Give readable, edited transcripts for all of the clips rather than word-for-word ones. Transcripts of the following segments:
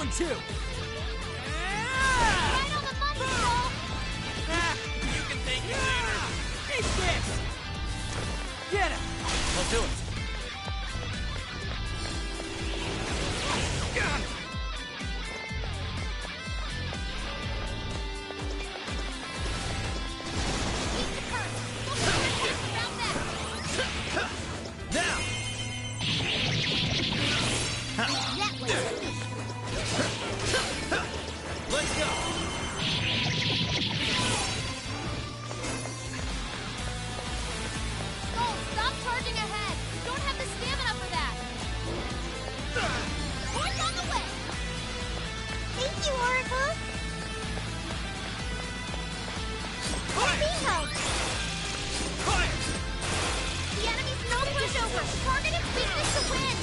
one too! Right on the money, Soul! You can thank me later. Eat this! Get him! I'll do it. Keep the curse! Don't let your head around that! Now! That way! Let's go! Soul, stop charging ahead! You don't have the stamina for that! Horse on the way! Thank you, Oracle! Behold! Quiet! The enemy's no pushover! Targeted weakness to win!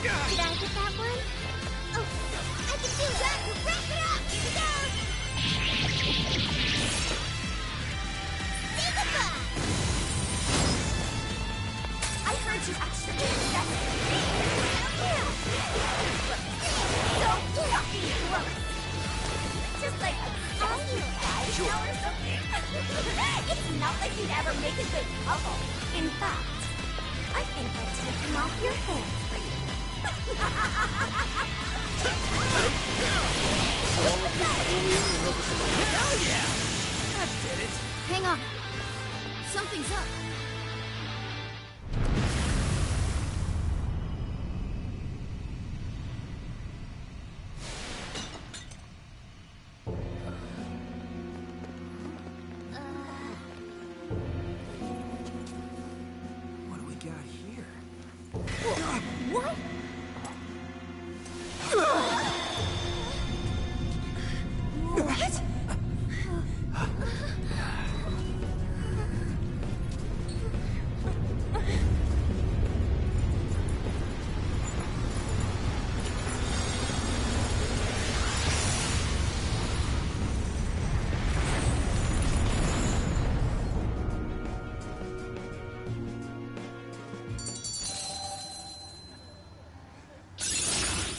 Did I get that one? Oh, I can do that! Wrap it up! Go! Say goodbye! I heard you actually did that! So fucking close! Just like a tiny fight now or something. It's not like you'd ever make a good couple. In fact, I think I'd take him off your hands for you. Hell yeah! That did it! Hang on. Something's up. What do we got here? What? What?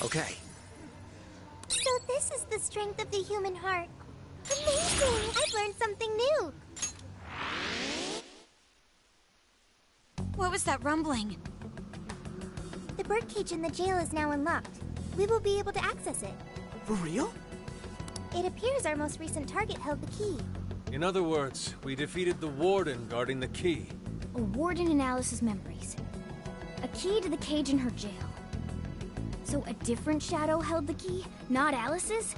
Okay. So this is the strength of the human heart. Amazing! I've learned something new. What was that rumbling? The birdcage in the jail is now unlocked. We will be able to access it. For real? It appears our most recent target held the key. In other words, we defeated the warden guarding the key. A warden in Alice's memories. A key to the cage in her jail. So a different shadow held the key, not Alice's?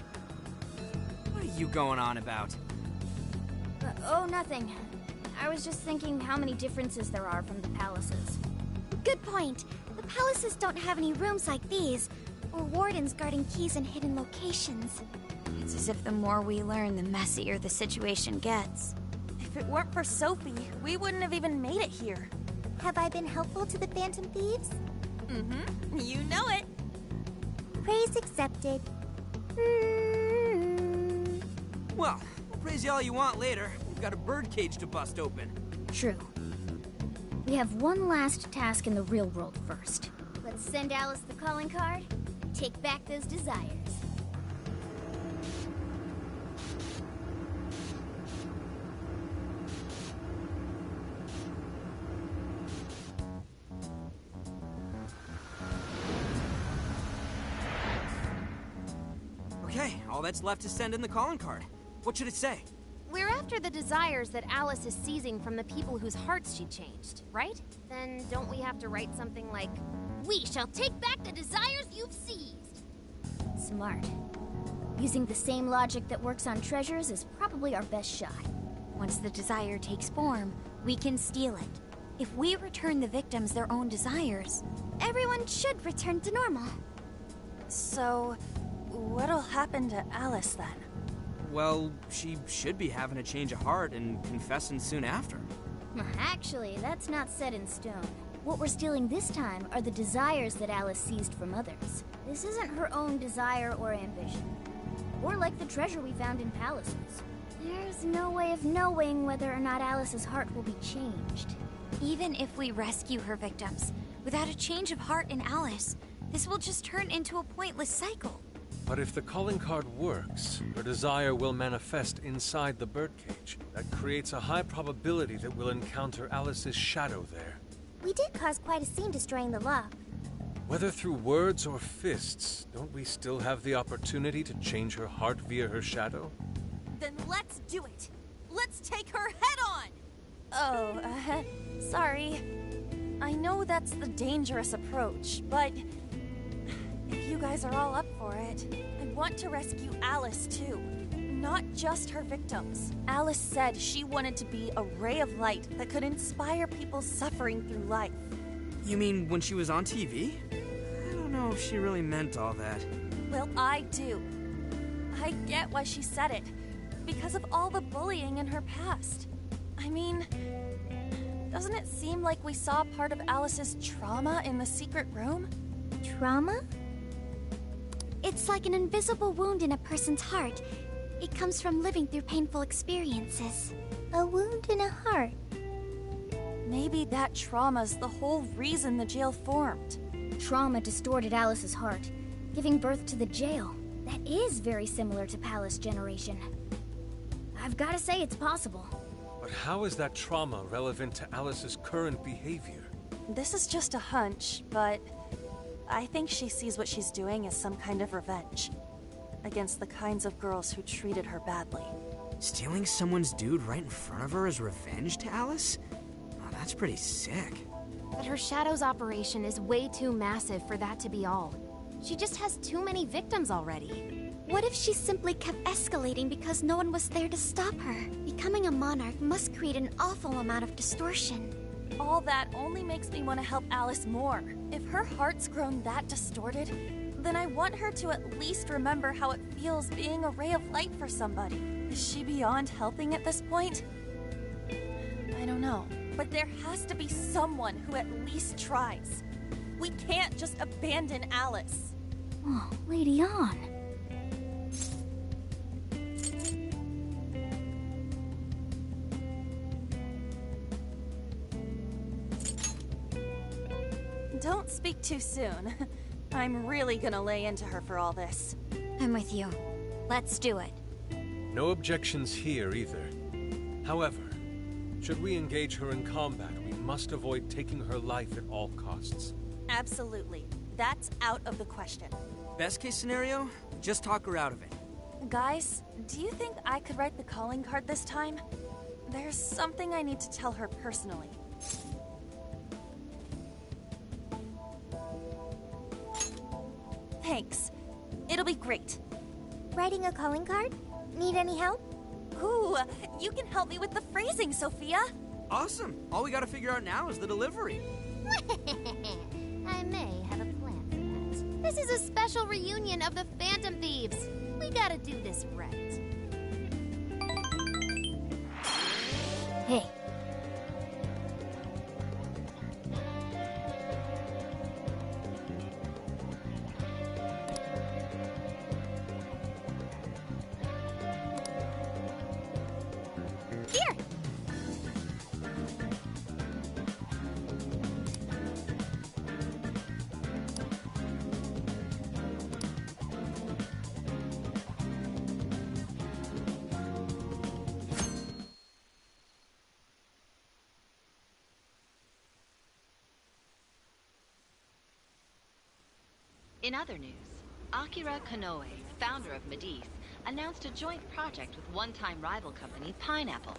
What are you going on about? Oh, nothing. I was just thinking how many differences there are from the palaces. Good point. The palaces don't have any rooms like these, or wardens guarding keys in hidden locations. It's as if the more we learn, the messier the situation gets. If it weren't for Sophie, we wouldn't have even made it here. Have I been helpful to the Phantom Thieves? Mm-hmm. You know it. Praise accepted. Well, praise you all you want later. We've got a birdcage to bust open. True. We have one last task in the real world first. Let's send Alice the calling card. Take back those desires. Okay, all that's left is send in the calling card. What should it say? We're after the desires that Alice is seizing from the people whose hearts she changed, right? Then don't we have to write something like, "We shall take back the desires you've seized"? Smart. Using the same logic that works on treasures is probably our best shot. Once the desire takes form, we can steal it. If we return the victims their own desires, Everyone should return to normal. So, what'll happen to Alice then? Well, she should be having a change of heart and confessing soon after. actually, that's not set in stone. What we're stealing this time are the desires that Alice seized from others. This isn't her own desire or ambition. Or like the treasure we found in palaces. There's no way of knowing whether or not Alice's heart will be changed. Even if we rescue her victims, without a change of heart in Alice, this will just turn into a pointless cycle. But if the calling card works, her desire will manifest inside the birdcage. That creates a high probability that we'll encounter Alice's shadow there. We did cause quite a scene destroying the lock. Whether through words or fists, don't we still have the opportunity to change her heart via her shadow? Then let's do it! Let's take her head on! Oh, sorry. I know that's the dangerous approach, but if you guys are all up for it, I want to rescue Alice too. Not just her victims. Alice said she wanted to be a ray of light that could inspire people suffering through life. You mean when she was on TV? I don't know if she really meant all that. Well, I do. I get why she said it. Because of all the bullying in her past. I mean, doesn't it seem like we saw part of Alice's trauma in the secret room? Trauma? It's like an invisible wound in a person's heart. It comes from living through painful experiences. A wound in a heart. Maybe that trauma's the whole reason the jail formed. Trauma distorted Alice's heart, giving birth to the jail. That is very similar to Palace Generation. I've gotta say it's possible. But how is that trauma relevant to Alice's current behavior? This is just a hunch, but I think she sees what she's doing as some kind of revenge against the kinds of girls who treated her badly. Stealing someone's dude right in front of her as revenge to Alice? Oh, that's pretty sick. But her Shadow's operation is way too massive for that to be all. She just has too many victims already. What if she simply kept escalating because no one was there to stop her? Becoming a monarch must create an awful amount of distortion. All that only makes me want to help Alice more. If her heart's grown that distorted, then I want her to at least remember how it feels being a ray of light for somebody. Is she beyond helping at this point? I don't know. But there has to be someone who at least tries. We can't just abandon Alice. Oh, Lady Ann. Don't speak too soon. I'm really gonna lay into her for all this. I'm with you. Let's do it. No objections here either. However, should we engage her in combat, we must avoid taking her life at all costs. Absolutely. That's out of the question. Best case scenario, just talk her out of it. Guys, do you think I could write the calling card this time? There's something I need to tell her personally. Thanks. It'll be great. Writing a calling card? Need any help? Ooh, you can help me with the phrasing, Sophia. Awesome. All we gotta figure out now is the delivery. I may have a plan for that. This is a special reunion of the Phantom Thieves. We gotta do this right. Hey. Here! In other news, Akira Konoe, founder of Medivh, announced a joint project with one-time rival company Pineapple.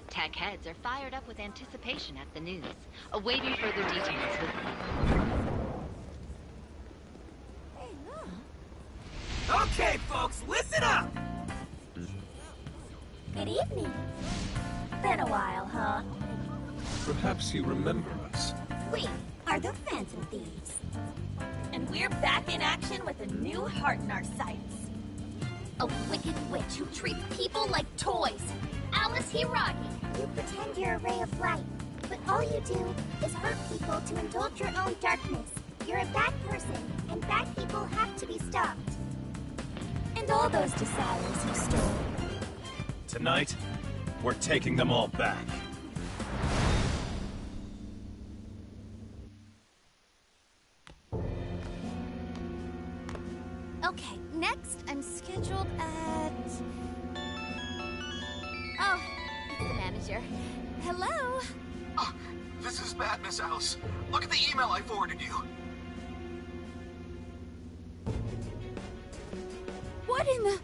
Tech heads are fired up with anticipation at the news, awaiting further details with Okay, folks, listen up! Good evening. Been a while, huh? Perhaps you remember us. We are the Phantom Thieves. And we're back in action with a new heart in our sights. A wicked witch who treats people like toys. Alice Hiragi. You pretend you're a ray of light, but all you do is hurt people to indulge your own darkness. You're a bad person, and bad people have to be stopped. And all those desires you stole, Tonight, we're taking them all back. Okay, next I'm scheduled at... Oh, it's the manager. Hello? Oh, this is bad, Miss Alice. Look at the email I forwarded you. What in the...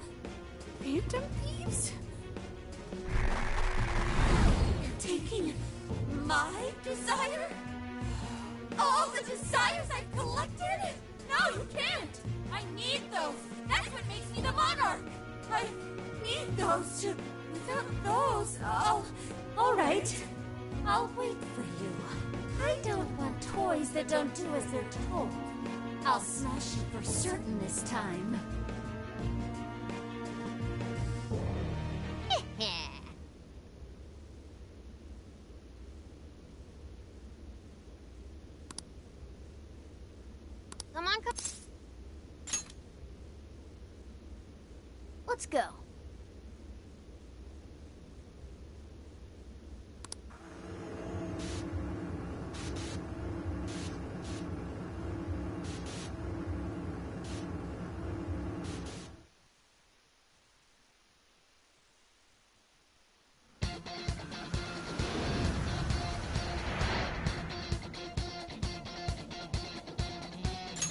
Phantom Thieves? You're taking my desire? All the desires I've collected? No, you can't! I need those! That's what makes me the monarch! I need those to... Without those, all right. I'll wait for you. I don't want toys that don't do as they're told. I'll smash you for certain this time. Come on, come. Let's go.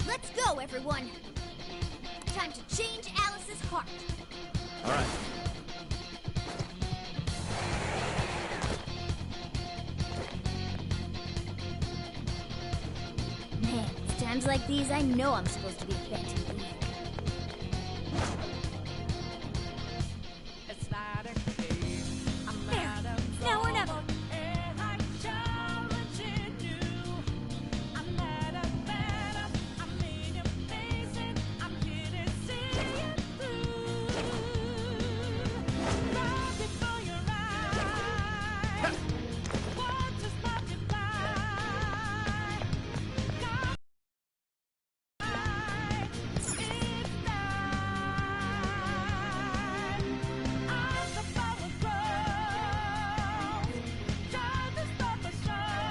Let's go, everyone! Time to change Alice's heart. All right. Man, it's times like these I know I'm supposed to be a Phantom Thief. There! Now or never!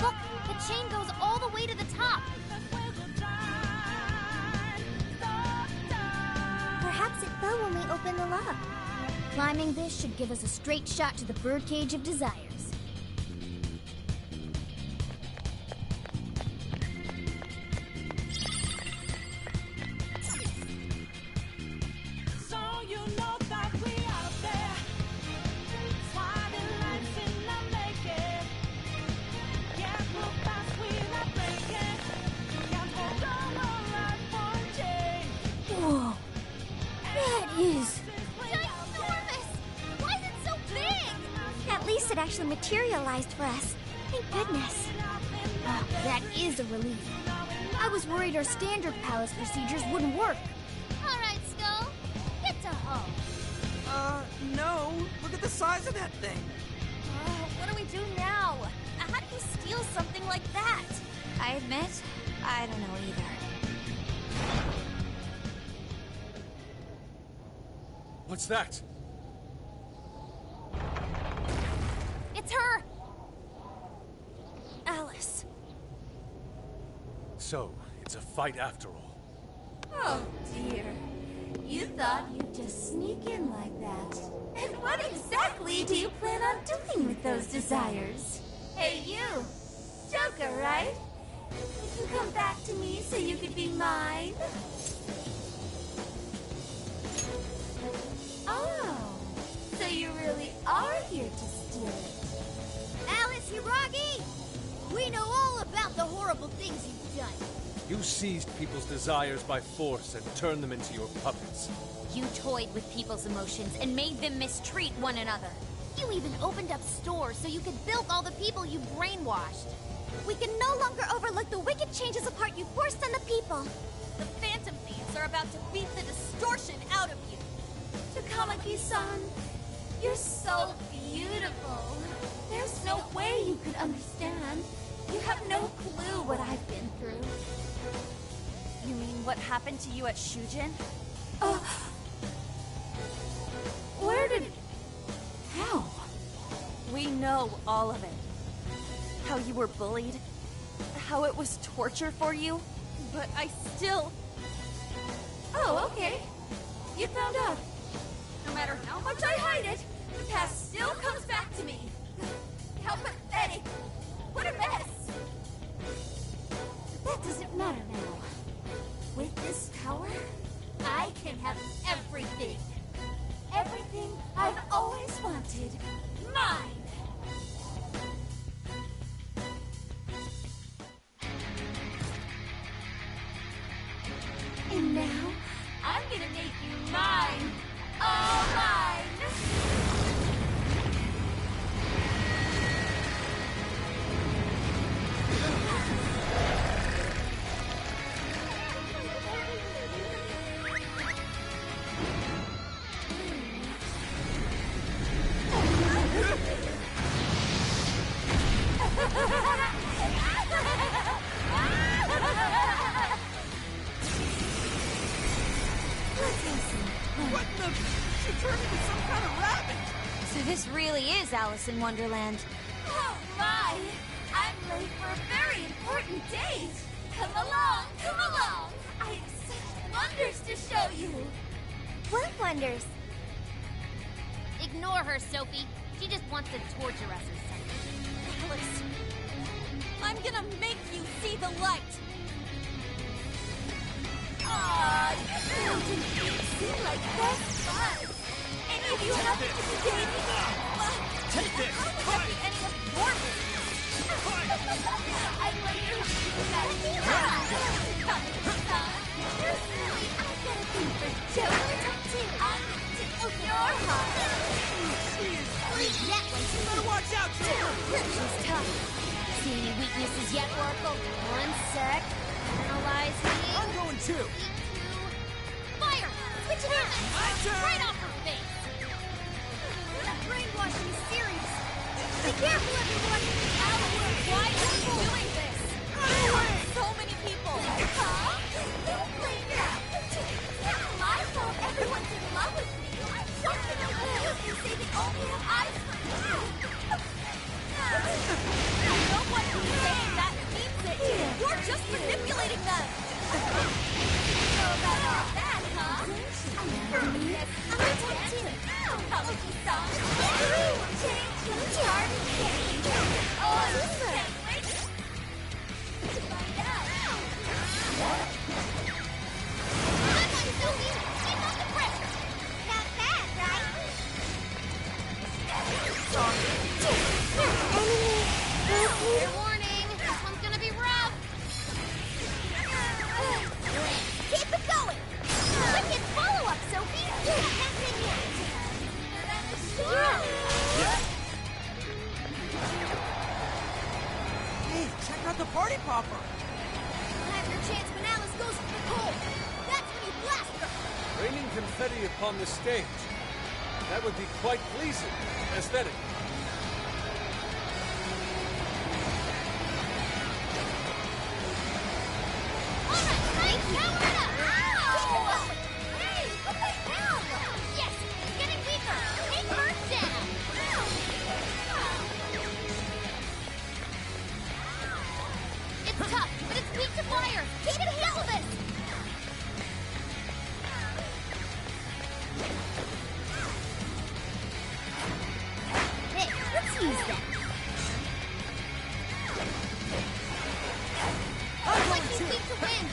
Look, the chain goes all the way to the top. Perhaps it fell when we opened the lock. Climbing this should give us a straight shot to the Birdcage of Desires. Whoa! That is... Ginormous! Why is it so big? At least it actually materialized for us. Thank goodness. Oh, that is a relief. I was worried our standard palace procedures wouldn't work. All right, Skull. Get to home. No. Look at the size of that thing. What do we do now? How do you steal something like that? I admit, I don't know either. What's that? It's her! Alice. So, it's a fight after all. Oh, dear. You thought you'd just sneak in like that. And what exactly do you plan on doing with those desires? Hey, you! Joker, right? You can come back to me so you could be mine? Oh, so you really are here to steal it. Alice Hiragi! We know all about the horrible things you've done. You seized people's desires by force and turned them into your puppets. You toyed with people's emotions and made them mistreat one another. You even opened up stores so you could bilk all the people you brainwashed. We can no longer overlook the wicked changes of heart you forced on the people. The Phantom Thieves are about to beat the distortion out of you. Takamaki-san, you're so beautiful. There's no way you could understand. You have no clue what I've been through. You mean what happened to you at Shujin? Where did it know all of it. How you were bullied, how it was torture for you, but I still... Oh, okay. You found out. No matter how much I hide it, the past still comes back to me. How pathetic. What a mess. That doesn't matter now. With this power, I can have everything. Everything I've always wanted. Mine! And now, I'm gonna make you mine! All mine! What in the... She turned into some kind of rabbit! So this really is Alice in Wonderland. Oh my! I'm late for a very important date! Come along, come along! I have such wonders to show you! What wonders? Ignore her, Sophie. She just wants to torture us or something. Alice, I'm gonna make you see the light! Aw, you didn't seem like best buds! Any of you happen to be dating? Take this! How would that be any of your business? I wonder if you guys You're silly. I've got a thing for jokes, too. I'm to open your heart. She is freaky! That one, You better watch out, Joker! she's tough. See any weaknesses yet, Oracle? One sec. Analyzing. I'm going too! Fire! Switch it on! My turn! Right off her face! That brainwashing is serious. Be careful, everyone! Alice, why are you doing this? So many people! Huh? Don't blame me. It's not my fault everyone's in love with me. What can I do if you say they only have eyes for me? No one who's saying that means it! You're just manipulating them! So about all that, huh? I'm furious. I'm a too. Kabuki-san. Change charm change. Oh, can't wait to find out. Good one, Sophie! Keep up the pressure! Not bad, right? Fair warning! This one's gonna be rough! Keep it going. Wicked follow-up, Sophie. Nothing yet. Hey, check out the party popper! You'll have your chance when Alice goes for the goal. That's when you blast her. Raining confetti upon the stage. That would be quite pleasing. Aesthetic. Alright, Frank, power it up! Ow! Hey, what the hell? Yes, it's getting weaker! Take her down! It's tough, but it's weak to fire! Keep it Elvis! Hey, let's use that. Looks like he's weak to wind!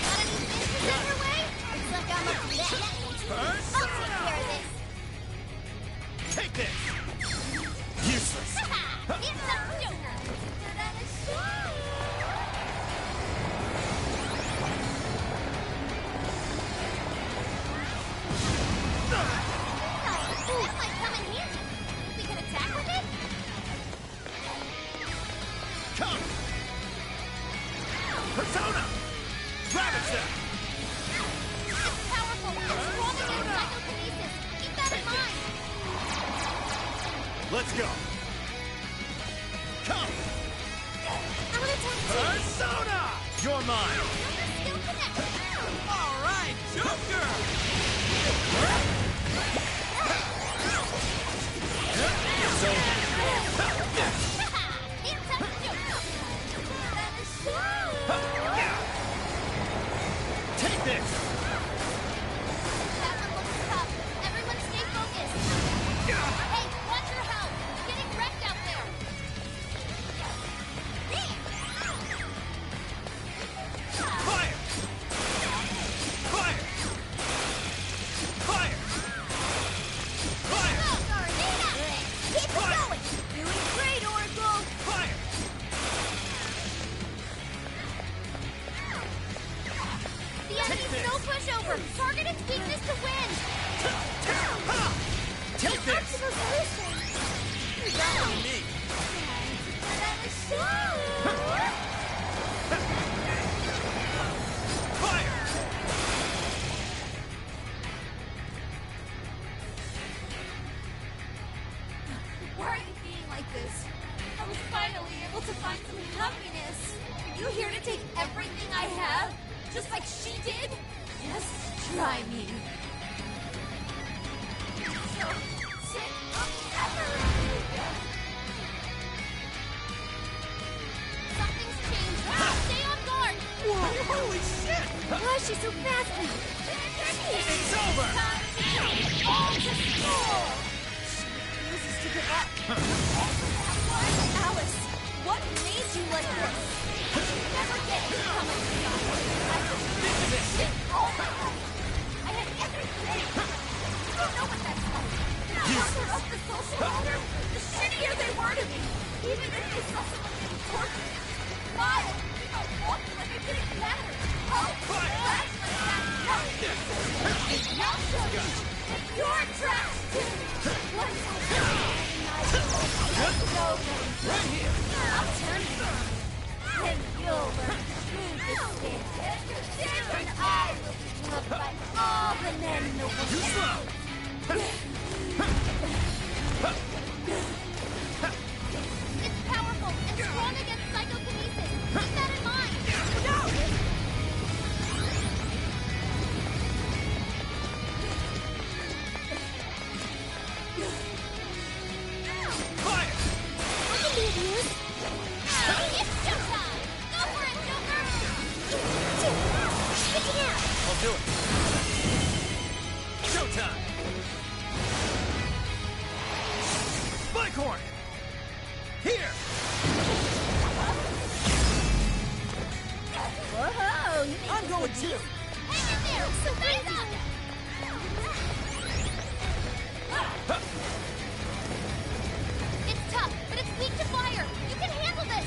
Got any fists in her way? Looks like I'm up to that. I'll take care of this. Take this! Useless! Haha! It's a Joker! That might come in handy! We can attack with it? Come! Persona! Ravage them! It's powerful! It's strong against psychokinesis! Keep that in mind! Let's go! Come! I'm gonna attack too. Persona! You're mine! Still connected! All right, Joker! It's over. this! That one looks tough. Everyone stay focused. Hey, watch your health. You're getting wrecked out there. Fire! Fire! Fire! Fire! Keep it going! Doing great, Oracle! Fire! The enemy's no pushover. Target its weakness to win. Take this! You got what you need! Fire! Why are you being like this? I was finally able to find some happiness. Are you here to take everything I have? Just like she did? Just try me. So sick of Something's changed. Stay on guard. Holy shit! Why is she so fast now? It's over! all to school! She refuses to give up. Alice, what made you like this? Never get it coming from I just shit all my life. I had everything. You don't know what that's like. The longer up the social ladder, the shittier they were to me. Even if they saw someone getting tortured. Smile, you know, walking like it didn't matter. Oh, flash like that. No. Now show me that you're trash too. Once I go, Right here! I'll turn it on. Then you'll learn who to stand. And I will be loved by all the men in the world. Too slow! It's powerful and strong against psychokinesis. Keep that in mind. Fire! It's showtime. Go for it, Joker. I'll do it. Showtime! Spike-horn! Here! Whoa, you need I'm going too! Hang in there. Face up. It's tough, but it's weak to fire. You can handle this.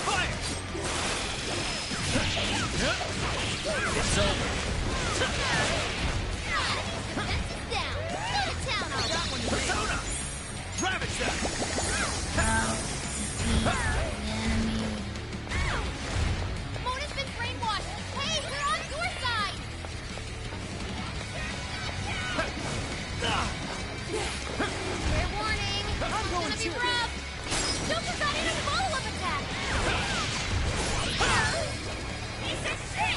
Fire! It's over. Defense is down. Go to town on that one. Persona! Ravage that! Mona's been brainwashed. Hey, we're on your side. Fair warning. I'm going It's gonna be to. rough. Joker got in a follow-up attack. Piece of shit!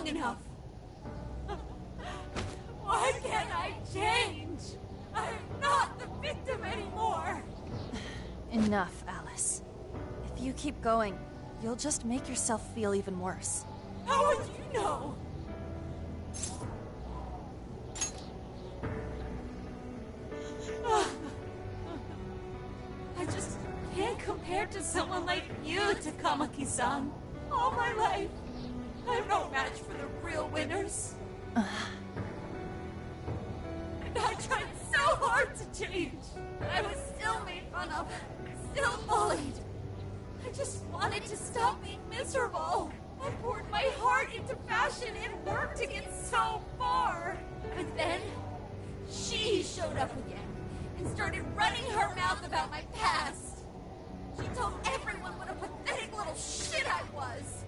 enough. Why can't I change? I'm not the victim anymore. Enough, Alice. If you keep going, you'll just make yourself feel even worse. How would you know? I just can't compare to someone like you, Takamaki-san. All my life, I'm no match for the real winners. And I tried so hard to change, but I was still made fun of, still bullied. I just wanted to stop being miserable. I poured my heart into fashion and worked to get so far. But then, she showed up again and started running her mouth about my past. She told everyone what a pathetic little shit I was.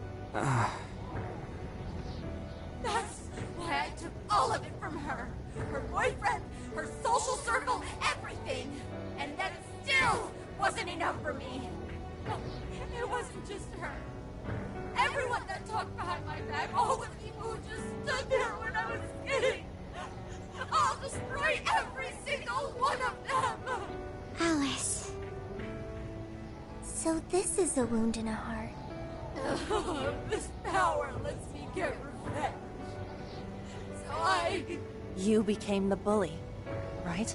That's why I took all of it from her. Her boyfriend, her social circle, everything. And that still wasn't enough for me. It wasn't just her. Everyone that talked behind my back, all the people who just stood there when I was kidding. I'll destroy every single one of them! Alice. So this is a wound in a heart. This power lets me get revenge. So You became the bully, right?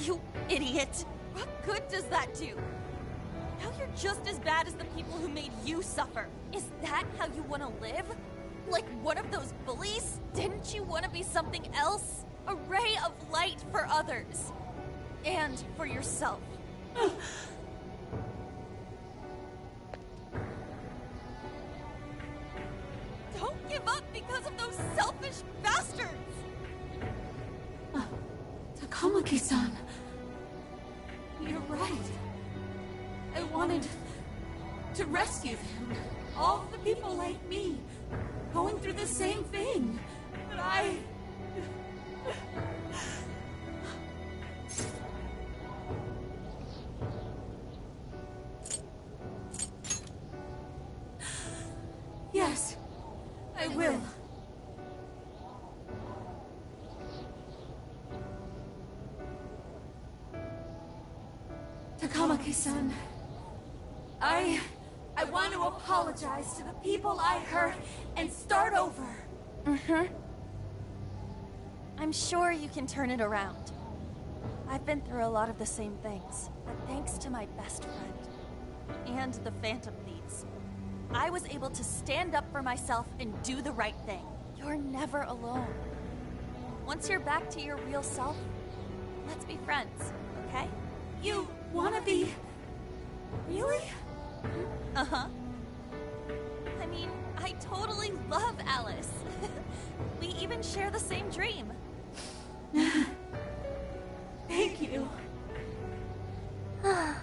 You idiot! What good does that do? Now you're just as bad as the people who made you suffer. Is that how you want to live? Like one of those bullies? Didn't you want to be something else? A ray of light for others. And for yourself. Don't give up because of those selfish bastards! Takamaki-san. You're right. I wanted to rescue them. All the people like me, going through the same thing. But I... Yes, I will. Takamaki-san, I want to apologize to the people I hurt and start over. I'm sure you can turn it around. I've been through a lot of the same things, but thanks to my best friend and the Phantom Thieves, I was able to stand up for myself and do the right thing. You're never alone. Once you're back to your real self, let's be friends, okay? You wanna be... Really? Uh-huh. I mean, I totally love Alice. We even share the same dream. Thank you. I'll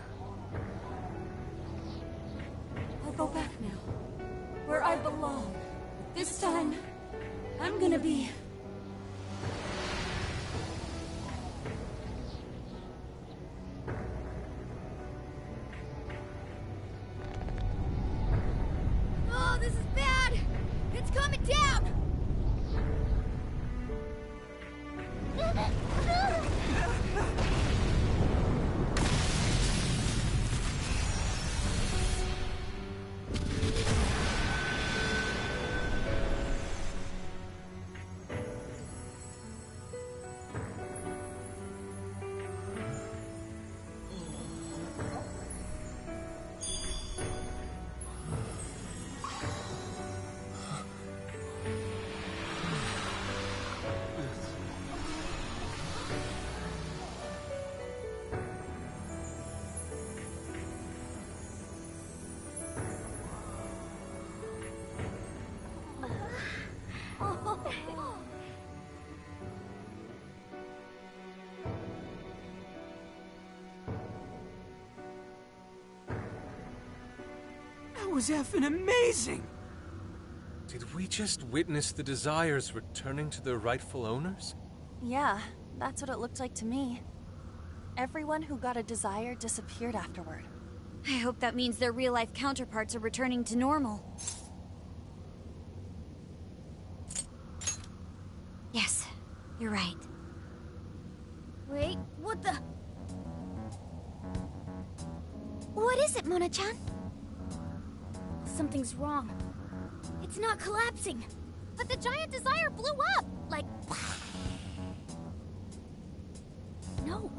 go back now, where I belong. This time, I'm gonna be... Oh, this is bad! It's coming down! That was effing amazing! Did we just witness the Desires returning to their rightful owners? Yeah, that's what it looked like to me. Everyone who got a Desire disappeared afterward. I hope that means their real-life counterparts are returning to normal. You're right. Wait, what the? What is it, Mona-chan? Something's wrong. It's not collapsing. But the giant desire blew up! Like... No.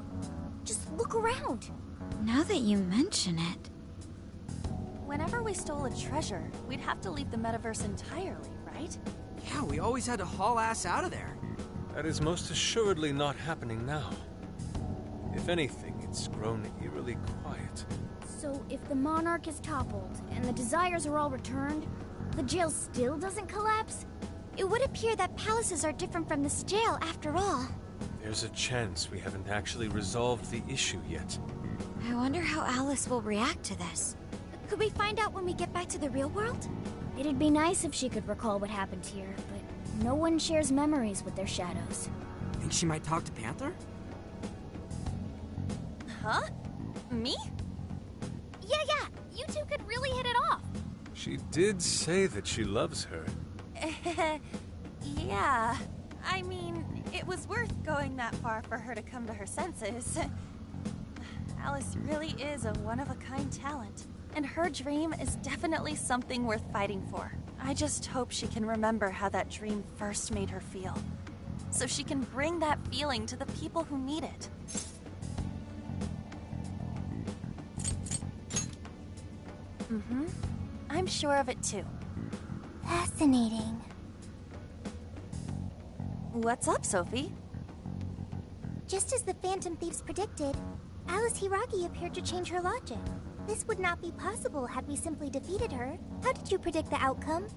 Just look around. Now that you mention it... Whenever we stole a treasure, we'd have to leave the metaverse entirely, right? Yeah, we always had to haul ass out of there. That is most assuredly not happening now. If anything, it's grown eerily quiet. So if the Monarch is toppled, and the Desires are all returned, the jail still doesn't collapse? It would appear that palaces are different from this jail after all. There's a chance we haven't actually resolved the issue yet. I wonder how Alice will react to this. Could we find out when we get back to the real world? It'd be nice if she could recall what happened here, but no one shares memories with their shadows. Think she might talk to Panther? Huh? Me? Yeah, you two could really hit it off. She did say that she loves her. Yeah. I mean, it was worth going that far for her to come to her senses. Alice really is a one-of-a-kind talent, and her dream is definitely something worth fighting for. I just hope she can remember how that dream first made her feel, so she can bring that feeling to the people who need it. I'm sure of it too. Fascinating. What's up, Sophie? Just as the Phantom Thieves predicted, Alice Hiragi appeared to change her logic. This would not be possible had we simply defeated her. How did you predict the outcome?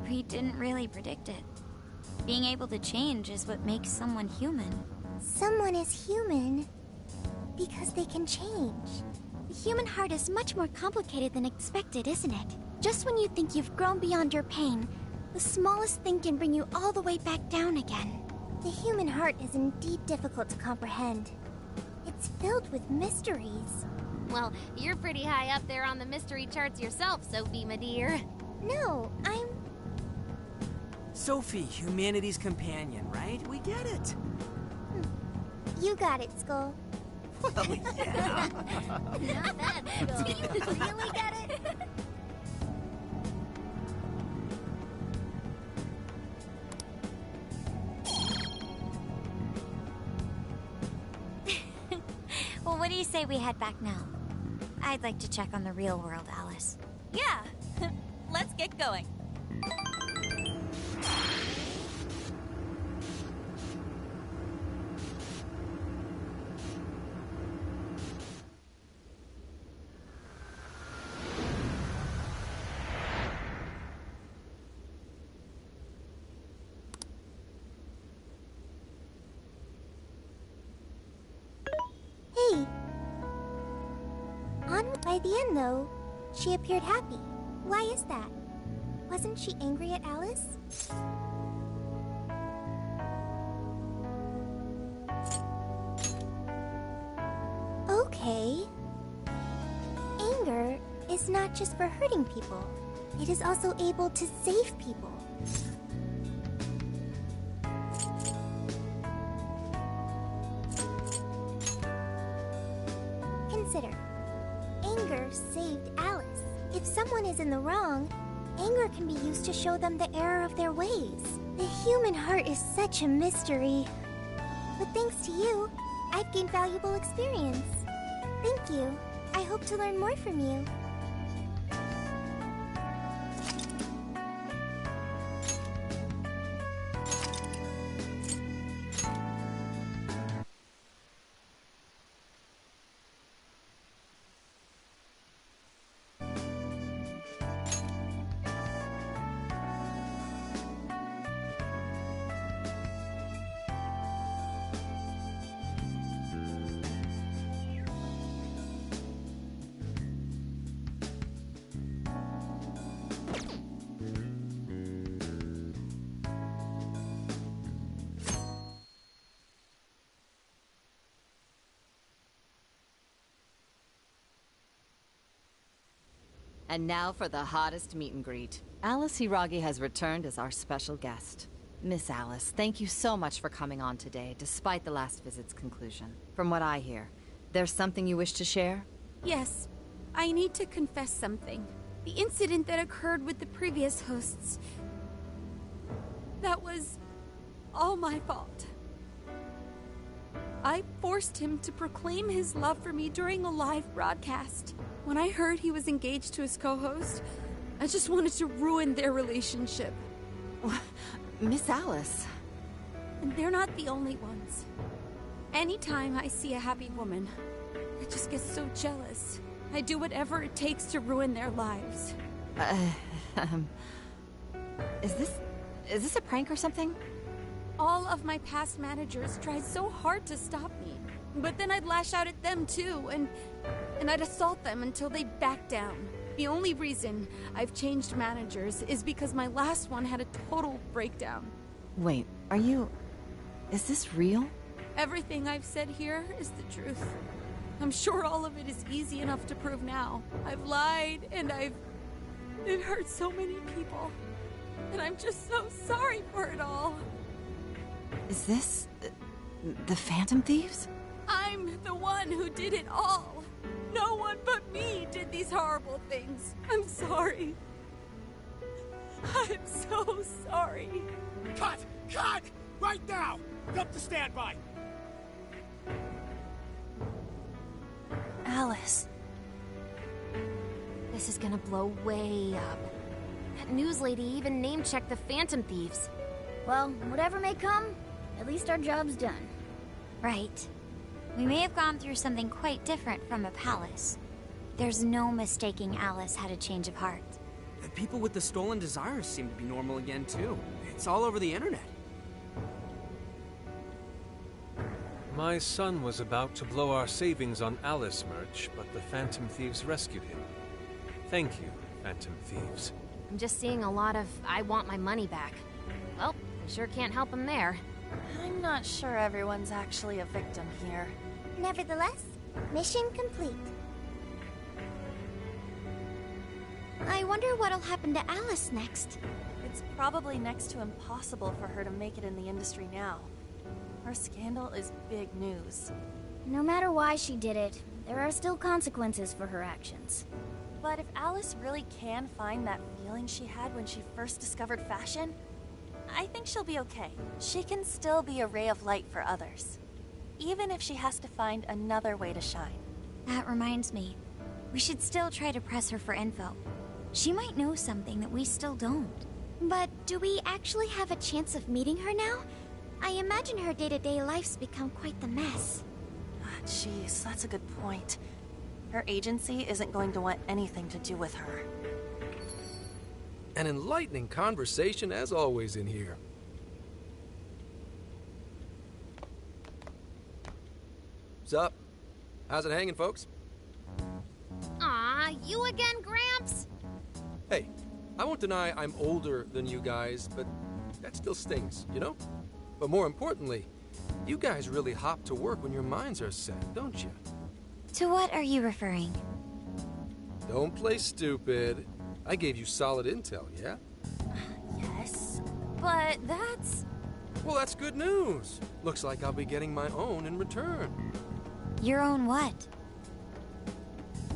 We didn't really predict it. Being able to change is what makes someone human. Someone is human because they can change. The human heart is much more complicated than expected, isn't it? Just when you think you've grown beyond your pain, the smallest thing can bring you all the way back down again. The human heart is indeed difficult to comprehend. It's filled with mysteries. Well, you're pretty high up there on the mystery charts yourself, Sophie, my dear. No, I'm... Sophie, humanity's companion, right? We get it. You got it, Skull. Well, yeah. Not bad, Do you really get it? Well, what do you say we head back now? I'd like to check on the real world, Alice. Yeah, let's get going. Hey. By the end, though, she appeared happy. Why is that? Wasn't she angry at Alice? Okay. Anger is not just for hurting people. It is also able to save people. Consider. Anger saved Alice. If someone is in the wrong, anger can be used to show them the error of their ways. The human heart is such a mystery. But thanks to you, I've gained valuable experience. Thank you. I hope to learn more from you. And now for the hottest meet and greet. Alice Hiragi has returned as our special guest. Miss Alice, thank you so much for coming on today, despite the last visit's conclusion. From what I hear, there's something you wish to share? Yes. I need to confess something. The incident that occurred with the previous hosts... that was... all my fault. I forced him to proclaim his love for me during a live broadcast. When I heard he was engaged to his co-host, I just wanted to ruin their relationship. Miss Alice... And they're not the only ones. Anytime I see a happy woman, I just get so jealous. I do whatever it takes to ruin their lives. Is this a prank or something? All of my past managers tried so hard to stop me. But then I'd lash out at them too, and I'd assault them until they'd back down. The only reason I've changed managers is because my last one had a total breakdown. Wait, is this real? Everything I've said here is the truth. I'm sure all of it is easy enough to prove now. I've lied, and it hurt so many people. And I'm just so sorry for it all. Is this... the Phantom Thieves? I'm the one who did it all. No one but me did these horrible things. I'm sorry. I'm so sorry. Cut! Cut! Right now! Up to standby! Alice. This is gonna blow way up. That news lady even name-checked the Phantom Thieves. Well, whatever may come, at least our job's done. Right. We may have gone through something quite different from a palace. There's no mistaking Alice had a change of heart. The people with the stolen desires seem to be normal again, too. It's all over the internet. My son was about to blow our savings on Alice merch, but the Phantom Thieves rescued him. Thank you, Phantom Thieves. I'm just seeing a lot of I want my money back. Well, I sure can't help him there. I'm not sure everyone's actually a victim here. Nevertheless, mission complete. I wonder what'll happen to Alice next. It's probably next to impossible for her to make it in the industry now. Her scandal is big news. No matter why she did it, there are still consequences for her actions. But if Alice really can find that feeling she had when she first discovered fashion, I think she'll be okay. She can still be a ray of light for others, even if she has to find another way to shine. That reminds me, we should still try to press her for info. She might know something that we still don't. But do we actually have a chance of meeting her now? I imagine her day-to-day life's become quite the mess. Jeez, that's a good point. Her agency isn't going to want anything to do with her. An enlightening conversation as always in here. Sup? How's it hanging, folks? Aw, you again, Gramps? Hey, I won't deny I'm older than you guys, but that still stings, you know? But more importantly, you guys really hop to work when your minds are set, don't you? To what are you referring? Don't play stupid. I gave you solid intel, yeah? Yes, but that's... Well, that's good news. Looks like I'll be getting my own in return. Your own what?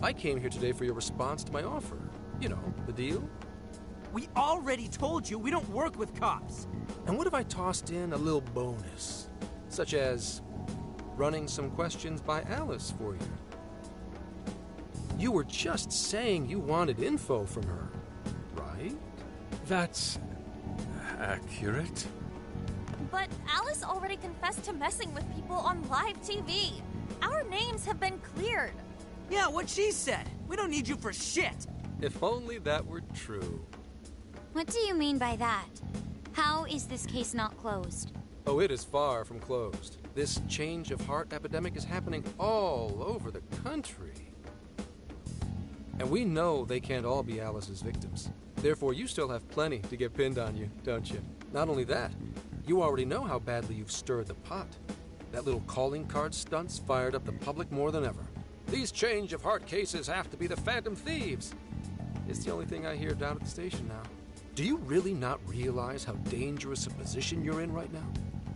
I came here today for your response to my offer. You know, the deal? We already told you we don't work with cops. And what if I tossed in a little bonus? Such as running some questions by Alice for you. You were just saying you wanted info from her, right? That's... accurate? But Alice already confessed to messing with people on live TV. Our names have been cleared. Yeah, what she said. We don't need you for shit. If only that were true. What do you mean by that? How is this case not closed? Oh, it is far from closed. This change of heart epidemic is happening all over the country. And we know they can't all be Alice's victims. Therefore, you still have plenty to get pinned on you, don't you? Not only that, you already know how badly you've stirred the pot. That little calling card stunt's fired up the public more than ever. These change of heart cases have to be the Phantom Thieves. It's the only thing I hear down at the station now. Do you really not realize how dangerous a position you're in right now?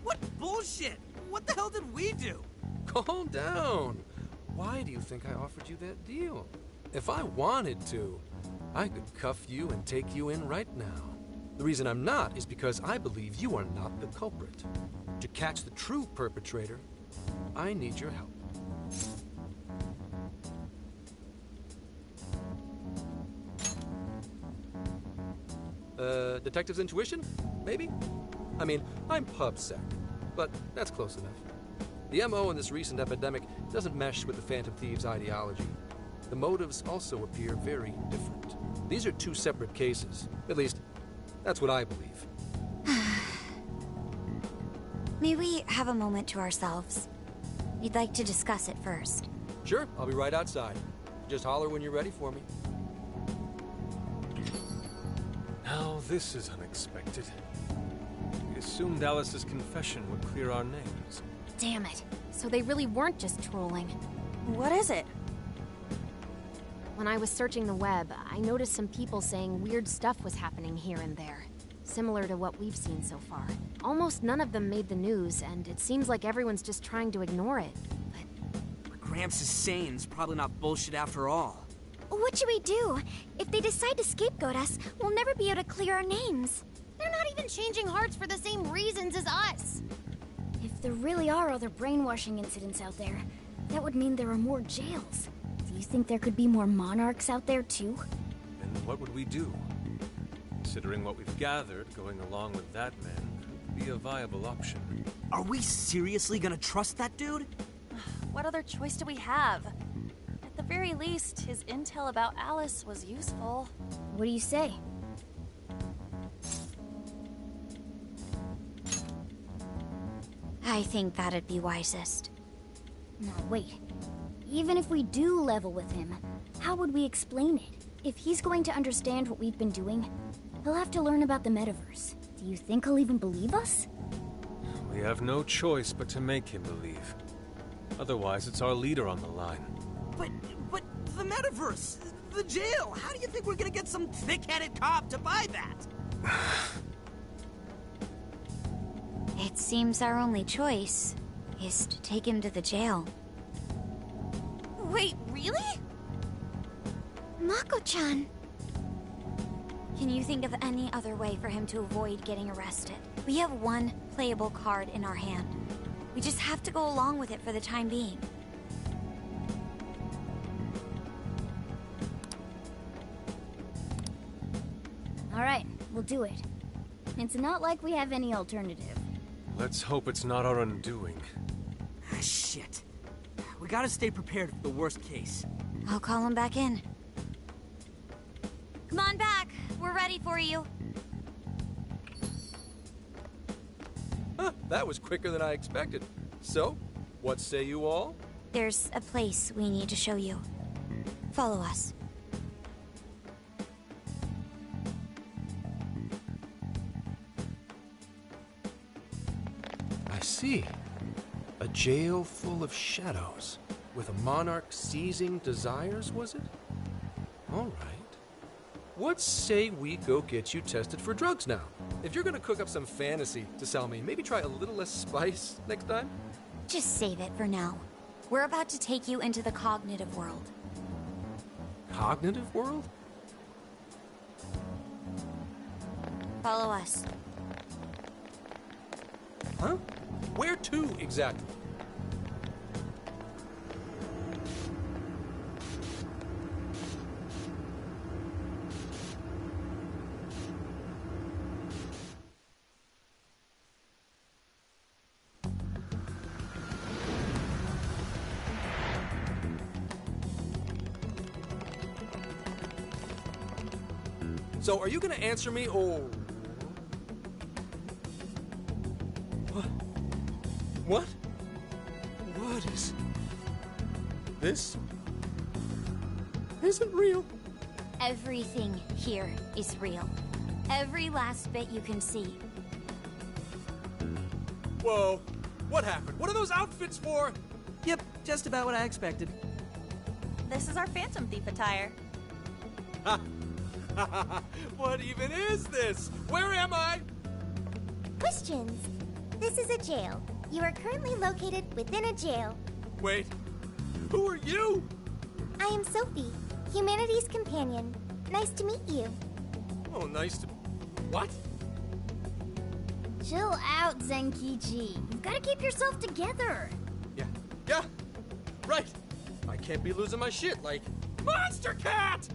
What bullshit? What the hell did we do? Calm down. Why do you think I offered you that deal? If I wanted to, I could cuff you and take you in right now. The reason I'm not is because I believe you are not the culprit. To catch the true perpetrator, I need your help. Detective's intuition? Maybe? I mean, I'm PubSec, but that's close enough. The MO in this recent epidemic doesn't mesh with the Phantom Thieves' ideology. The motives also appear very different. These are two separate cases. At least, that's what I believe. May we have a moment to ourselves? We'd like to discuss it first. Sure, I'll be right outside. Just holler when you're ready for me. Now, this is unexpected. We assumed Alice's confession would clear our names. Damn it. So they really weren't just trolling. What is it? When I was searching the web, I noticed some people saying weird stuff was happening here and there. Similar to what we've seen so far. Almost none of them made the news, and it seems like everyone's just trying to ignore it. What Gramps is saying is probably not bullshit after all. What should we do? If they decide to scapegoat us, we'll never be able to clear our names. They're not even changing hearts for the same reasons as us. If there really are other brainwashing incidents out there, that would mean there are more jails. Do you think there could be more monarchs out there too? Then what would we do? Considering what we've gathered, going along with that man could be a viable option. Are we seriously gonna trust that dude? What other choice do we have? At the very least, his intel about Alice was useful. What do you say? I think that'd be wisest. No, wait. Even if we do level with him, how would we explain it? If he's going to understand what we've been doing, he'll have to learn about the metaverse. Do you think he'll even believe us? We have no choice but to make him believe. Otherwise, it's our leader on the line. But the metaverse, the jail, how do you think we're gonna get some thick-headed cop to buy that? It seems our only choice is to take him to the jail. Wait, really? Mako-chan. Can you think of any other way for him to avoid getting arrested? We have one playable card in our hand. We just have to go along with it for the time being. Alright, we'll do it. It's not like we have any alternative. Let's hope it's not our undoing. Ah, shit. We gotta stay prepared for the worst case. I'll call him back in. Come on back. We're ready for you. Huh, that was quicker than I expected. So, what say you all? There's a place we need to show you. Follow us. I see. A jail full of shadows. With a monarch seizing desires, was it? All right. What say we go get you tested for drugs now? If you're gonna cook up some fantasy to sell me, maybe try a little less spice next time? Just save it for now. We're about to take you into the cognitive world. Cognitive world? Follow us. Huh? Where to, exactly? So, are you gonna answer me, or... What? What? What is... This... isn't real. Everything here is real. Every last bit you can see. Whoa. What happened? What are those outfits for? Yep, just about what I expected. This is our Phantom Thief attire. Ha! What even is this? Where am I? Questions. This is a jail. You are currently located within a jail. Wait, who are you? I am Sophie, humanity's companion. Nice to meet you. Oh, nice to... What? Chill out, Zenkichi. You've got to keep yourself together. Yeah, right. I can't be losing my shit like... Monster Cat!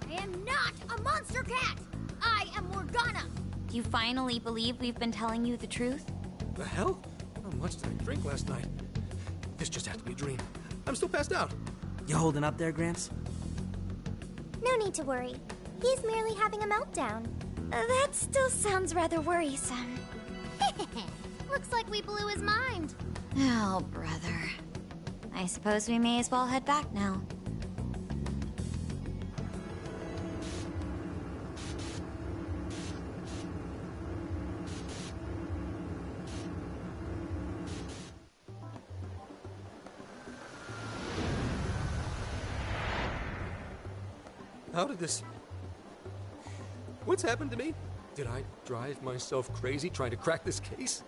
I am not a monster cat! I am Morgana! Do you finally believe we've been telling you the truth? The hell? How much did I drink last night? This just has to be a dream. I'm still passed out. You holding up there, Gramps? No need to worry. He's merely having a meltdown. That still sounds rather worrisome. Looks like we blew his mind. Oh, brother. I suppose we may as well head back now. How did this... What's happened to me? Did I drive myself crazy trying to crack this case?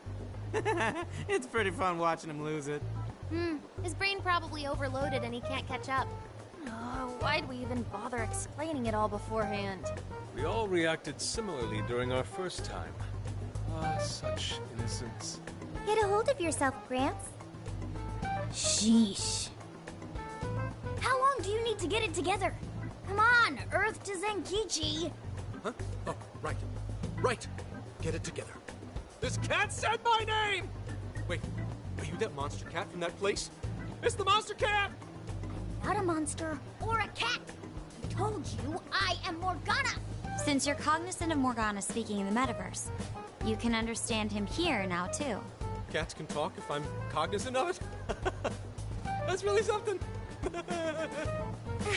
It's pretty fun watching him lose it. His brain probably overloaded and he can't catch up. Oh, why'd we even bother explaining it all beforehand? We all reacted similarly during our first time. Ah, such innocence. Get a hold of yourself, Gramps. Sheesh. How long do you need to get it together? Come on, Earth to Zenkichi. Huh? Oh, right. Right. Get it together. This cat said my name! Wait, are you that monster cat from that place? It's the monster cat! Not a monster or a cat. I told you I am Morgana. Since you're cognizant of Morgana speaking in the metaverse, you can understand him here now, too. Cats can talk if I'm cognizant of it? That's really something.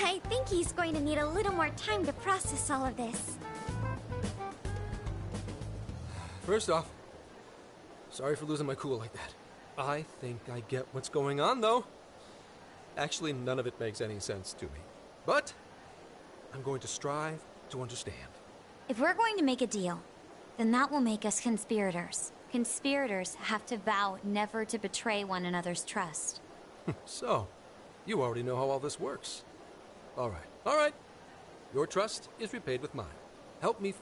I think he's going to need a little more time to process all of this. First off, sorry for losing my cool like that. I think I get what's going on, though. Actually, none of it makes any sense to me. But I'm going to strive to understand. If we're going to make a deal, then that will make us conspirators. Conspirators have to vow never to betray one another's trust. So, you already know how all this works. All right. Your trust is repaid with mine. Help me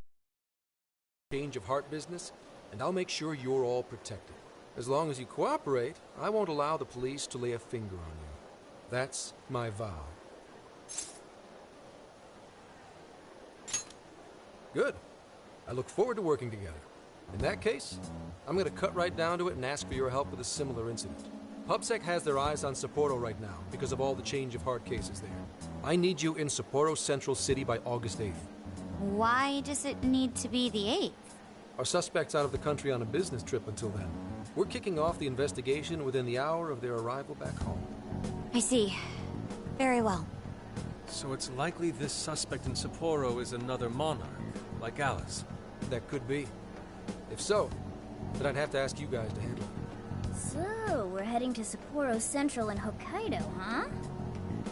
change of heart business, and I'll make sure you're all protected. As long as you cooperate, I won't allow the police to lay a finger on you. That's my vow. Good. I look forward to working together. In that case, I'm going to cut right down to it and ask for your help with a similar incident. PubSec has their eyes on Sapporo right now because of all the change of heart cases there. I need you in Sapporo Central City by August 8th. Why does it need to be the 8th? Our suspect's out of the country on a business trip until then. We're kicking off the investigation within the hour of their arrival back home. I see. Very well. So it's likely this suspect in Sapporo is another monarch, like Alice. That could be. If so, then I'd have to ask you guys to handle it. So, we're heading to Sapporo Central in Hokkaido, huh?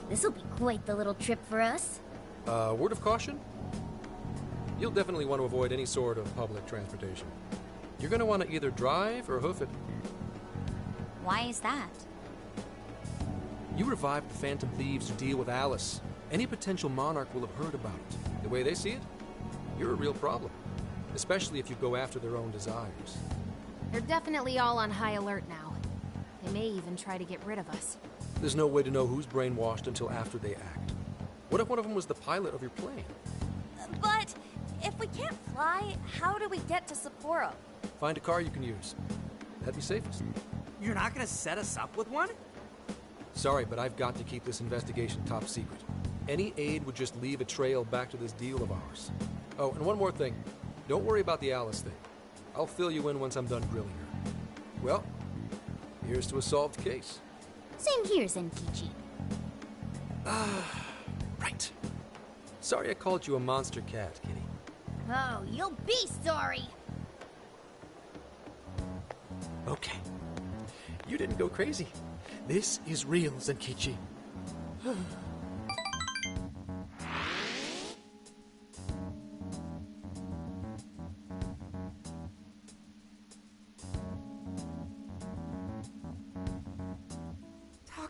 This'll be quite the little trip for us. Word of caution? You'll definitely want to avoid any sort of public transportation. You're going to want to either drive or hoof it. Why is that? You revived the Phantom Thieves to deal with Alice. Any potential monarch will have heard about it. The way they see it, you're a real problem. Especially if you go after their own desires. They're definitely all on high alert now. They may even try to get rid of us. There's no way to know who's brainwashed until after they act. What if one of them was the pilot of your plane? But if we can't fly, how do we get to Sapporo? Find a car you can use. That'd be safest. You're not gonna set us up with one? Sorry, but I've got to keep this investigation top secret. Any aid would just leave a trail back to this deal of ours. Oh, and one more thing. Don't worry about the Alice thing. I'll fill you in once I'm done grilling her. Well, here's to a solved case. Same here, Zenkichi. Right. Sorry I called you a monster cat, Kitty. Oh, you'll be sorry! Okay. You didn't go crazy. This is real, Zenkichi.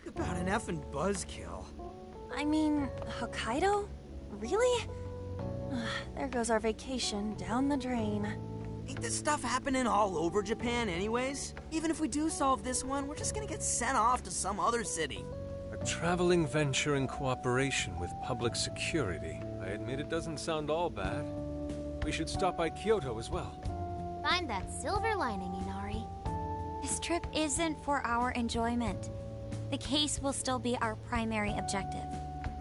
about an effing buzzkill. I mean, Hokkaido? Really? There goes our vacation down the drain. Ain't this stuff happening all over Japan anyways? Even if we do solve this one, we're just gonna get sent off to some other city. A traveling venture in cooperation with public security. I admit it doesn't sound all bad. We should stop by Kyoto as well. Find that silver lining, Inari. This trip isn't for our enjoyment. The case will still be our primary objective.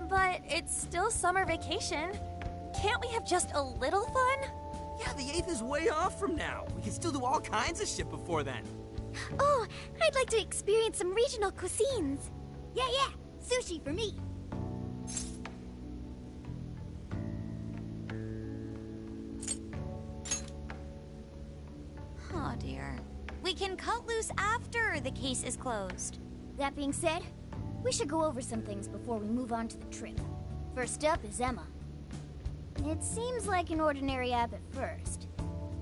But it's still summer vacation. Can't we have just a little fun? Yeah, the 8th is way off from now. We can still do all kinds of shit before then. Oh, I'd like to experience some regional cuisines. Yeah, sushi for me. Oh dear. We can cut loose after the case is closed. That being said, we should go over some things before we move on to the trip. First up is Emma. It seems like an ordinary app at first,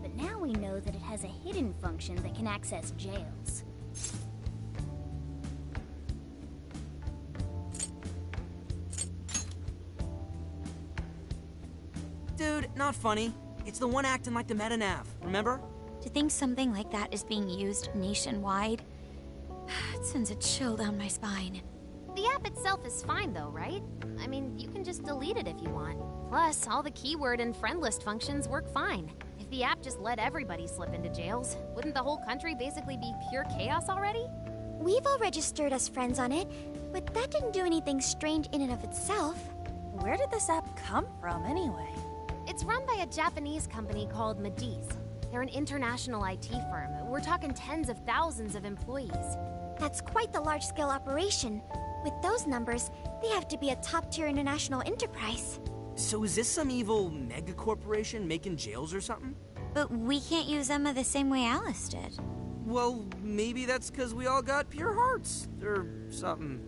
but now we know that it has a hidden function that can access jails. Dude, not funny. It's the one acting like the meta-nav, remember? To think something like that is being used nationwide, it sends a chill down my spine. The app itself is fine though, right? I mean, you can just delete it if you want. Plus, all the keyword and friend list functions work fine. If the app just let everybody slip into jails, wouldn't the whole country basically be pure chaos already? We've all registered as friends on it, but that didn't do anything strange in and of itself. Where did this app come from, anyway? It's run by a Japanese company called Mediz. They're an international IT firm. We're talking tens of thousands of employees. That's quite the large-scale operation. With those numbers, they have to be a top-tier international enterprise. So is this some evil mega corporation making jails or something? But we can't use Emma the same way Alice did. Well, maybe that's because we all got pure hearts, or something.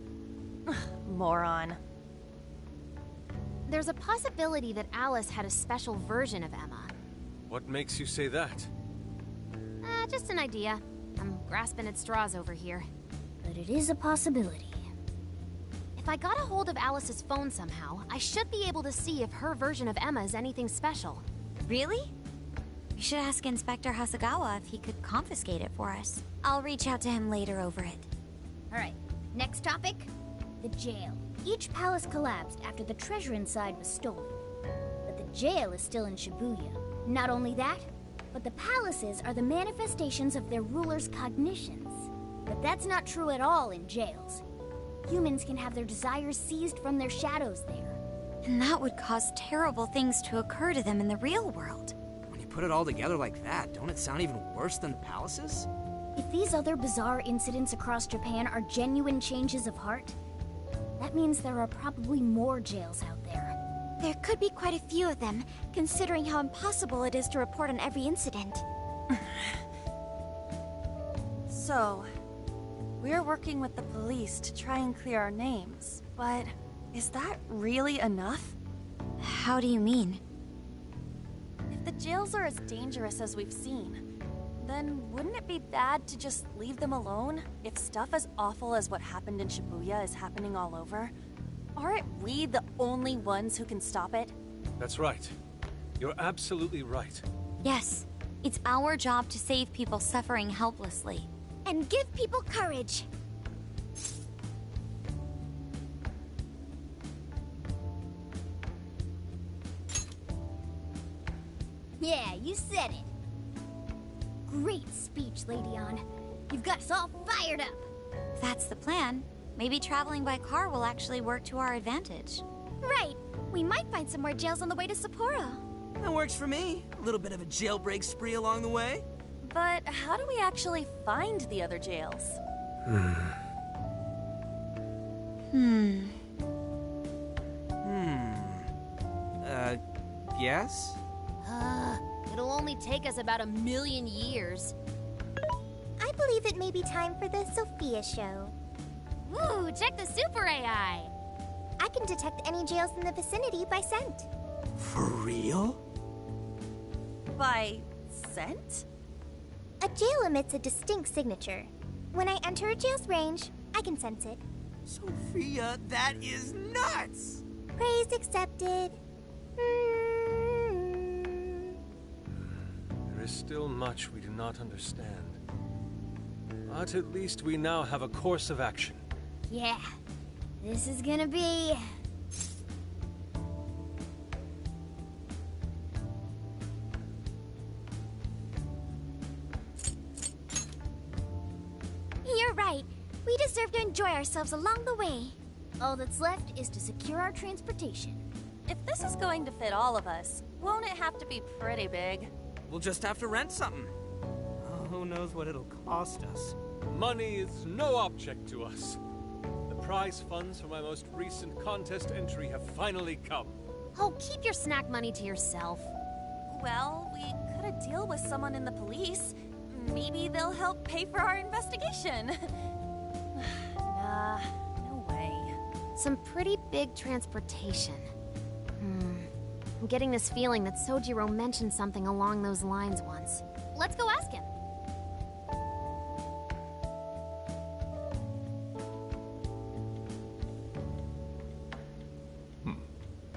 Moron. There's a possibility that Alice had a special version of Emma. What makes you say that? Just an idea. I'm grasping at straws over here. But it is a possibility. If I got a hold of Alice's phone somehow, I should be able to see if her version of Emma is anything special. Really? We should ask Inspector Hasagawa if he could confiscate it for us. I'll reach out to him later over it. Alright, next topic. The jail. Each palace collapsed after the treasure inside was stolen. But the jail is still in Shibuya. Not only that, but the palaces are the manifestations of their rulers' cognitions. But that's not true at all in jails. Humans can have their desires seized from their shadows there. And that would cause terrible things to occur to them in the real world. When you put it all together like that, don't it sound even worse than the palaces? If these other bizarre incidents across Japan are genuine changes of heart, that means there are probably more jails out there. There could be quite a few of them, considering how impossible it is to report on every incident. So, we're working with the police to try and clear our names, but is that really enough? How do you mean? If the jails are as dangerous as we've seen, then wouldn't it be bad to just leave them alone if stuff as awful as what happened in Shibuya is happening all over? Aren't we the only ones who can stop it? That's right. You're absolutely right. Yes, it's our job to save people suffering helplessly. And give people courage. Yeah, you said it. Great speech, Lady Ann. You've got us all fired up. If that's the plan, maybe traveling by car will actually work to our advantage. Right. We might find some more jails on the way to Sapporo. That works for me. A little bit of a jailbreak spree along the way. But how do we actually find the other jails? Yes? It'll only take us about 1,000,000 years. I believe it may be time for the Sophia show. Ooh, check the super AI! I can detect any jails in the vicinity by scent. For real? By scent? A jail emits a distinct signature. When I enter a jail's range, I can sense it. Sophia, that is nuts! Praise accepted. There is still much we do not understand. But at least we now have a course of action. Yeah, this is gonna be... You're right. We deserve to enjoy ourselves along the way. All that's left is to secure our transportation. If this is going to fit all of us, won't it have to be pretty big? We'll just have to rent something. Oh, who knows what it'll cost us? Money is no object to us. The prize funds for my most recent contest entry have finally come. Oh, keep your snack money to yourself. Well, we could a deal with someone in the police. Maybe they'll help pay for our investigation. Nah, no way. Some pretty big transportation. I'm getting this feeling that Sojiro mentioned something along those lines once. Let's go ask him.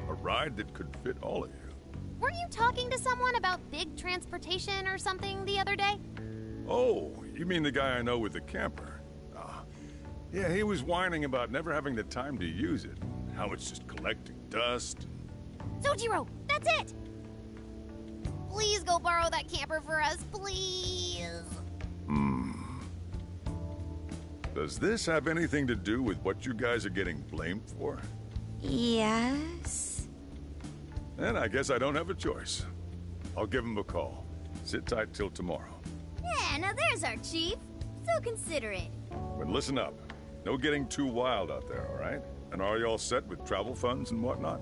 A ride that could fit all of you. Weren't you talking to someone about big transportation or something the other day? Oh, you mean the guy I know with the camper? Yeah, he was whining about never having the time to use it. How it's just collecting dust. Sojiro, that's it! Please go borrow that camper for us, please. Does this have anything to do with what you guys are getting blamed for? Yes. Then I guess I don't have a choice. I'll give him a call. Sit tight till tomorrow. Yeah, now there's our chief. So considerate. But listen up. No getting too wild out there, all right? And are you all set with travel funds and whatnot?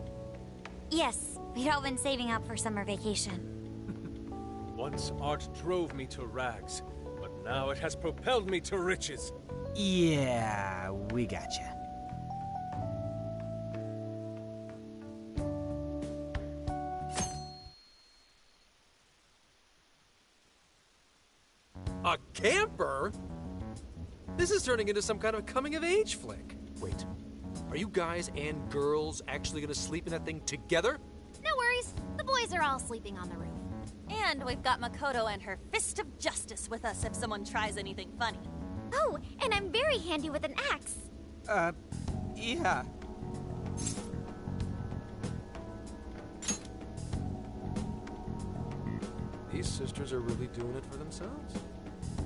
Yes, we'd all been saving up for summer vacation. Once art drove me to rags, but now it has propelled me to riches. Yeah, we gotcha. A camper? This is turning into some kind of coming-of-age flick. Wait, are you guys and girls actually gonna sleep in that thing together? No worries. The boys are all sleeping on the roof. And we've got Makoto and her Fist of Justice with us if someone tries anything funny. Oh, and I'm very handy with an axe. Yeah. These sisters are really doing it for themselves.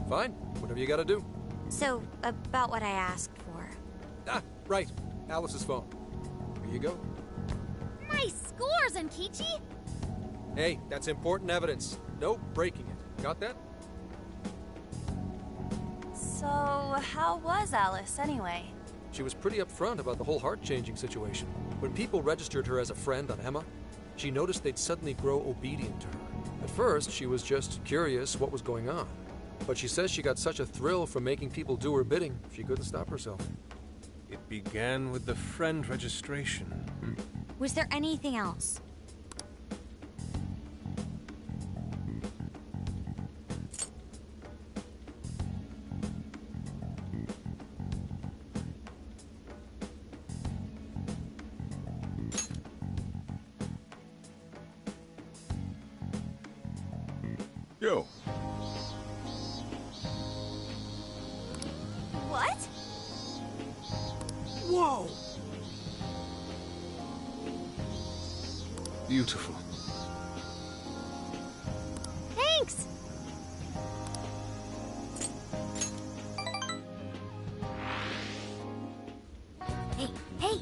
Fine, whatever you gotta do. So, about what I asked for. Ah, right. Alice's phone. Here you go. Nice scores, Enkichi! Hey, that's important evidence. No breaking it. Got that? So, how was Alice anyway? She was pretty upfront about the whole heart-changing situation. When people registered her as a friend on Emma, she noticed they'd suddenly grow obedient to her. At first, she was just curious what was going on. But she says she got such a thrill from making people do her bidding, she couldn't stop herself. It began with the friend registration. Was there anything else? Yo. What? Whoa! Beautiful. Thanks! Hey, hey!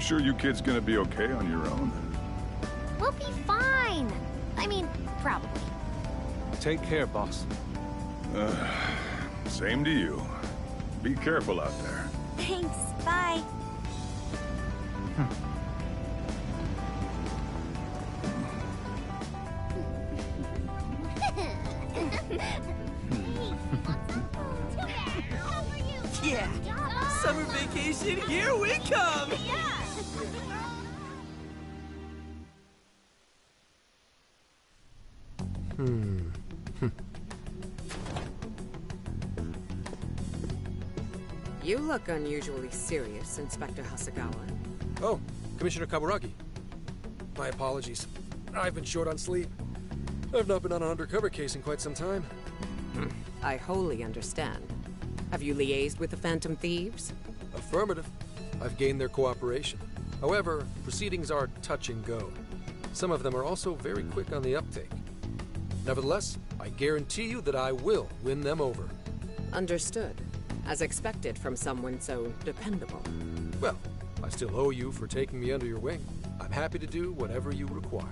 sure you kids gonna be okay on your own? We'll be fine. I mean, probably. Take care, boss. Same to you. Be careful out there. Thanks. Bye. Yeah. Summer vacation, here we come. You look unusually serious, Inspector Hasagawa. Oh, Commissioner Kaburagi. My apologies. I've been short on sleep. I've not been on an undercover case in quite some time. I wholly understand. Have you liaised with the Phantom Thieves? Affirmative. I've gained their cooperation. However, proceedings are touch and go. Some of them are also very quick on the uptake. Nevertheless, I guarantee you that I will win them over. Understood. As expected from someone so dependable. Well, I still owe you for taking me under your wing. I'm happy to do whatever you require.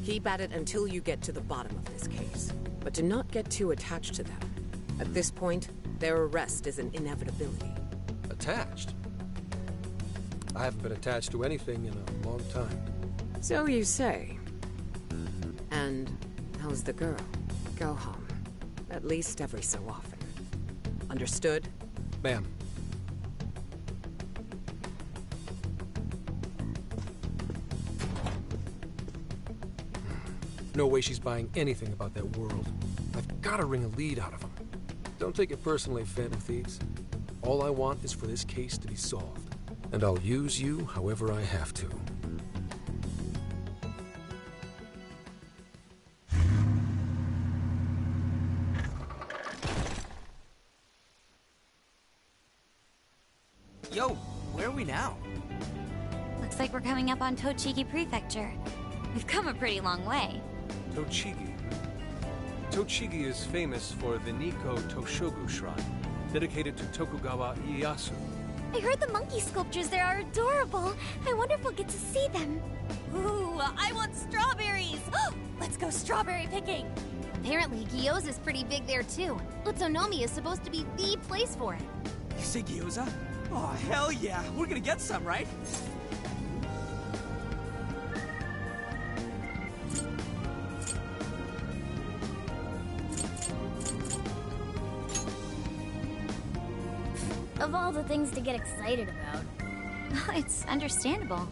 Keep at it until you get to the bottom of this case. But do not get too attached to them. At this point, their arrest is an inevitability. Attached? I haven't been attached to anything in a long time. So you say. And how's the girl? Go home. At least every so often. Understood? Ma'am. No way she's buying anything about that world. I've got to wring a lead out of them. Don't take it personally, Phantom Thieves. All I want is for this case to be solved. And I'll use you however I have to. Yo, where are we now? Looks like we're coming up on Tochigi Prefecture. We've come a pretty long way. Tochigi. Tochigi is famous for the Nikko Toshogu Shrine, dedicated to Tokugawa Ieyasu. I heard the monkey sculptures there are adorable. I wonder if we'll get to see them. Ooh, I want strawberries! Let's go strawberry picking! Apparently, gyoza's pretty big there too. Utsunomi is supposed to be the place for it. You say gyoza? Oh, hell yeah. We're gonna get some, right? Of all the things to get excited about. It's understandable.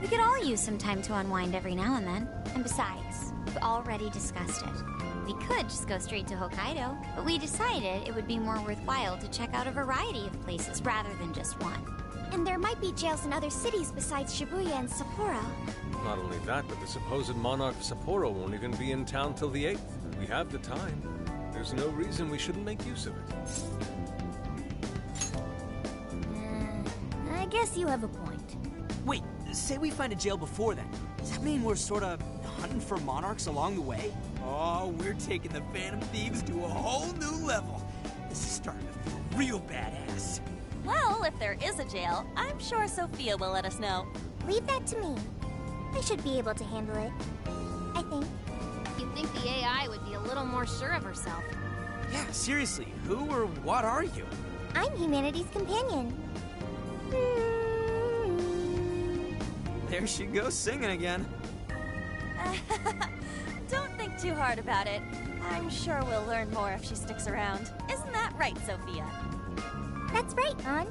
We could all use some time to unwind every now and then. And besides, we've already discussed it. We could just go straight to Hokkaido, but we decided it would be more worthwhile to check out a variety of places rather than just one. And there might be jails in other cities besides Shibuya and Sapporo. Not only that, but the supposed monarch of Sapporo won't even be in town till the 8th. We have the time. There's no reason we shouldn't make use of it. I guess you have a point. Wait, say we find a jail before then. Does that mean we're sort of hunting for monarchs along the way? Oh, we're taking the Phantom Thieves to a whole new level. This is starting to feel real badass. Well, if there is a jail, I'm sure Sophia will let us know. Leave that to me. I should be able to handle it. I think. You'd think the AI would be a little more sure of herself. Yeah, seriously, who or what are you? I'm humanity's companion. There she goes singing again. Don't think too hard about it. I'm sure we'll learn more if she sticks around. Isn't that right, Sophia? That's right, An.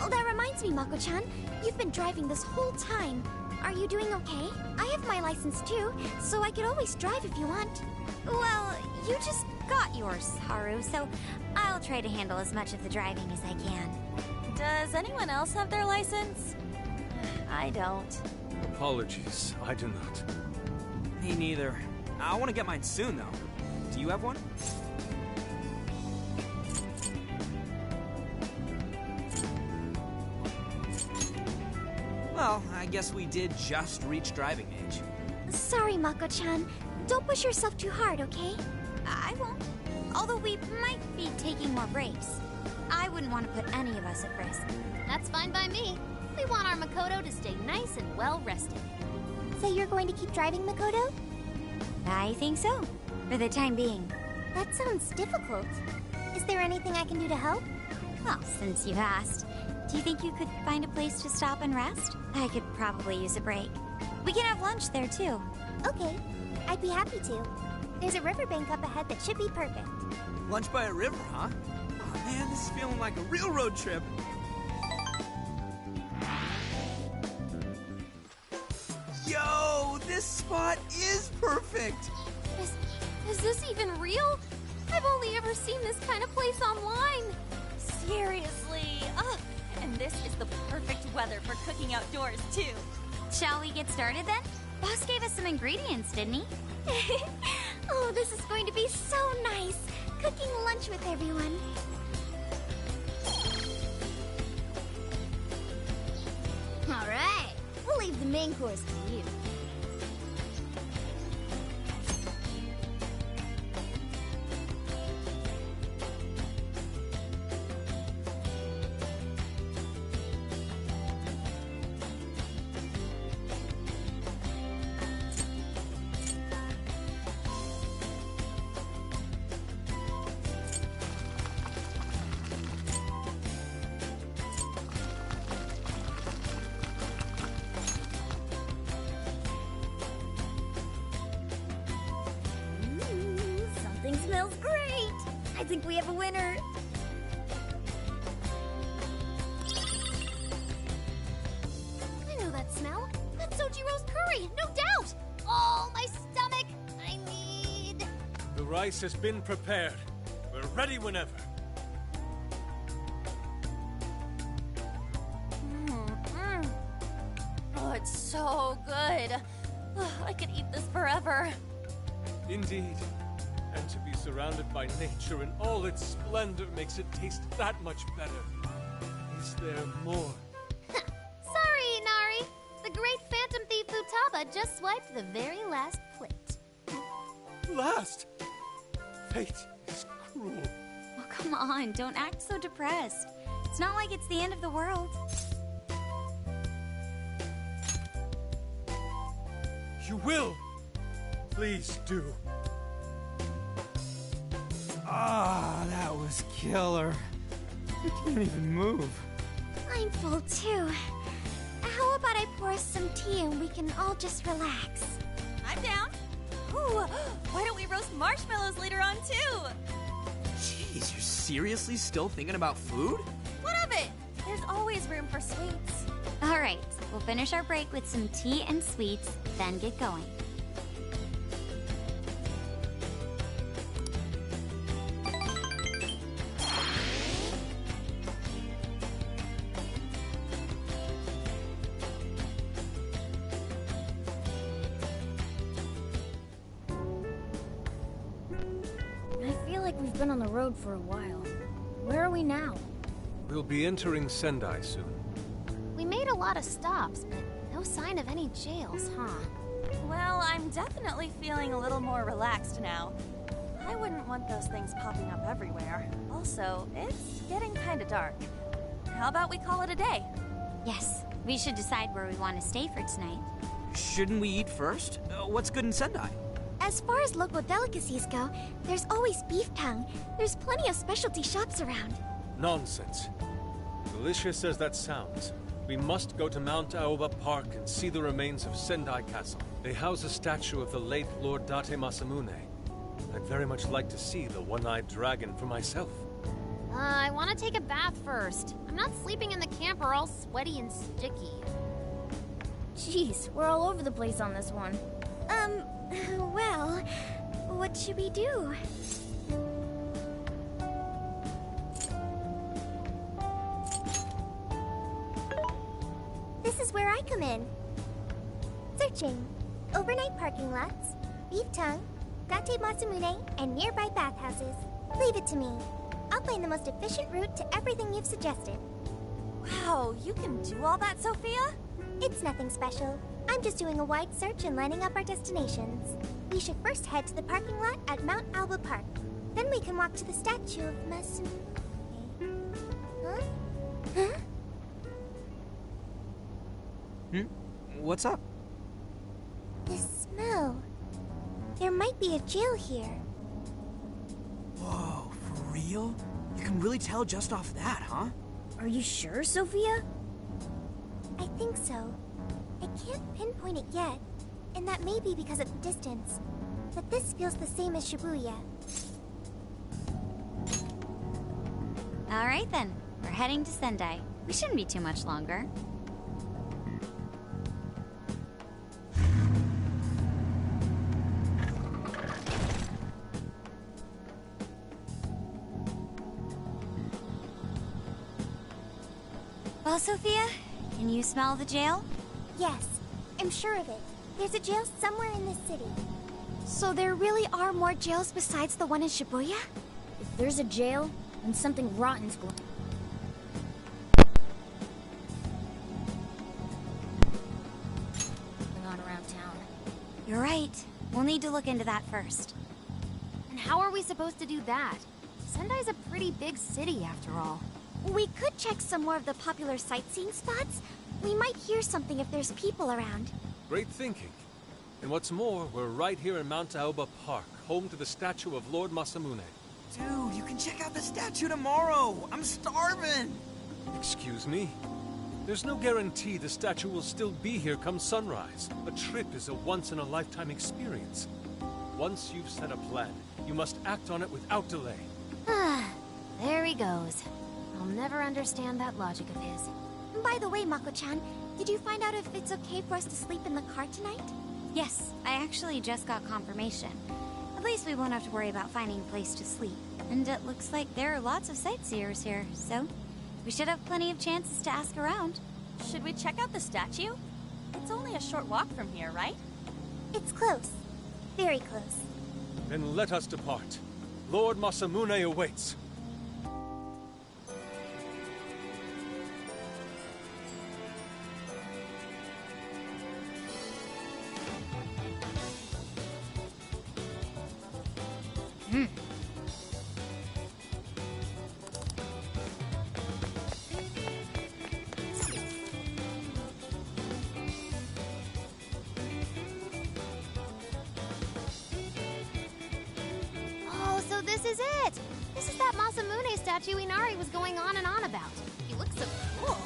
Oh, that reminds me, Mako-chan. You've been driving this whole time. Are you doing okay? I have my license too, so I could always drive if you want. Well, you just got yours, Haru, so I'll try to handle as much of the driving as I can. Does anyone else have their license? I don't. Apologies, I do not. Me neither. I want to get mine soon, though. Do you have one? Well, I guess we did just reach driving age. Sorry, Mako-chan. Don't push yourself too hard, okay? I won't. Although we might be taking more breaks. I wouldn't want to put any of us at risk. That's fine by me. We want our Makoto to stay nice and well-rested. So you're going to keep driving, Makoto? I think so, for the time being. That sounds difficult. Is there anything I can do to help? Well, since you asked, do you think you could find a place to stop and rest? I could probably use a break. We can have lunch there, too. Okay, I'd be happy to. There's a riverbank up ahead that should be perfect. Lunch by a river, huh? Oh man, this is feeling like a real road trip. Yo, this spot is perfect! Is this even real? I've only ever seen this kind of place online. Seriously. Ugh. And this is the perfect weather for cooking outdoors, too. Shall we get started then? Boss gave us some ingredients, didn't he? Oh, this is going to be so nice. Cooking lunch with everyone. All right, we'll leave the main course to you. Something smells great. I think we have a winner. I know that smell. That's Sojiro's curry, no doubt. Oh, my stomach. I need... The rice has been prepared. We're ready whenever. Oh, it's so good. I could eat this forever. Indeed. And to be surrounded by nature in all its splendor makes it taste that much better. Is there more? Sorry, Inari. The great Phantom Thief Futaba just swiped the very last plate. Last! Fate is cruel. Oh, come on, don't act so depressed. It's not like it's the end of the world. You will! Please do. Ah, that was killer. I can't even move. I'm full too. How about I pour us some tea and we can all just relax? I'm down. Ooh, why don't we roast marshmallows later on, too? Jeez, you're seriously still thinking about food? What of it? There's always room for sweets. All right, we'll finish our break with some tea and sweets, then get going. I feel like we've been on the road for a while. Where are we now? We'll be entering Sendai soon. We made a lot of stops, but no sign of any jails, huh? Well, I'm definitely feeling a little more relaxed now. I wouldn't want those things popping up everywhere. Also, it's getting kind of dark. How about we call it a day? Yes, we should decide where we want to stay for tonight. Shouldn't we eat first? What's good in Sendai? As far as local delicacies go, there's always beef tongue. There's plenty of specialty shops around. Nonsense. Delicious as that sounds, we must go to Mount Aoba Park and see the remains of Sendai Castle. They house a statue of the late Lord Date Masamune. I'd very much like to see the one-eyed dragon for myself. I want to take a bath first. I'm not sleeping in the camper all sweaty and sticky. Jeez, we're all over the place on this one. Well, what should we do? This is where I come in. Searching. Overnight parking lots, beef tongue, Date Masamune, and nearby bathhouses. Leave it to me. I'll find the most efficient route to everything you've suggested. Wow, you can do all that, Sophia? It's nothing special. I'm just doing a wide search and lining up our destinations. We should first head to the parking lot at Mount Aoba Park. Then we can walk to the statue of Masamune. Huh? Huh? What's up? The smell. There might be a jail here. Whoa, for real? You can really tell just off that, huh? Are you sure, Sophia? I think so. I can't pinpoint it yet, and that may be because of the distance. But this feels the same as Shibuya. All right then, we're heading to Sendai. We shouldn't be too much longer. Well, Sophia, can you smell the jail? Yes, I'm sure of it. There's a jail somewhere in this city. So there really are more jails besides the one in Shibuya? If there's a jail, then something rotten's going on around town. You're right. We'll need to look into that first. And how are we supposed to do that? Sendai's a pretty big city, after all. We could check some more of the popular sightseeing spots. We might hear something if there's people around. Great thinking. And what's more, we're right here in Mount Aoba Park, home to the statue of Lord Masamune. Dude, you can check out the statue tomorrow! I'm starving! Excuse me? There's no guarantee the statue will still be here come sunrise. A trip is a once-in-a-lifetime experience. Once you've set a plan, you must act on it without delay. There he goes. I'll never understand that logic of his. By the way, Mako-chan, did you find out if it's okay for us to sleep in the car tonight? Yes, I actually just got confirmation. At least we won't have to worry about finding a place to sleep. And it looks like there are lots of sightseers here, so we should have plenty of chances to ask around. Should we check out the statue? It's only a short walk from here, right? It's close. Very close. Then let us depart. Lord Masamune awaits. Oh, so this is it! This is that Masamune statue Inari was going on and on about. He looks so cool.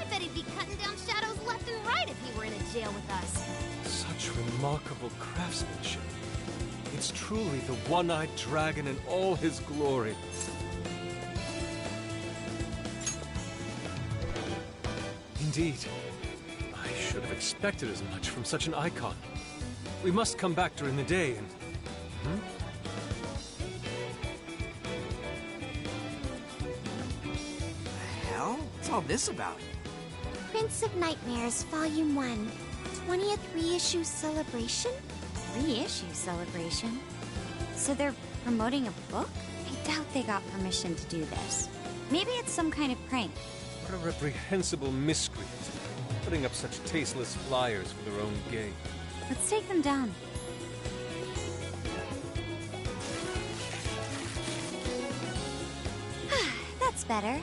I bet he'd be cutting down shadows left and right if he were in a jail with us. Such remarkable craftsmanship. It's truly the one-eyed dragon in all his glory. Indeed. I should have expected as much from such an icon. We must come back during the day and... The hell? What's all this about? Prince of Nightmares, Volume 1. 20th reissue celebration? Reissue celebration? So they're promoting a book? I doubt they got permission to do this. Maybe it's some kind of prank. What a reprehensible miscreant. Putting up such tasteless flyers for their own gain. Let's take them down. That's better.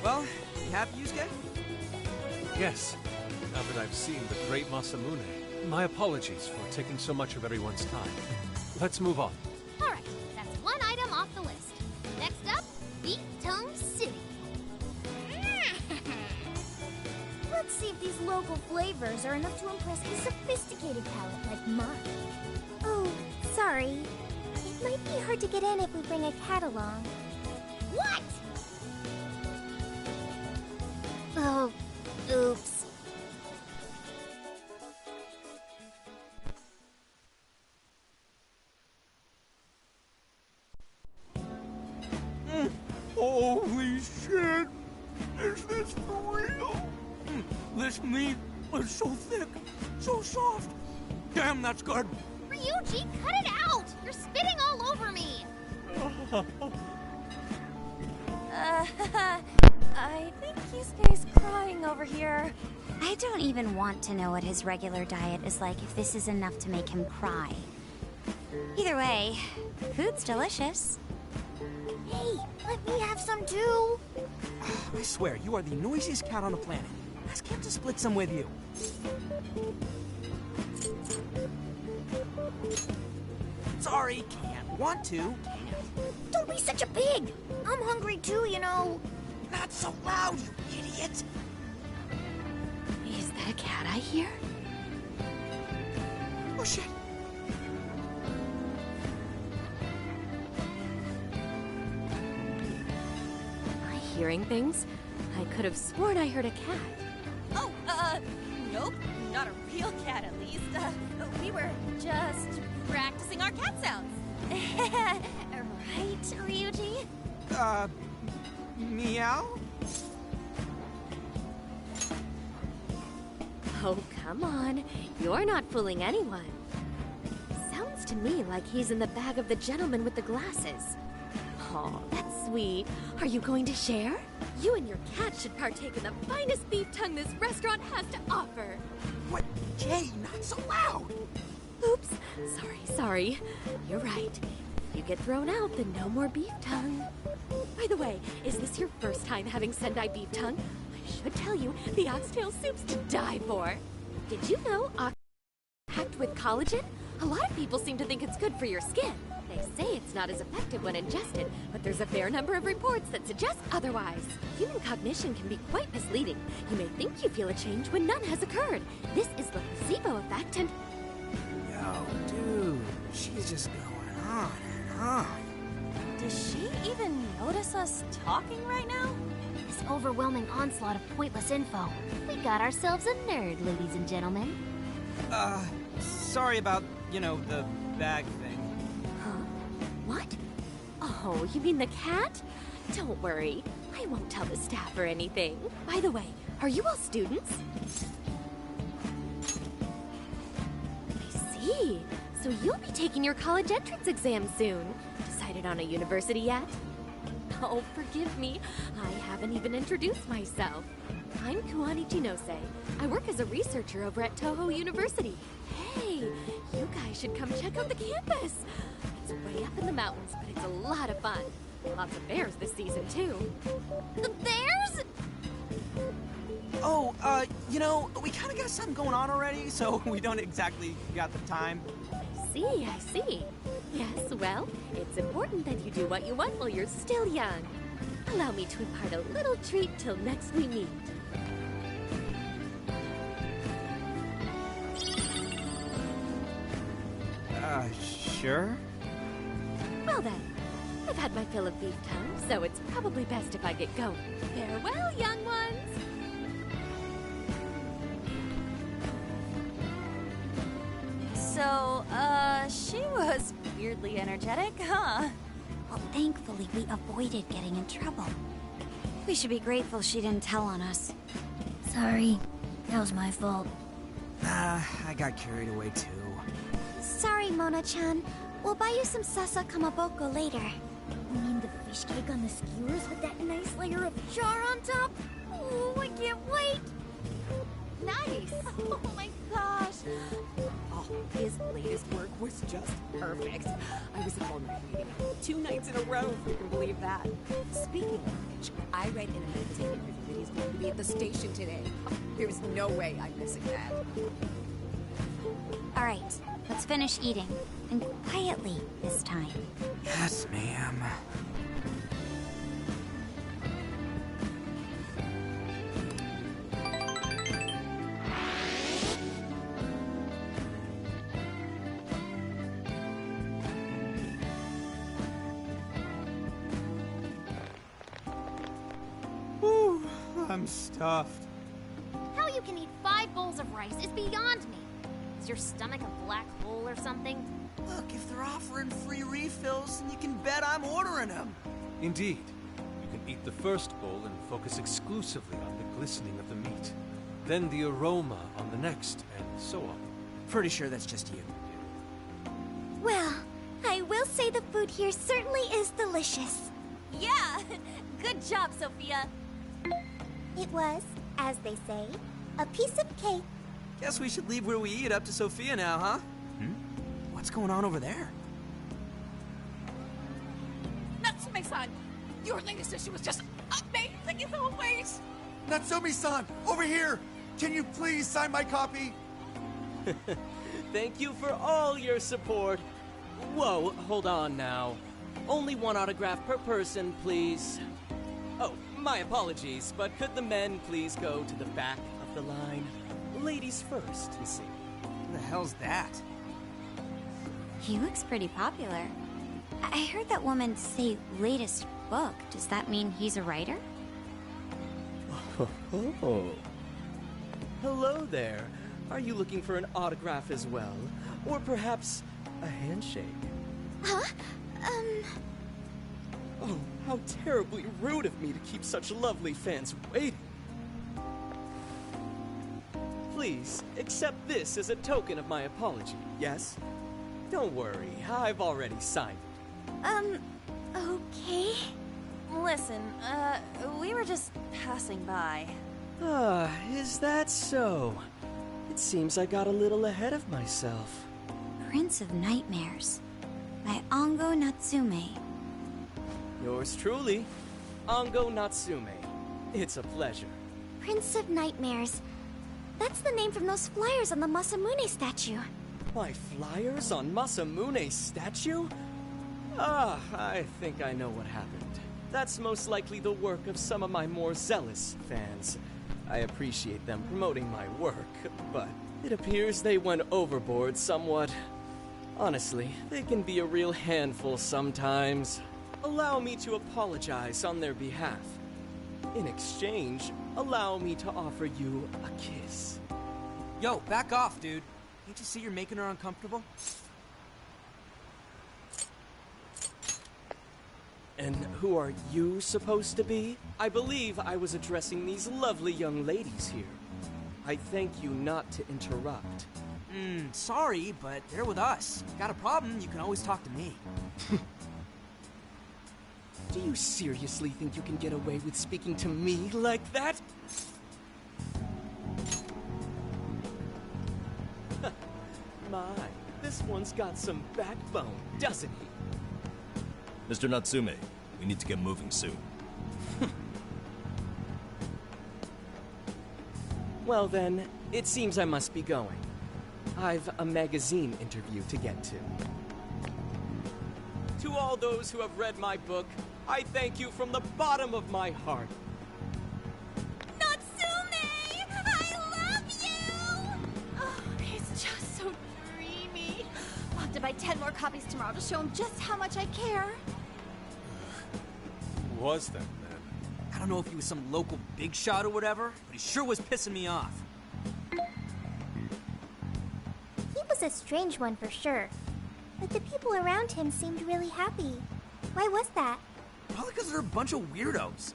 Well, you happy, Yusuke? Yes. Now that I've seen the great Masamune, my apologies for taking so much of everyone's time. Let's move on. Alright, that's one item off the list. Next up, Beat Tongue City. Let's see if these local flavors are enough to impress a sophisticated palate like mine. Oh, sorry. It might be hard to get in if we bring a cat along. What? Oh, oops. Holy shit! Is this for real? This meat is so thick, so soft. Damn, that's good. Ryuji, cut it out! You're spitting all over me! I think Yusuke's crying over here. I don't even want to know what his regular diet is like if this is enough to make him cry. Either way, food's delicious. Hey, let me have some too. I swear, you are the noisiest cat on the planet. Ask him to split some with you. Sorry, can't. Want to, can't. Don't be such a pig! I'm hungry too, you know. Not so loud, you idiot! Is that a cat I hear? Oh, shit. Am I hearing things? I could have sworn I heard a cat. Oh, nope. Not a real cat, at least. We were just practicing our cat sounds. Right, Ryuji? Meow? Oh, come on. You're not fooling anyone. Sounds to me like he's in the bag of the gentleman with the glasses. Oh, that's sweet. Are you going to share? You and your cat should partake in the finest beef tongue this restaurant has to offer. What? Jay, not so loud! Oops. Sorry. You're right. If you get thrown out, then no more beef tongue. By the way, is this your first time having Sendai beef tongue? I should tell you, the oxtail soup's to die for. Did you know oxtail is packed with collagen? A lot of people seem to think it's good for your skin. They say it's not as effective when ingested, but there's a fair number of reports that suggest otherwise. Human cognition can be quite misleading. You may think you feel a change when none has occurred. This is the placebo effect and... Yo, dude, she's just going on and on. Does she even notice us talking right now? This overwhelming onslaught of pointless info. We got ourselves a nerd, ladies and gentlemen. Sorry about, the bag thing. Huh? What? Oh, you mean the cat? Don't worry. I won't tell the staff or anything. By the way, are you all students? I see. So you'll be taking your college entrance exam soon. Decided on a university yet? Oh, forgive me. I haven't even introduced myself. I'm Kuani Chinose. I work as a researcher over at Toho University. Hey, you guys should come check out the campus. It's way up in the mountains, but it's a lot of fun. Lots of bears this season, too. The bears? Oh, we kind of got something going on already, so we don't exactly got the time. I see. Yes, well, it's important that you do what you want while you're still young. Allow me to impart a little treat till next we meet. Sure? Well then, I've had my fill of beef tongue, so it's probably best if I get going. Farewell, young ones! So, she was weirdly energetic, huh? Well, thankfully, we avoided getting in trouble. We should be grateful she didn't tell on us. Sorry. That was my fault. I got carried away too. Sorry, Mona-chan. We'll buy you some Sasa Kamaboko later. You mean the fish cake on the skewers with that nice layer of char on top? Oh, I can't wait! Nice! Oh my gosh! Oh, his latest work was just perfect. I was up all night reading it. 2 nights in a row, if you can believe that. Speaking of which, I read in a magazine interview that he's going to be at the station today. Oh, there's no way I'm missing that. All right, let's finish eating. And quietly this time. Yes, ma'am. Whew, I'm stuffed. How you can eat 5 bowls of rice is beyond me. Is your stomach a black hole or something? Look, if they're offering free refills, then you can bet I'm ordering them. Indeed. You can eat the first bowl and focus exclusively on the glistening of the meat. Then the aroma on the next, and so on. Pretty sure that's just you. Well, I will say the food here certainly is delicious. Yeah! Good job, Sophia! It was, as they say, a piece of cake. Guess we should leave where we eat up to Sophia now, huh? What's going on over there? Natsume-san! Your latest issue was just amazing as always! Natsumi-san, over here! Can you please sign my copy? Thank you for all your support. Whoa, hold on now. Only one autograph per person, please. Oh, my apologies, but could the men please go to the back of the line? Ladies first, you see. Who the hell's that? He looks pretty popular. I heard that woman say latest book. Does that mean he's a writer? Oh. Hello there. Are you looking for an autograph as well? Or perhaps a handshake? Huh? Oh, how terribly rude of me to keep such lovely fans waiting. Please, accept this as a token of my apology, yes? Don't worry, I've already signed it. Okay. Listen, we were just passing by. Ah, is that so? It seems I got a little ahead of myself. Prince of Nightmares by Ango Natsume. Yours truly, Ango Natsume. It's a pleasure. Prince of Nightmares. That's the name from those flyers on the Masamune statue. My flyers on Masamune's statue? Ah, I think I know what happened. That's most likely the work of some of my more zealous fans. I appreciate them promoting my work, but it appears they went overboard somewhat. Honestly, they can be a real handful sometimes. Allow me to apologize on their behalf. In exchange, allow me to offer you a kiss. Yo, back off, dude. Can't you see you're making her uncomfortable? And who are you supposed to be? I believe I was addressing these lovely young ladies here. I thank you not to interrupt. Sorry, but they're with us. Got a problem, you can always talk to me. Do you seriously think you can get away with speaking to me like that? My, this one's got some backbone, doesn't he? Mr. Natsume, we need to get moving soon. Well then, it seems I must be going. I've a magazine interview to get to. To all those who have read my book, I thank you from the bottom of my heart. Natsume! I love you! Oh, he's just so dreamy. I'll have to buy 10 more copies tomorrow to show him just how much I care. Who was that man? I don't know if he was some local big shot or whatever, but he sure was pissing me off. He was a strange one for sure. But the people around him seemed really happy. Why was that? Probably because they're a bunch of weirdos.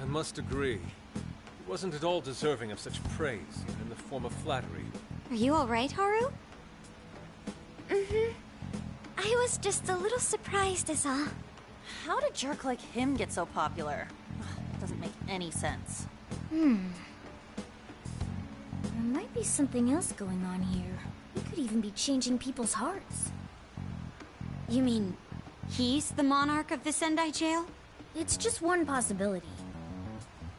I must agree. He wasn't at all deserving of such praise, even in the form of flattery. Are you alright, Haru? Mm-hmm. I was just a little surprised is all. How did a jerk like him get so popular? Doesn't make any sense. There might be something else going on here. We could even be changing people's hearts. You mean, he's the monarch of the Sendai jail? It's just one possibility.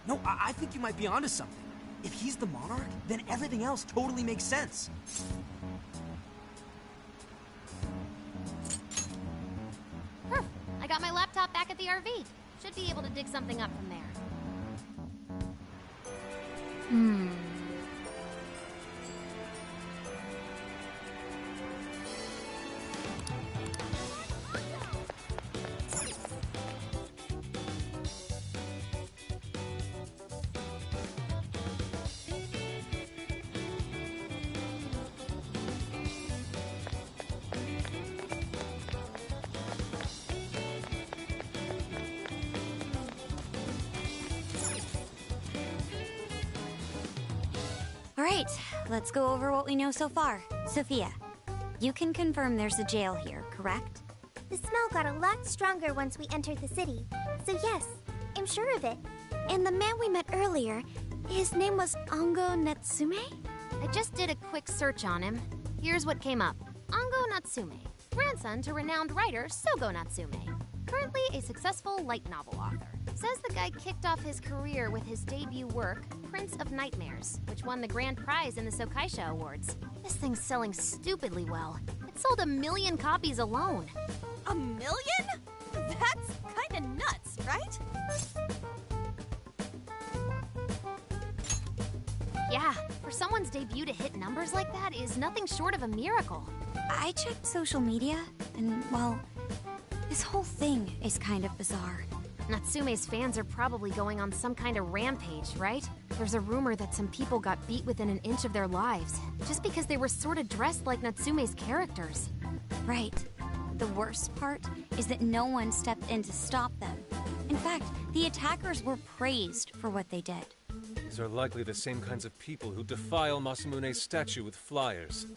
No, I think you might be onto something. If he's the monarch, then everything else totally makes sense. I got my laptop back at the RV. Should be able to dig something up from there. Alright, let's go over what we know so far. Sophia, you can confirm there's a jail here, correct? The smell got a lot stronger once we entered the city. So yes, I'm sure of it. And the man we met earlier, his name was Ango Natsume? I just did a quick search on him. Here's what came up. Ango Natsume, grandson to renowned writer Sogo Natsume. Currently a successful light novel author. Says the guy kicked off his career with his debut work, Prince of Nightmares, which won the grand prize in the Sokaisha Awards. This thing's selling stupidly well. It sold 1 million copies alone. 1 million? That's kinda nuts, right? Yeah, for someone's debut to hit numbers like that is nothing short of a miracle. I checked social media, and, well, this whole thing is kind of bizarre. Natsume's fans are probably going on some kind of rampage, right? There's a rumor that some people got beat within an inch of their lives, just because they were sort of dressed like Natsume's characters. Right. The worst part is that no one stepped in to stop them. In fact, the attackers were praised for what they did. These are likely the same kinds of people who defile Masamune's statue with flyers.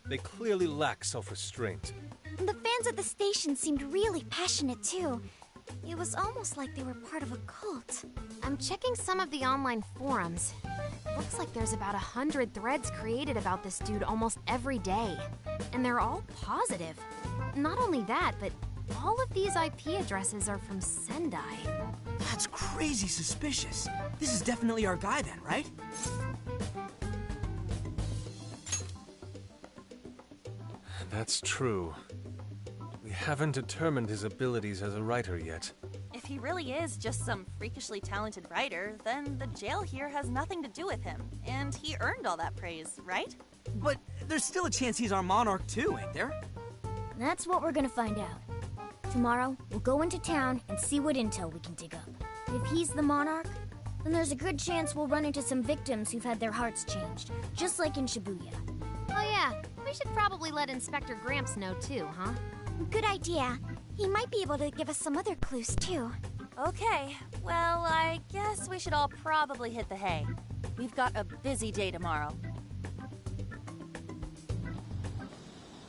They clearly lack self-restraint. The fans at the station seemed really passionate, too. It was almost like they were part of a cult. I'm checking some of the online forums. Looks like there's about 100 threads created about this dude almost every day. And they're all positive. Not only that, but all of these IP addresses are from Sendai. That's crazy suspicious. This is definitely our guy then, right? That's true. We haven't determined his abilities as a writer yet. If he really is just some freakishly talented writer, then the jail here has nothing to do with him. And he earned all that praise, right? But there's still a chance he's our monarch too, ain't there? That's what we're gonna find out. Tomorrow, we'll go into town and see what intel we can dig up. If he's the monarch, then there's a good chance we'll run into some victims who've had their hearts changed, just like in Shibuya. Oh yeah, we should probably let Inspector Gramps know too, huh? Good idea. He might be able to give us some other clues, too. Okay, well, I guess we should all probably hit the hay. We've got a busy day tomorrow.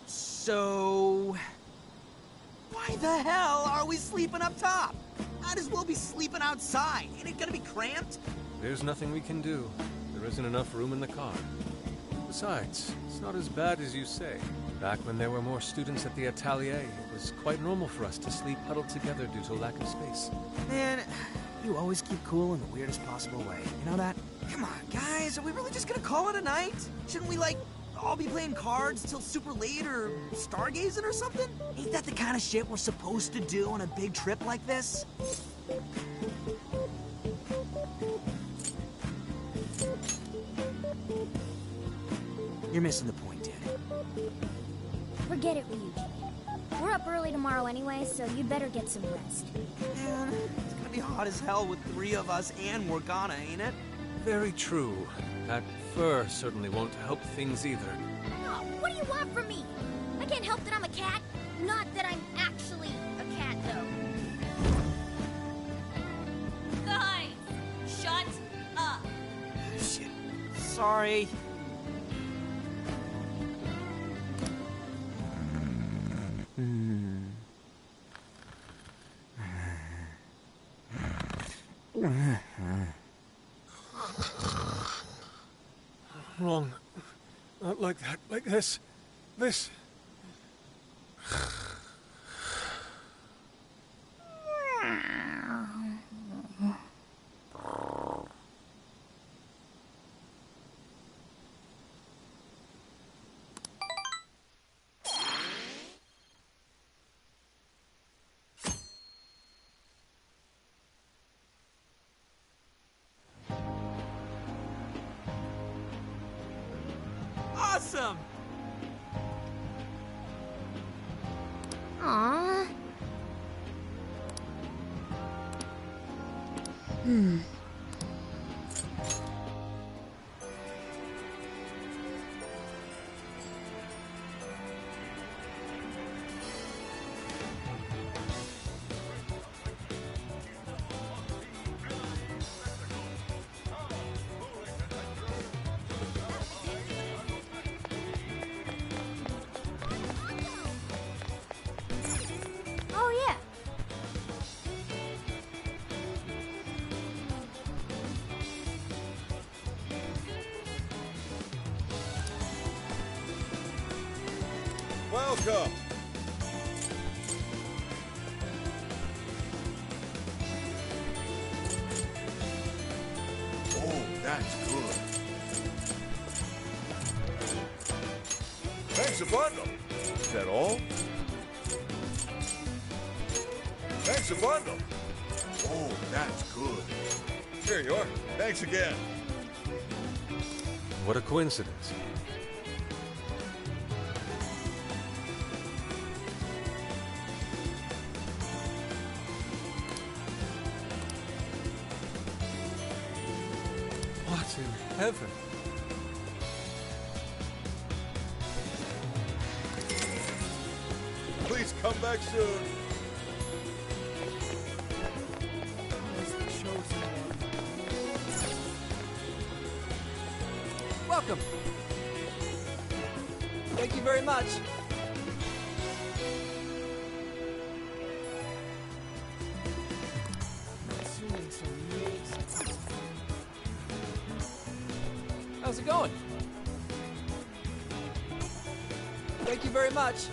So... why the hell are we sleeping up top? Might as well be sleeping outside. Ain't it gonna be cramped? There's nothing we can do. There isn't enough room in the car. Besides, it's not as bad as you say. Back when there were more students at the atelier, it was quite normal for us to sleep huddled together due to lack of space. Man, you always keep cool in the weirdest possible way. You know that? Come on, guys, are we really just gonna call it a night? Shouldn't we, like, all be playing cards till super late or stargazing or something? Ain't that the kind of shit we're supposed to do on a big trip like this? You're missing the point, Danny. Forget it, Ryuji. We're up early tomorrow anyway, so you'd better get some rest. Man, it's gonna be hot as hell with 3 of us and Morgana, ain't it? Very true. That fur certainly won't help things either. Oh, what do you want from me? I can't help that I'm a cat. Not that I'm actually a cat, though. Guys, shut up. Shit. Sorry. Wrong. Not like that. Like this. This. Awesome! Aww. Oh, yeah. Welcome. that's good. Thanks a bundle. Is that all? Thanks a bundle. Oh, that's good. Here you are. Thanks again. What a coincidence. What in heaven? Please come back soon. Welcome. Thank you very much. How's it going? Thank you very much.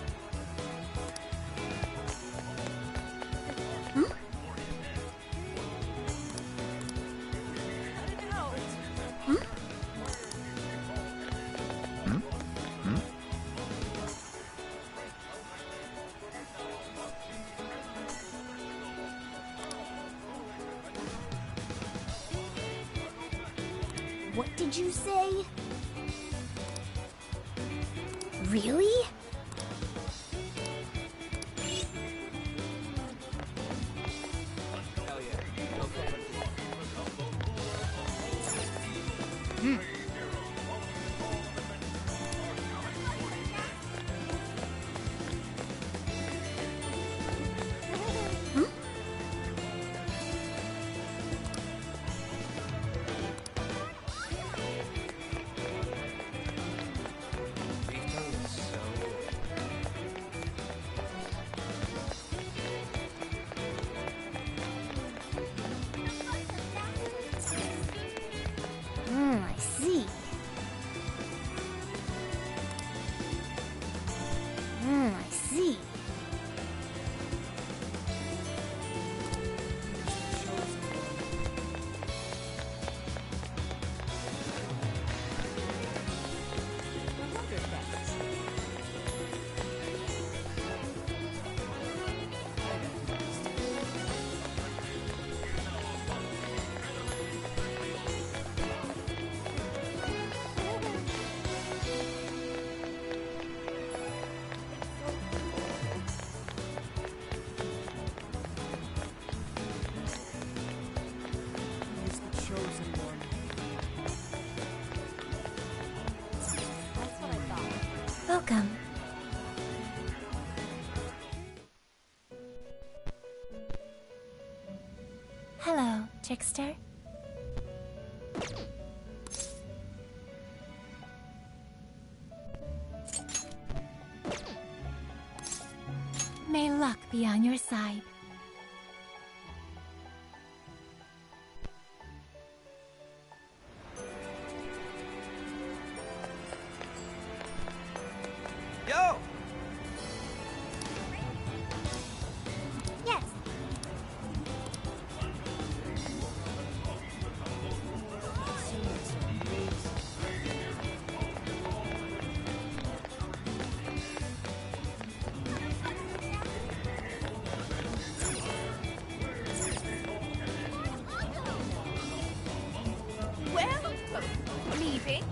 What did you say? Really? I see. I see. Welcome. Hello, Trickster. May luck be on your side. Yo! Yes. Welcome. Leaving?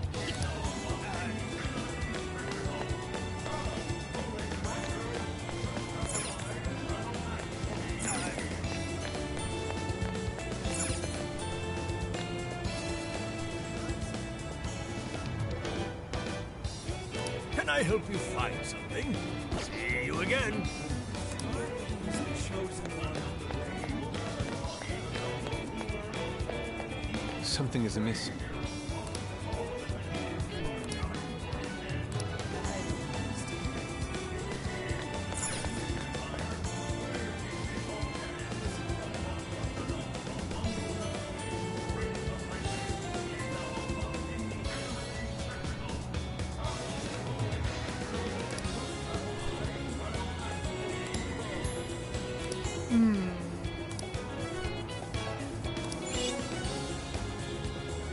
Can I help you find something? See you again. Something is amiss.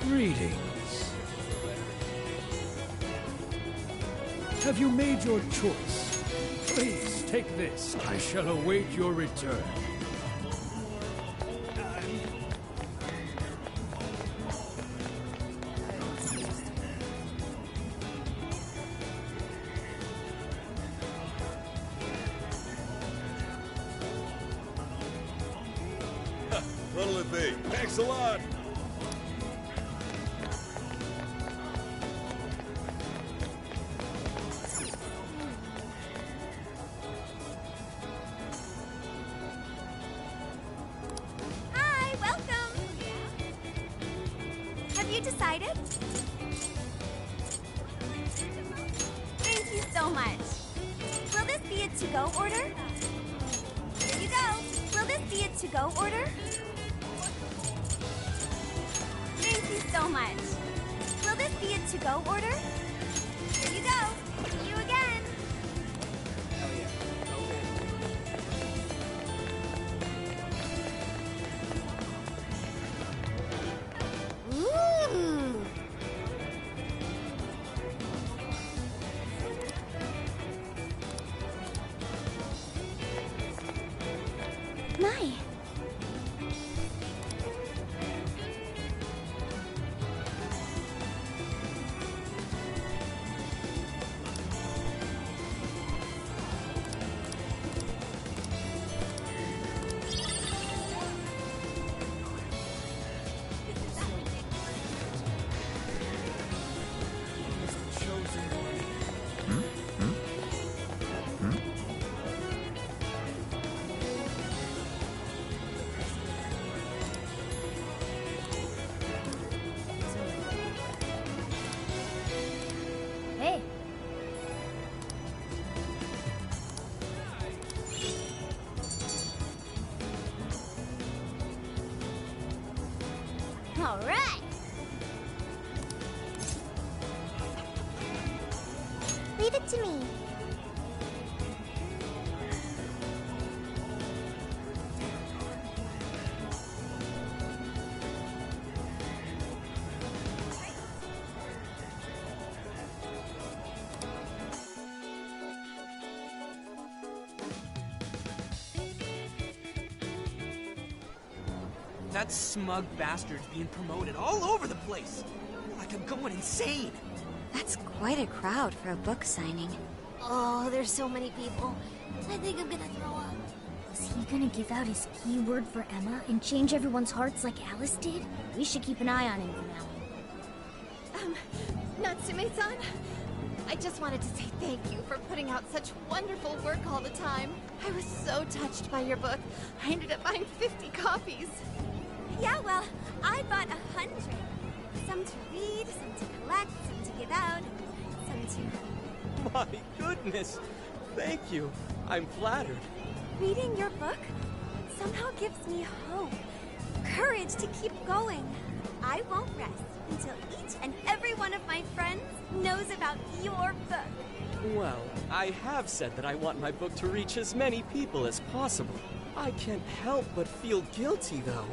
Greetings. Have you made your choice? Please, take this. I shall await your return. What'll it be? Thanks a lot. Hi, welcome! Have you decided? Thank you so much. Will this be a to-go order? Here you go. Will this be a to-go order? Thank you so much. Will this be a to-go order? Here you go. See you again. Ooh! My. Hey. All right. Leave it to me. That smug bastard's being promoted all over the place. Like I'm going insane. That's quite a crowd for a book signing. Oh, there's so many people. I think I'm gonna throw up. Is he gonna give out his keyword for Emma and change everyone's hearts like Alice did? We should keep an eye on him for now. Natsume-san, I just wanted to say thank you for putting out such wonderful work all the time. I was so touched by your book. I ended up buying 50 copies. Yeah, well, I bought 100. Some to read, some to collect, some to give out, and some to... My goodness! Thank you. I'm flattered. Reading your book somehow gives me hope, courage to keep going. I won't rest until each and every one of my friends knows about your book. Well, I have said that I want my book to reach as many people as possible. I can't help but feel guilty, though.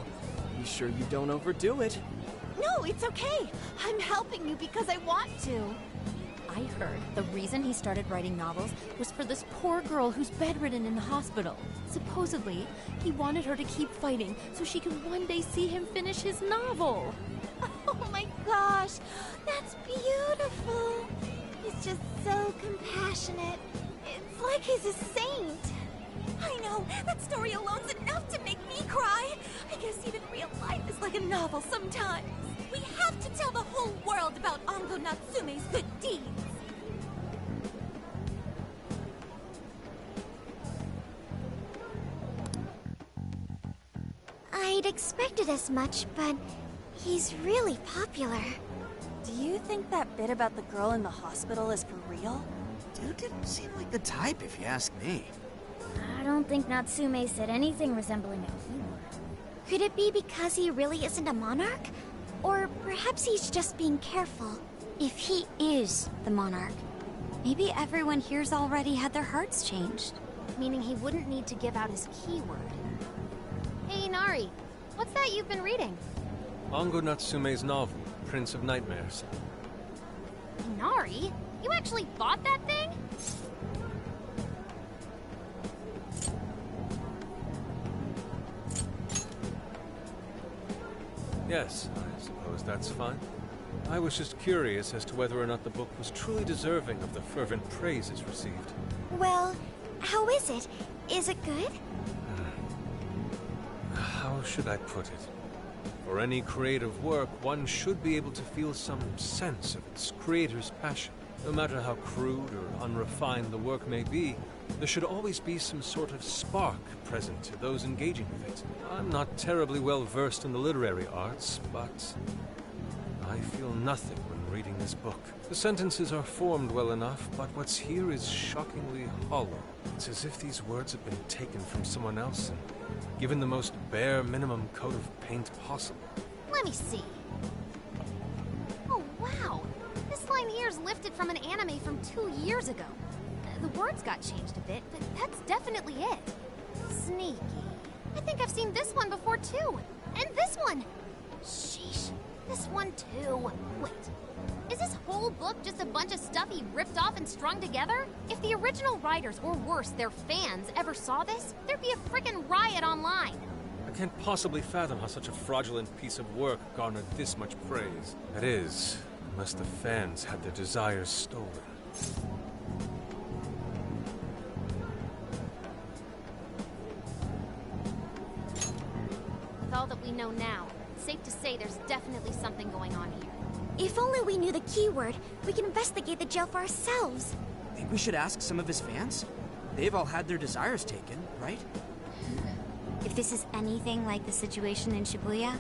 Be sure you don't overdo it. No, it's okay. I'm helping you because I want to. I heard the reason he started writing novels was for this poor girl who's bedridden in the hospital. Supposedly, he wanted her to keep fighting so she could one day see him finish his novel. Oh my gosh, that's beautiful. He's just so compassionate. It's like he's a saint. I know, that story alone's enough to make me cry. I guess even real life is like a novel sometimes. We have to tell the whole world about Ango Natsume's good deeds. I'd expected as much, but he's really popular. Do you think that bit about the girl in the hospital is for real? Dude didn't seem like the type, if you ask me. I don't think Natsume said anything resembling a keyword. Could it be because he really isn't a monarch? Or perhaps he's just being careful. If he is the monarch, maybe everyone here's already had their hearts changed. Meaning he wouldn't need to give out his keyword. Hey, Nari, what's that you've been reading? Ango Natsume's novel, Prince of Nightmares. Nari? You actually bought that thing? Yes, I suppose that's fine. I was just curious as to whether or not the book was truly deserving of the fervent praise it's received. Well, how is it? Is it good? How should I put it? For any creative work, one should be able to feel some sense of its creator's passion. No matter how crude or unrefined the work may be, there should always be some sort of spark present to those engaging with it. I'm not terribly well versed in the literary arts, but I feel nothing when reading this book. The sentences are formed well enough, but what's here is shockingly hollow. It's as if these words have been taken from someone else and given the most bare minimum coat of paint possible. Let me see. Oh, wow. This line here is lifted from an anime from 2 years ago. The words got changed a bit, but that's definitely it. Sneaky. I think I've seen this one before, too. And this one. Sheesh. This one, too. Wait. Is this whole book just a bunch of stuff he ripped off and strung together? If the original writers, or worse, their fans, ever saw this, there'd be a frickin' riot online. I can't possibly fathom how such a fraudulent piece of work garnered this much praise. That is, unless the fans had their desires stolen. With all that we know now, it's safe to say there's definitely something going on here. If only we knew the keyword, we can investigate the jail for ourselves. Think we should ask some of his fans? They've all had their desires taken, right? If this is anything like the situation in Shibuya,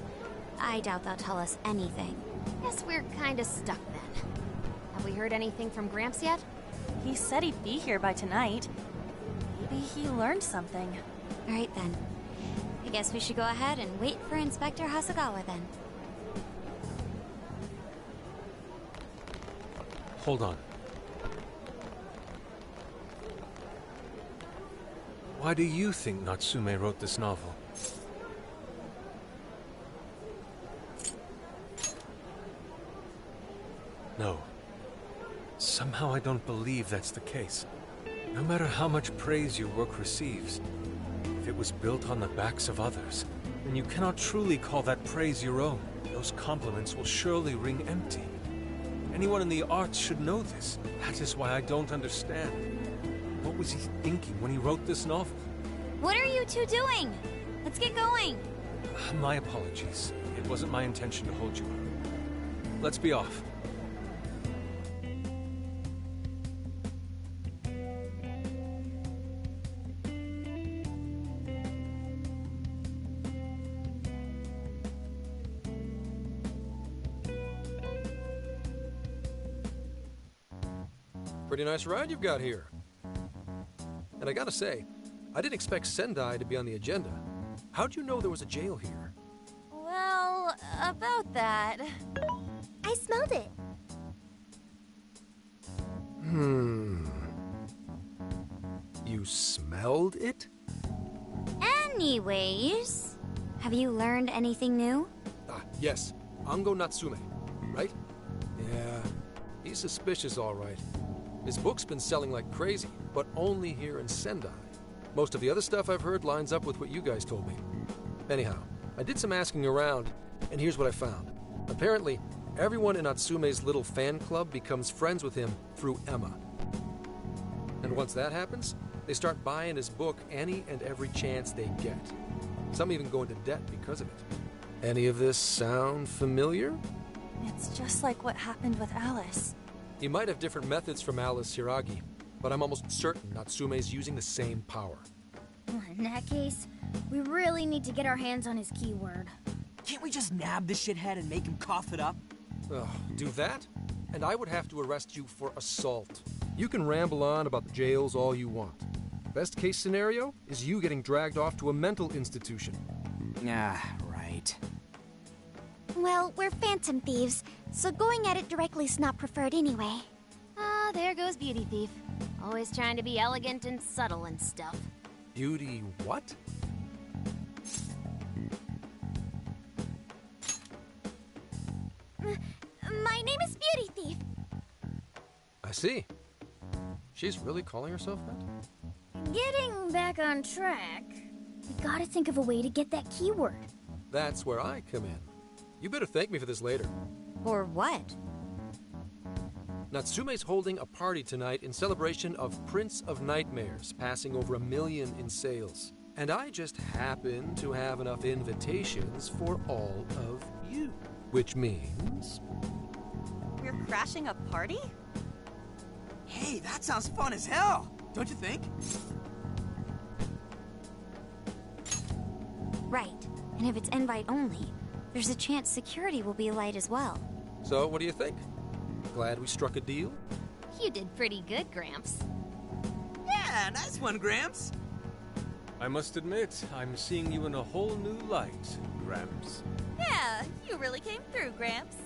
I doubt they'll tell us anything. Guess we're kinda stuck then. Have we heard anything from Gramps yet? He said he'd be here by tonight. Maybe he learned something. All right then. I guess we should go ahead and wait for Inspector Hasagawa then. Hold on. Why do you think Natsume wrote this novel? No. Somehow I don't believe that's the case. No matter how much praise your work receives, if it was built on the backs of others, then you cannot truly call that praise your own. Those compliments will surely ring empty. Anyone in the arts should know this. That is why I don't understand. What was he thinking when he wrote this novel? What are you two doing? Let's get going. My apologies. It wasn't my intention to hold you up. Let's be off. Pretty nice ride you've got here. And I gotta say, I didn't expect Sendai to be on the agenda. How'd you know there was a jail here? Well, about that... I smelled it. You smelled it? Anyways, have you learned anything new? Yes. Ango Natsume, right? Yeah, he's suspicious, all right. His book's been selling like crazy, but only here in Sendai. Most of the other stuff I've heard lines up with what you guys told me. Anyhow, I did some asking around, and here's what I found. Apparently, everyone in Natsume's little fan club becomes friends with him through Emma. And once that happens, they start buying his book any and every chance they get. Some even go into debt because of it. Any of this sound familiar? It's just like what happened with Alice. He might have different methods from Alice Hiragi, but I'm almost certain Natsume's using the same power. In that case, we really need to get our hands on his keyword. Can't we just nab the shithead and make him cough it up? Do that? And I would have to arrest you for assault. You can ramble on about the jails all you want. Best case scenario is you getting dragged off to a mental institution. Right. Well, we're phantom thieves, so going at it directly's not preferred anyway. Ah, there goes Beauty Thief. Always trying to be elegant and subtle and stuff. Beauty what? My name is Beauty Thief. I see. She's really calling herself that? Getting back on track, we gotta think of a way to get that keyword. That's where I come in. You better thank me for this later. Or what? Natsume's holding a party tonight in celebration of Prince of Nightmares, passing over 1 million in sales. And I just happen to have enough invitations for all of you. Which means... We're crashing a party? Hey, that sounds fun as hell, don't you think? Right. And if it's invite only, there's a chance security will be light as well. So, what do you think? Glad we struck a deal? You did pretty good, Gramps. Yeah, nice one, Gramps. I must admit, I'm seeing you in a whole new light, Gramps. Yeah, you really came through, Gramps.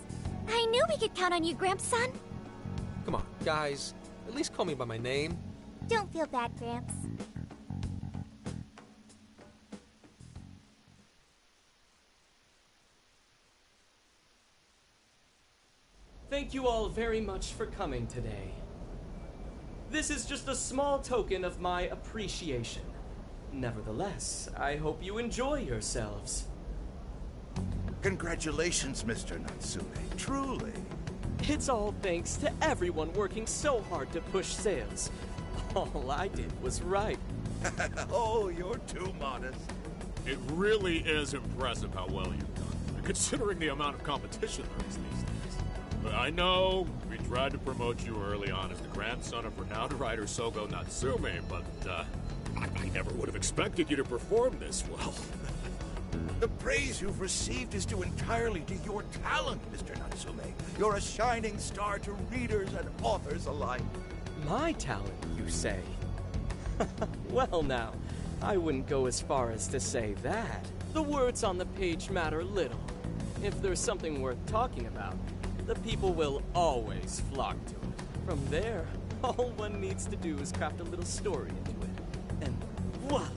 I knew we could count on you, Gramps-son. Come on, guys. At least call me by my name. Don't feel bad, Gramps. Thank you all very much for coming today. This is just a small token of my appreciation. Nevertheless, I hope you enjoy yourselves. Congratulations, Mr. Natsume. Truly. It's all thanks to everyone working so hard to push sales. All I did was write. Oh, you're too modest. It really is impressive how well you've done, considering the amount of competition there is these days. I know we tried to promote you early on as the grandson of renowned writer Sogo Natsume, but I never would have expected you to perform this well. The praise you've received is due entirely to your talent, Mr. Natsume. You're a shining star to readers and authors alike. My talent, you say? Well now, I wouldn't go as far as to say that. The words on the page matter little. If there's something worth talking about, the people will always flock to it. From there, all one needs to do is craft a little story into it. And voila!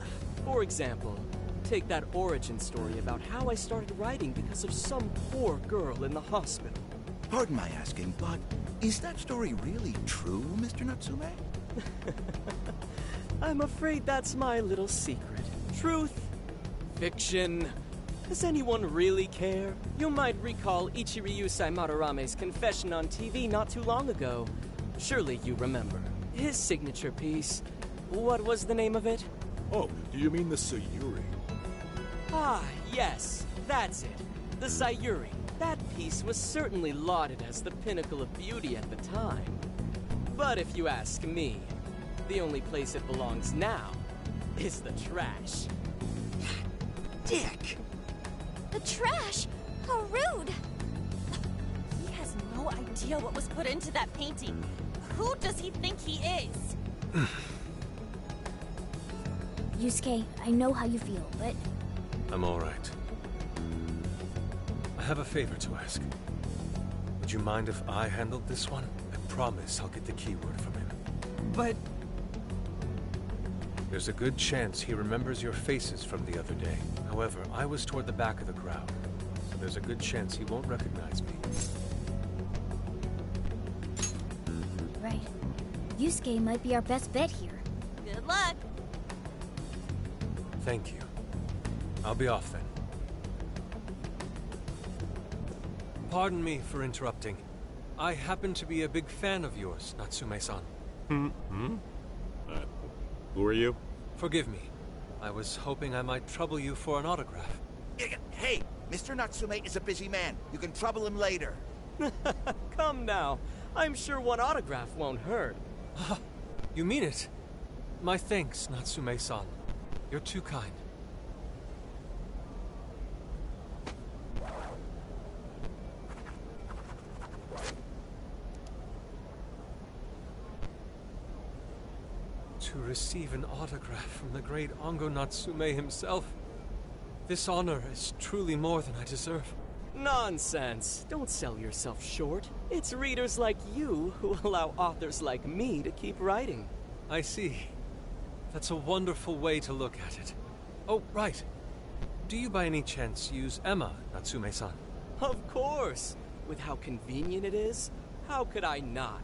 For example, take that origin story about how I started writing because of some poor girl in the hospital. Pardon my asking, but is that story really true, Mr. Natsume? I'm afraid that's my little secret. Truth, fiction. Does anyone really care? You might recall Ichiryu Madarame's confession on TV not too long ago. Surely you remember. His signature piece. What was the name of it? Oh, do you mean the Sayuri? Ah, yes, that's it. The Sayuri. That piece was certainly lauded as the pinnacle of beauty at the time. But if you ask me, the only place it belongs now is the trash. Dick! The trash? How rude! He has no idea what was put into that painting. Who does he think he is? Yusuke, I know how you feel, but... I'm all right. I have a favor to ask. Would you mind if I handled this one? I promise I'll get the keyword from him. But... There's a good chance he remembers your faces from the other day. However, I was toward the back of the crowd, so there's a good chance he won't recognize me. Right. Yusuke might be our best bet here. Good luck! Thank you. I'll be off then. Pardon me for interrupting. I happen to be a big fan of yours, Natsume-san. Who are you? Forgive me. I was hoping I might trouble you for an autograph. Hey, Mr. Natsume is a busy man. You can trouble him later. Come now. I'm sure one autograph won't hurt. You mean it? My thanks, Natsume-san. You're too kind. To receive an autograph from the great Ongo Natsume himself. This honor is truly more than I deserve. Nonsense. Don't sell yourself short. It's readers like you who allow authors like me to keep writing. I see. That's a wonderful way to look at it. Oh, right. Do you by any chance use Emma, Natsume-san? Of course. With how convenient it is, how could I not?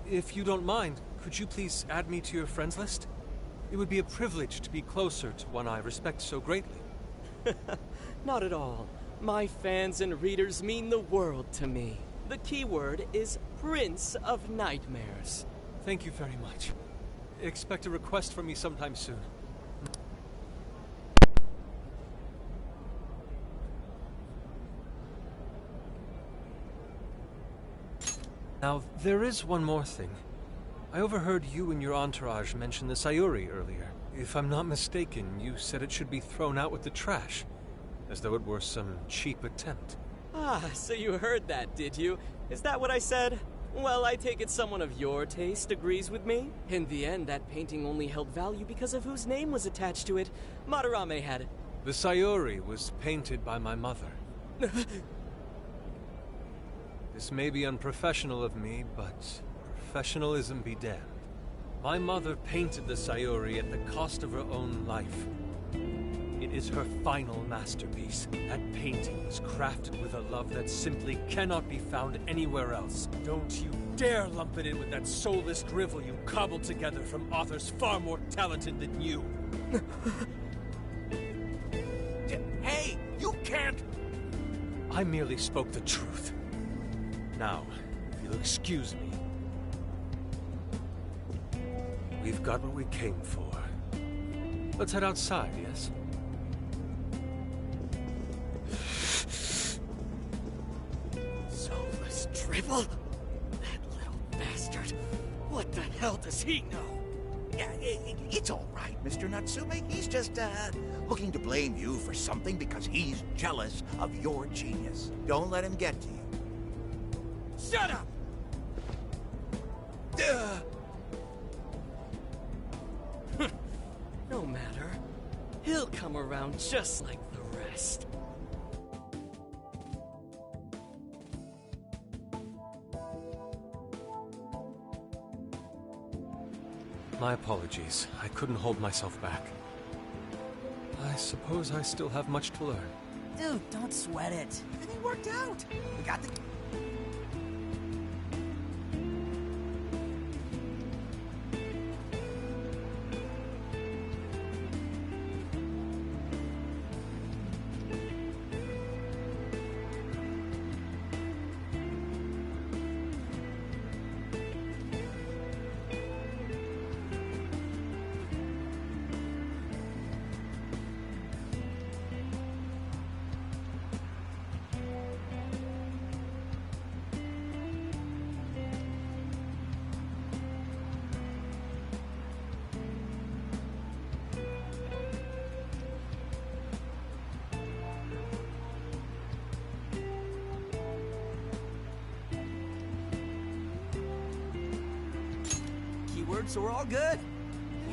If you don't mind, could you please add me to your friends list? It would be a privilege to be closer to one I respect so greatly. Not at all. My fans and readers mean the world to me. The keyword is Prince of Nightmares. Thank you very much. Expect a request from me sometime soon. Now, there is one more thing. I overheard you and your entourage mention the Sayuri earlier. If I'm not mistaken, you said it should be thrown out with the trash, as though it were some cheap attempt. Ah, so you heard that, did you? Is that what I said? Well, I take it someone of your taste agrees with me. In the end, that painting only held value because of whose name was attached to it. Madarame had it. The Sayuri was painted by my mother. This may be unprofessional of me, but professionalism be damned. My mother painted the Sayuri at the cost of her own life. It is her final masterpiece. That painting was crafted with a love that simply cannot be found anywhere else. Don't you dare lump it in with that soulless drivel you cobbled together from authors far more talented than you. Hey, you can't! I merely spoke the truth. Now, if you'll excuse me. We've got what we came for. Let's head outside, yes? Soulless drivel? That little bastard. What the hell does he know? Yeah, it's all right, Mr. Natsume. He's just, looking to blame you for something because he's jealous of your genius. Don't let him get to you. Shut up! No matter. He'll come around just like the rest. My apologies. I couldn't hold myself back. I suppose I still have much to learn. Dude, don't sweat it. Everything worked out. We got the... So we're all good.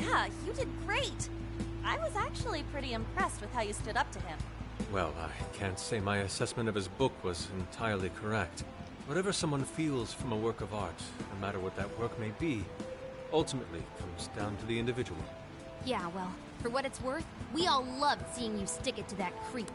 Yeah, you did great. I was actually pretty impressed with how you stood up to him. Well, I can't say my assessment of his book was entirely correct. Whatever someone feels from a work of art, no matter what that work may be, ultimately comes down to the individual. Yeah, well, for what it's worth, we all loved seeing you stick it to that creep.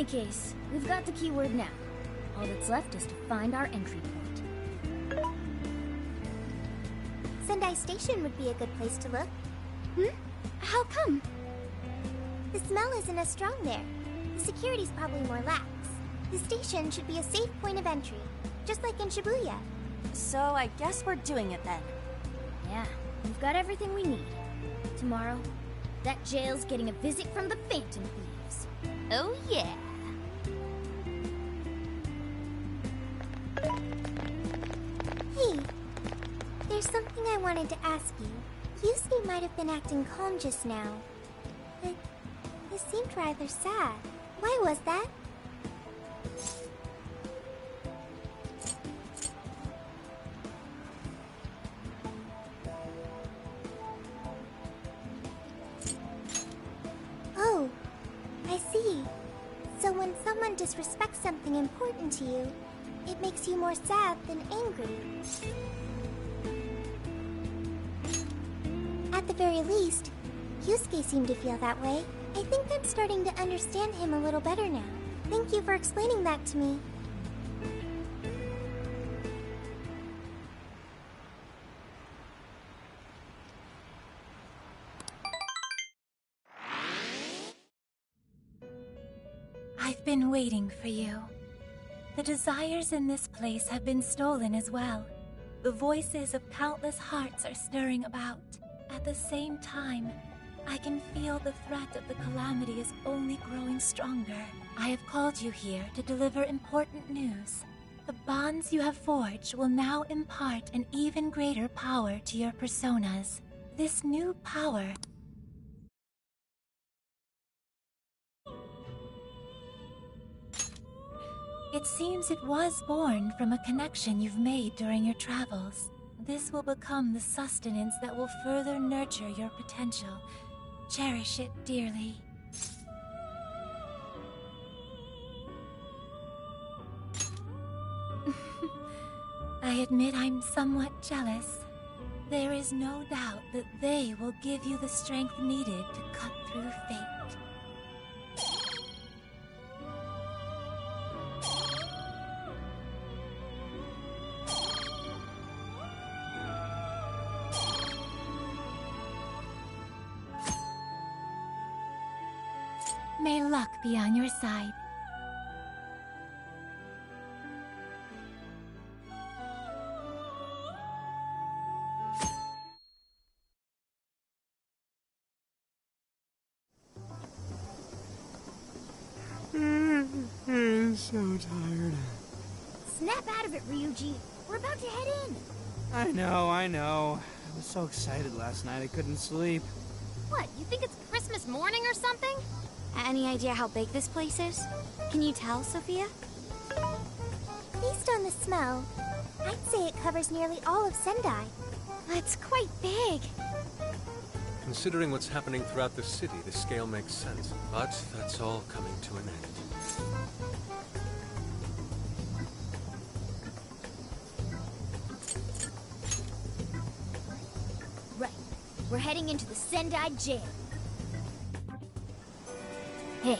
any case, we've got the keyword now. All that's left is to find our entry point. Sendai Station would be a good place to look. How come? The smell isn't as strong there. The security's probably more lax. The station should be a safe point of entry, just like in Shibuya. So I guess we're doing it then. Yeah, we've got everything we need. Tomorrow, that jail's getting a visit from the Phantom Thieves. Oh yeah! Hey, there's something I wanted to ask you. Yusuke might have been acting calm just now, but he seemed rather sad. Why was that? Oh, I see. So when someone disrespects something important to you, it makes you more sad than angry. At the very least, Yusuke seemed to feel that way. I think I'm starting to understand him a little better now. Thank you for explaining that to me. I've been waiting for you. The desires in this place have been stolen as well. The voices of countless hearts are stirring about. At the same time, I can feel the threat of the calamity is only growing stronger. I have called you here to deliver important news. The bonds you have forged will now impart an even greater power to your personas. This new power... It seems it was born from a connection you've made during your travels. This will become the sustenance that will further nurture your potential. Cherish it dearly. I admit I'm somewhat jealous. There is no doubt that they will give you the strength needed to cut through fate. May luck be on your side. I'm so tired. Snap out of it, Ryuji. We're about to head in. I know. I was so excited last night I couldn't sleep. What, you think it's Christmas morning or something? Any idea how big this place is? Can you tell, Sophia? Based on the smell, I'd say it covers nearly all of Sendai. It's quite big. Considering what's happening throughout the city, the scale makes sense. But that's all coming to an end. Right. We're heading into the Sendai jail. Hey.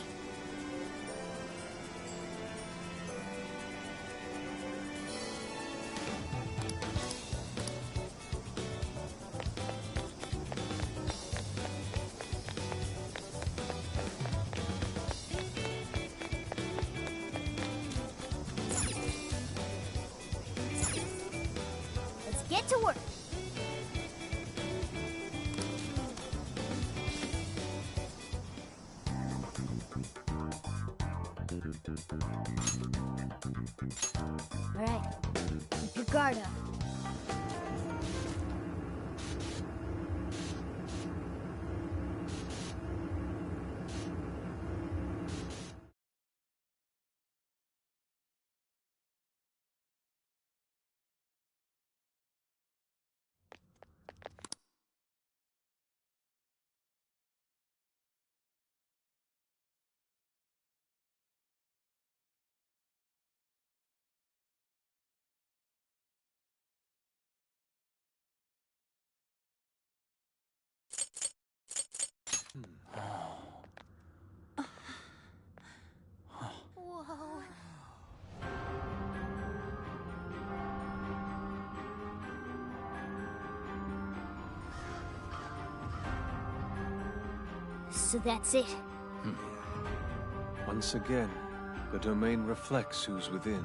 Let's get to work. All right, keep your guard up. So that's it. Once again, the domain reflects who's within.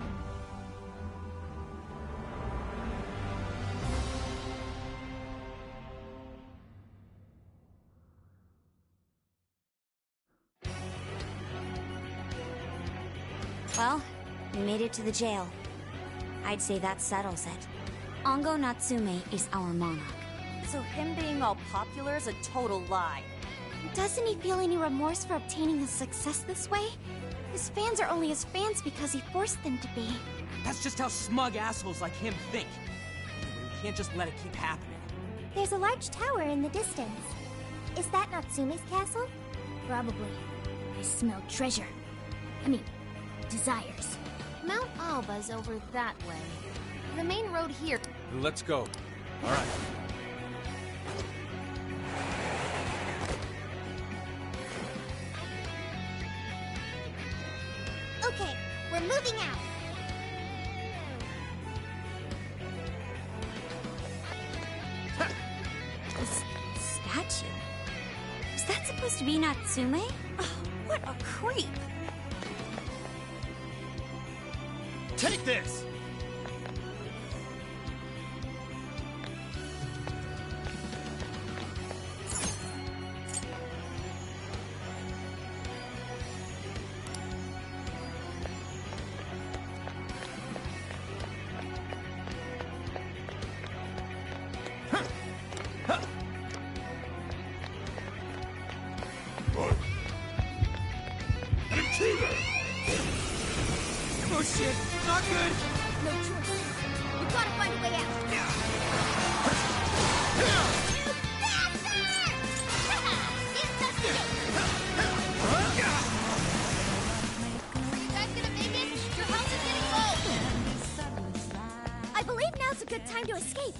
Well, we made it to the jail. I'd say that settles it. Ongo Natsume is our monarch. So him being all popular is a total lie. Doesn't he feel any remorse for obtaining his success this way? His fans are only his fans because he forced them to be. That's just how smug assholes like him think. Anyway, we can't just let it keep happening. There's a large tower in the distance. Is that Natsume's castle? Probably. I smell treasure. I mean, desires. Mount Alba's over that way. The main road here. Let's go. All right. Okay, we're moving out. This statue? Is that supposed to be Natsume? What a creep! Take this! Oh shit, not good! No choice. We gotta find a way out. I believe now's a good time to escape.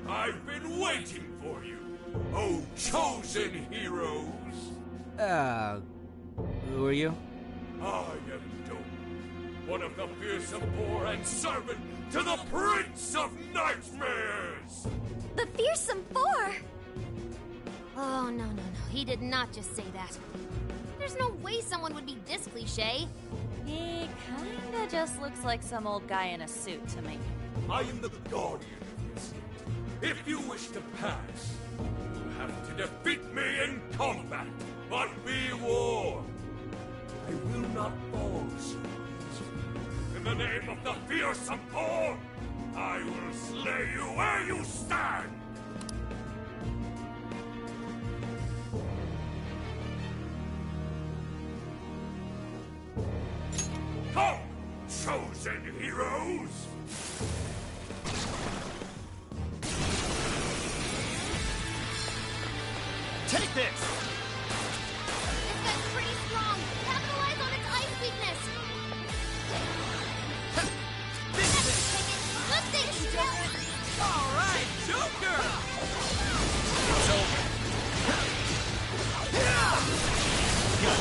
I've been waiting for you, oh chosen heroes! Who are you? I am Doom, one of the fearsome poor and servant to the Prince of Nightmares! The Fearsome Four! Oh, no. He did not just say that. There's no way someone would be this cliche. He kinda just looks like some old guy in a suit to me. I am the guardian of this. If you wish to pass, you have to defeat me in combat. But be warned, I will not fall so easily. In the name of the fearsome four, I will slay you where you stand! Come, chosen heroes! Take this! This guy's pretty strong. Capitalize on its ice weakness. Let's take it, Joker! Alright, Joker! It's over. Your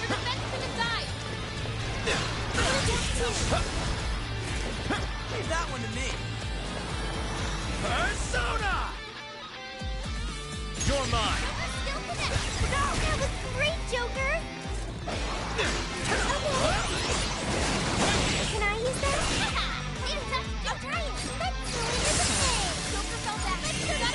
defense couldn't die. Leave that one to me. Persona! You're mine! That was great, Joker! Can I use that? I'll try it. That's so invisible! Joker felt that. Let's go.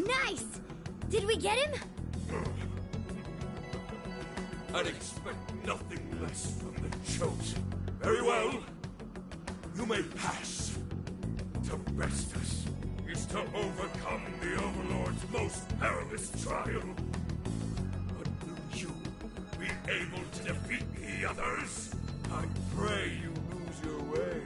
Nice! Did we get him? I'd expect nothing less from the Chosen. Very well. You may pass. To best us is to overcome the Overlord's most perilous trial. But will you be able to defeat the others? I pray you lose your way.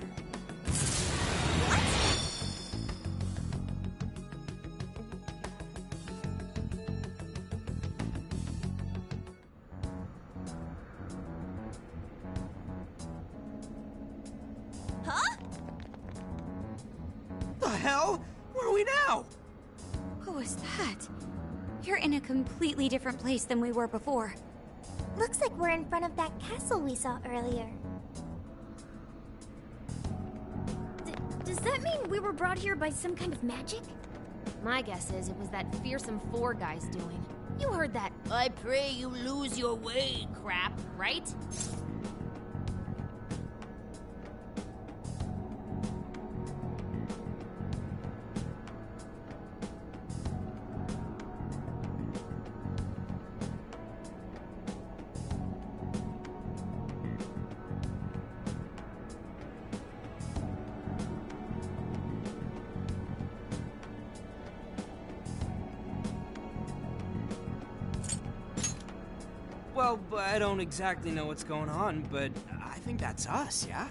The hell? Where are we now? What was that? You're in a completely different place than we were before. Looks like we're in front of that castle we saw earlier. Does that mean we were brought here by some kind of magic? My guess is it was that fearsome four guy's doing. You heard that I pray you lose your way crap, right? Well, I don't exactly know what's going on, but I think that's us, yeah?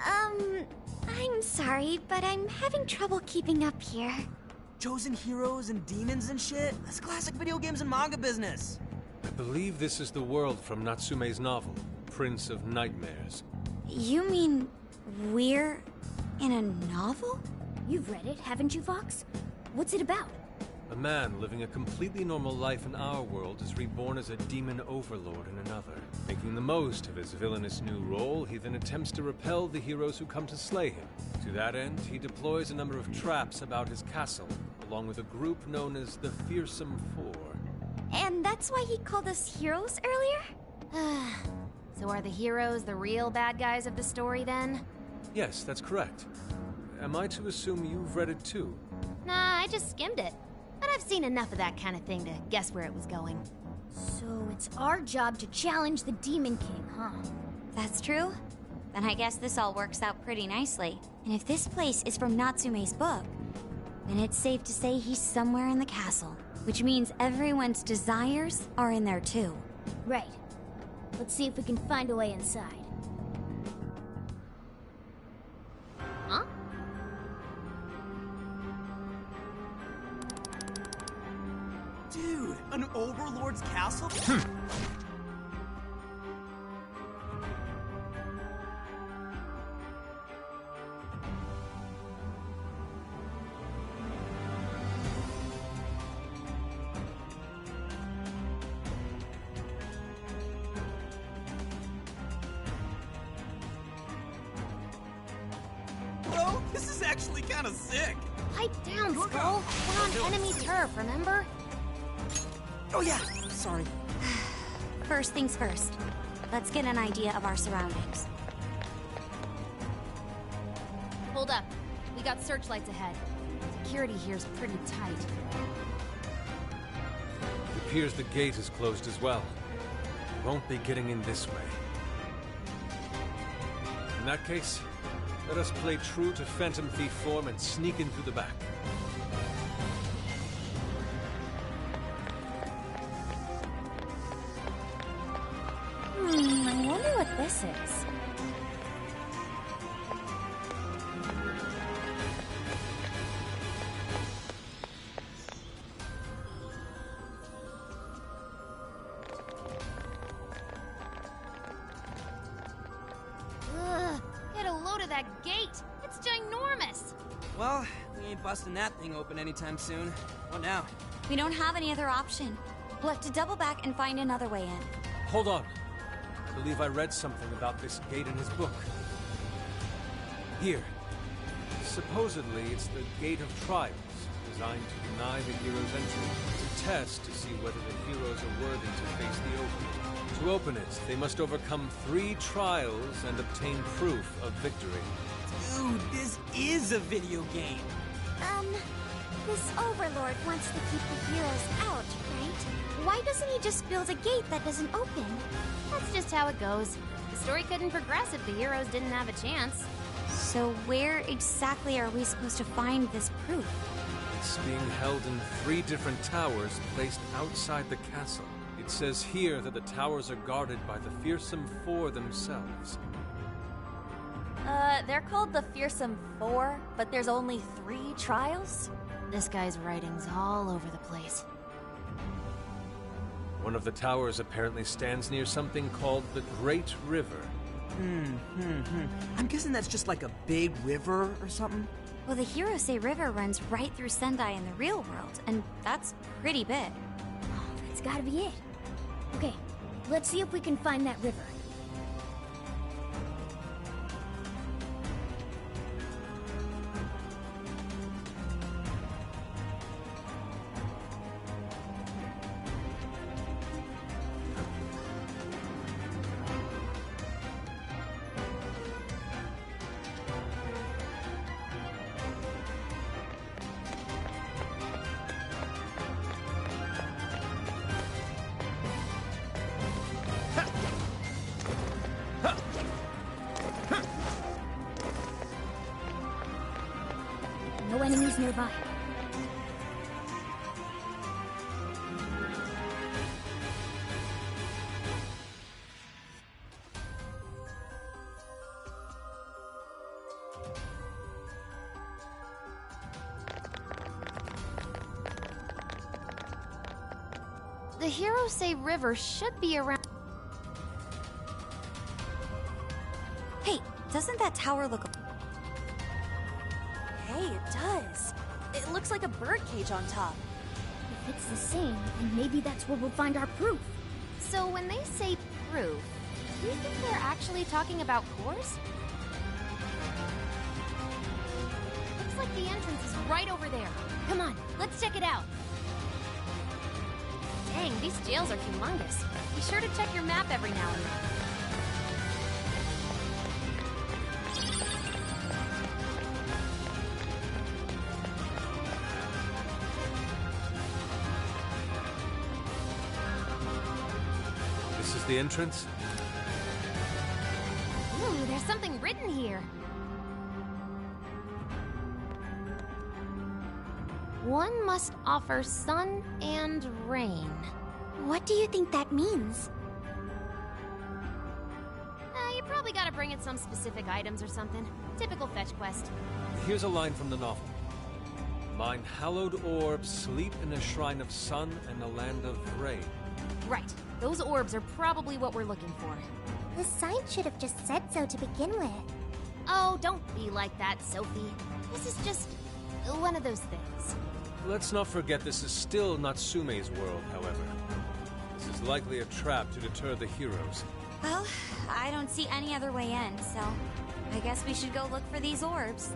I'm sorry, but I'm having trouble keeping up here. Chosen heroes and demons and shit? That's classic video games and manga business. I believe this is the world from Natsume's novel, Prince of Nightmares. You mean we're in a novel? You've read it, haven't you, Vox? What's it about? A man living a completely normal life in our world is reborn as a demon overlord in another. Making the most of his villainous new role, he then attempts to repel the heroes who come to slay him. To that end, he deploys a number of traps about his castle, along with a group known as the Fearsome Four. And that's why he called us heroes earlier? So are the heroes the real bad guys of the story then? Yes, that's correct. Am I to assume you've read it too? Nah, I just skimmed it. But I've seen enough of that kind of thing to guess where it was going. So it's our job to challenge the Demon King, huh? That's true? Then I guess this all works out pretty nicely. And if this place is from Natsume's book, then it's safe to say he's somewhere in the castle. Which means everyone's desires are in there too. Right. Let's see if we can find a way inside. Huh? Dude, an Overlord's castle? Bro, this is actually kind of sick. Pipe down, Skull. We're on enemy turf, remember? Oh yeah, sorry. First things first. Let's get an idea of our surroundings. Hold up. We got searchlights ahead. Security here's pretty tight. It appears the gate is closed as well. We won't be getting in this way. In that case, let us play true to Phantom Thief form and sneak in through the back. I wonder what this is. Ugh, get a load of that gate. It's ginormous. Well, we ain't busting that thing open anytime soon. What now? We don't have any other option. We'll have to double back and find another way in. Hold on. I believe I read something about this gate in his book. Here. Supposedly, it's the Gate of Trials, designed to deny the heroes entry, to test to see whether the heroes are worthy to face the Overlord. To open it, they must overcome 3 trials and obtain proof of victory. Dude, this is a video game. This Overlord wants to keep the heroes out, right? Why doesn't he just build a gate that doesn't open? That's just how it goes. The story couldn't progress if the heroes didn't have a chance. So where exactly are we supposed to find this proof? It's being held in 3 different towers placed outside the castle. It says here that the towers are guarded by the Fearsome Four themselves. They're called the Fearsome Four, but there's only 3 trials? This guy's writing's all over the place. One of the towers apparently stands near something called the Great River. I'm guessing that's just like a big river or something? Well, the Hirose River runs right through Sendai in the real world, and that's pretty big. Oh, that's gotta be it. Okay, let's see if we can find that river. No enemies nearby. The Hirose River should be around. Hey, doesn't that tower look... Hey, it does. It looks like a birdcage on top. If it's the same, then maybe that's where we'll find our proof. So when they say proof, do you think they're actually talking about cores? Looks like the entrance is right over there. Come on, let's check it out. Dang, these jails are humongous. Be sure to check your map every now and then. This is the entrance? Ooh, there's something written here. One must offer sun and rain. What do you think that means? You probably gotta bring in some specific items or something. Typical fetch quest. Here's a line from the novel. Mine hallowed orbs sleep in a shrine of sun and a land of rain. Right. Those orbs are probably what we're looking for. The sign should have just said so to begin with. Oh, don't be like that, Sophie. This is just one of those things. Let's not forget this is still Natsume's world, however. This is likely a trap to deter the heroes. Well, I don't see any other way in, so I guess we should go look for these orbs.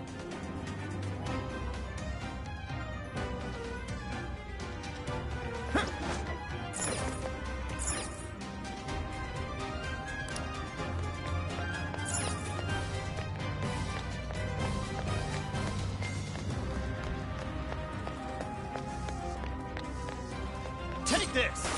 Take this!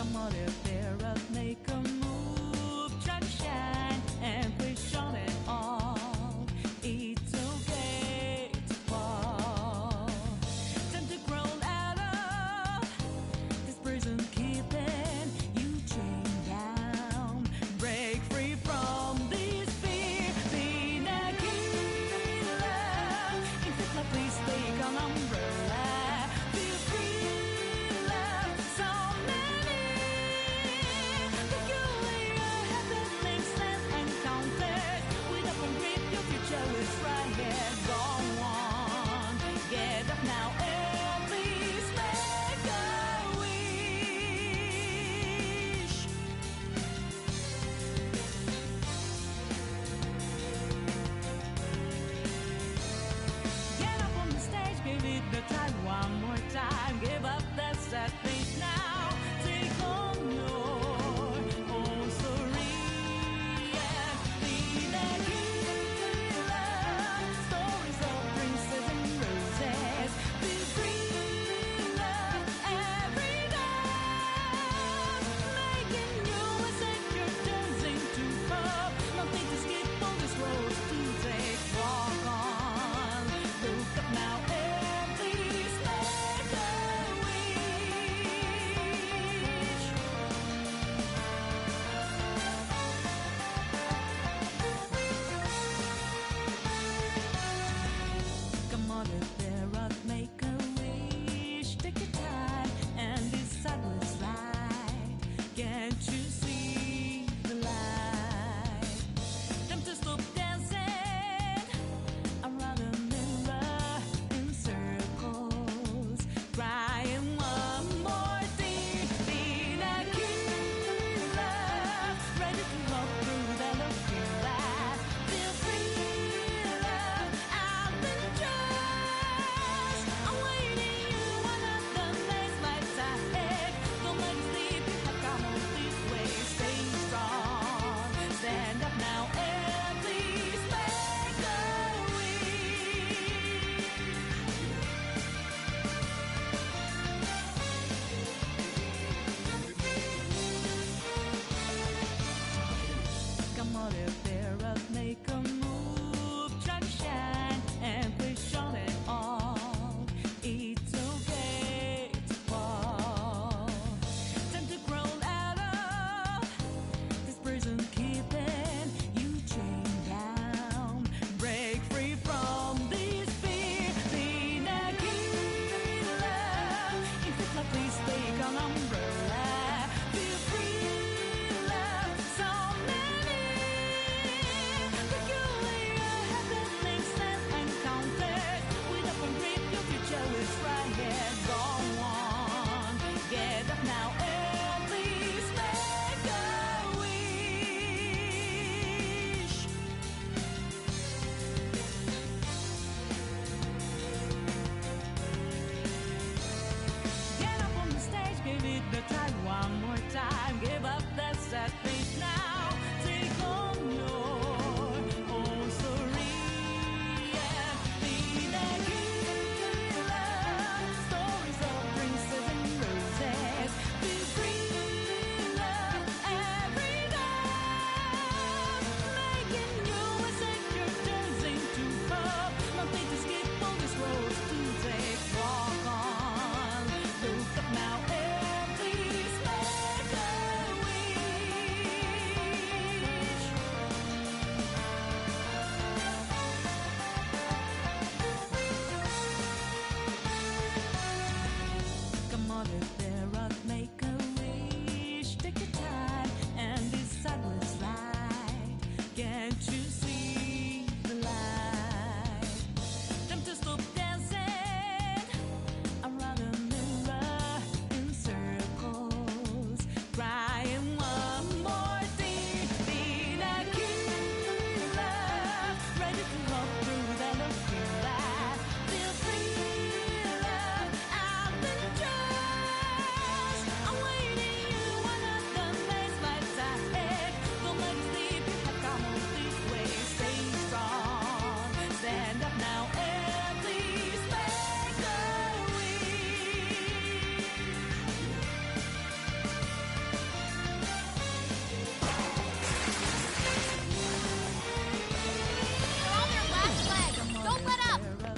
Come on, if there make a move.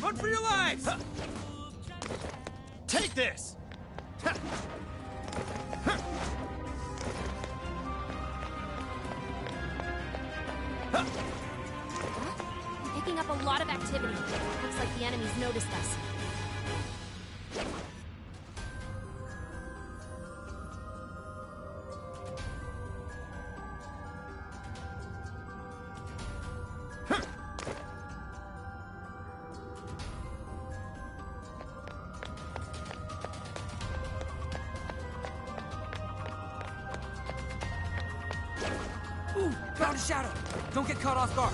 Run for your lives! Take this! I'm picking up a lot of activity. Looks like the enemies noticed us. Ooh, found a shadow! Don't get caught off guard.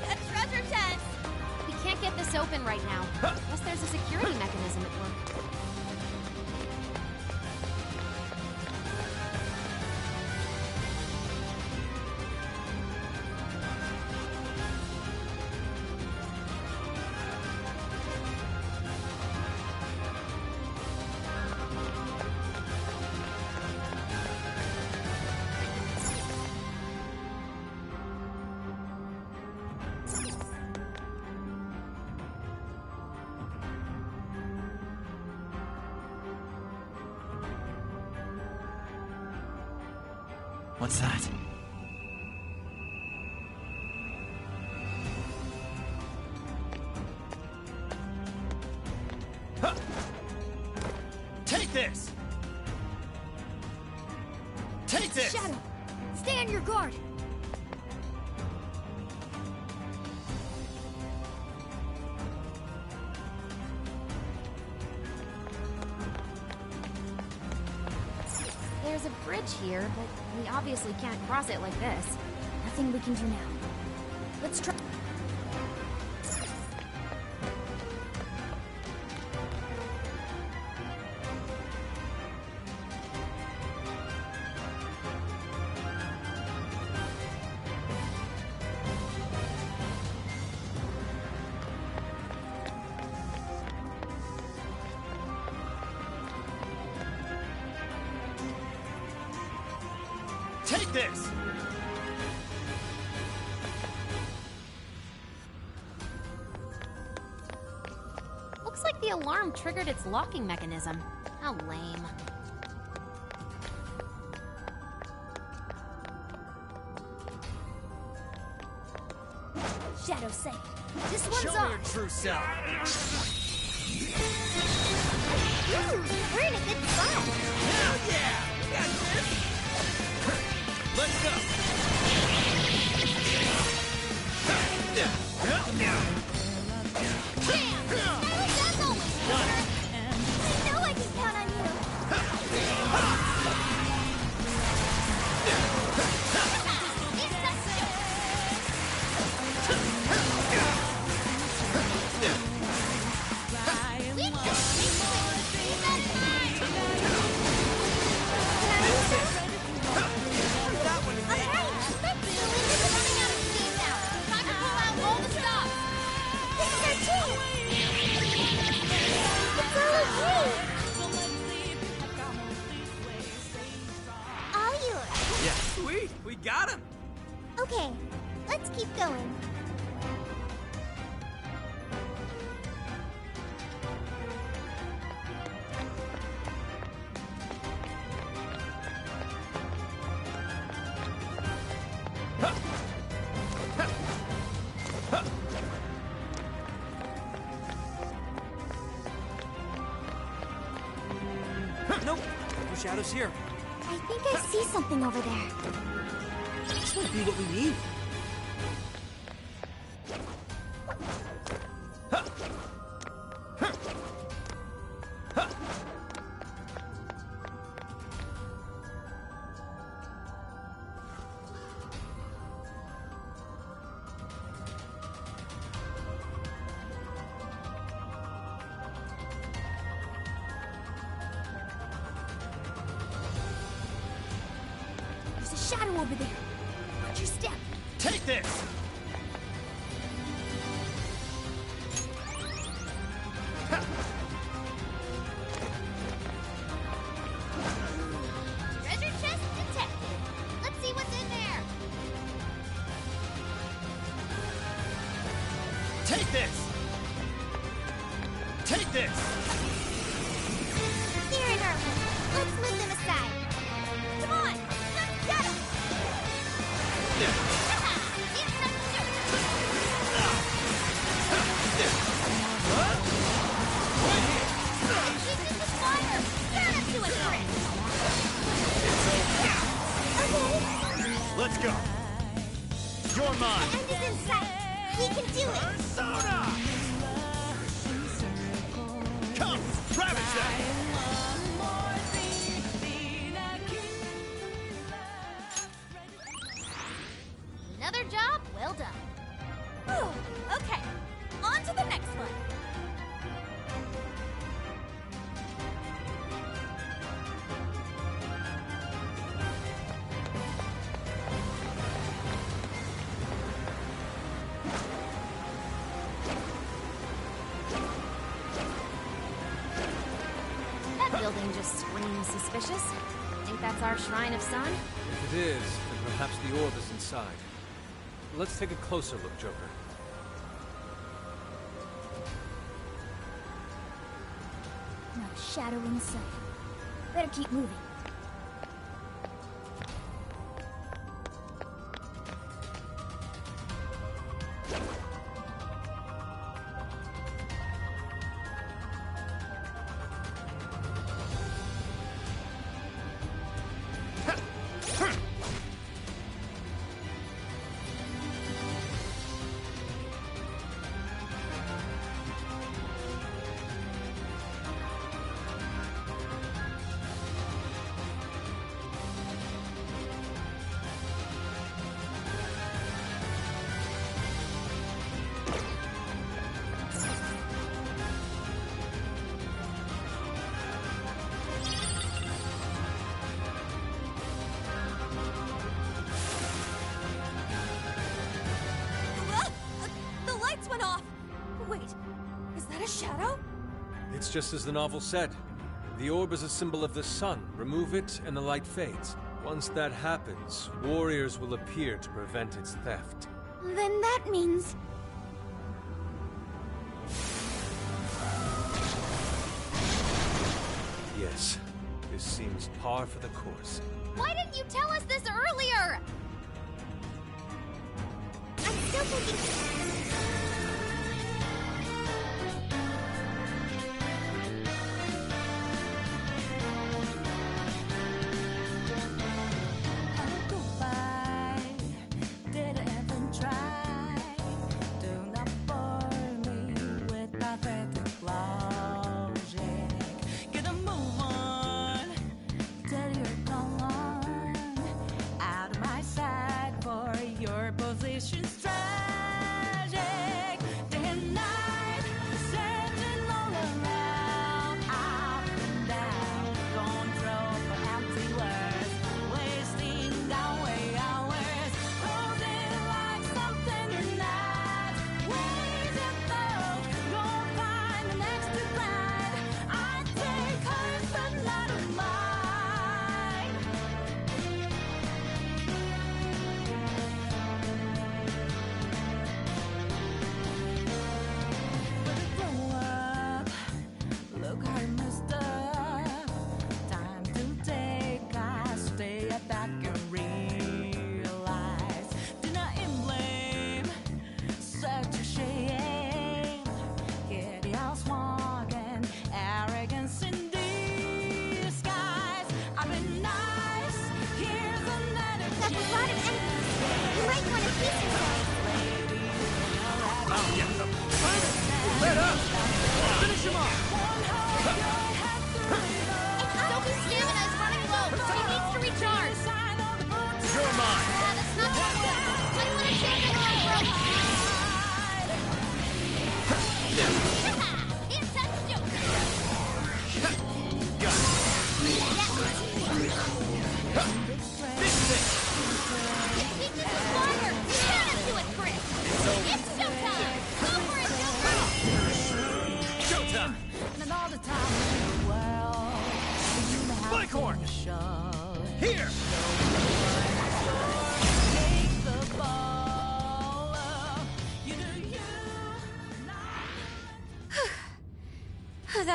A treasure chest! We can't get this open right now. Unless there's a security mechanism at work. What's that? Huh. Take this! Take this! Shadow, stay on your guard. There's a bridge here, but we obviously can't cross it like this. Nothing we can do now. Let's try. Take this! Looks like the alarm triggered its locking mechanism. How lame. Shadow, say. This one's Show me your off. true self! Ooh, we're in a good spot. Hell yeah! We got this! Let's go! That's always better. I know I can count on you. All yours. Yeah, sweet! We got him! Okay, let's keep going. Nope, no shadows here. I think I see something over there. This might be what we need. There's a shadow over there. Watch your step. Take this! Treasure chest detected. Let's see what's in there. Take this! Take this! They're in our way. Let's move them aside. Come on, let's get them. Let's go! You're mine! The end is in sight. We can do it. Persona! Come, ravage them! Another job well done. Whew, okay, on to the next one. That building just screams suspicious. Think that's our Shrine of Sun? If it is, then perhaps the orb is inside. Let's take a closer look, Joker. Not a shadow in sight. Better keep moving. The lights went off! Wait, is that a shadow? It's just as the novel said. The orb is a symbol of the sun. Remove it, and the light fades. Once that happens, warriors will appear to prevent its theft. Then that means... Yes, this seems par for the course. Why didn't you tell us this earlier? I'm still thinking.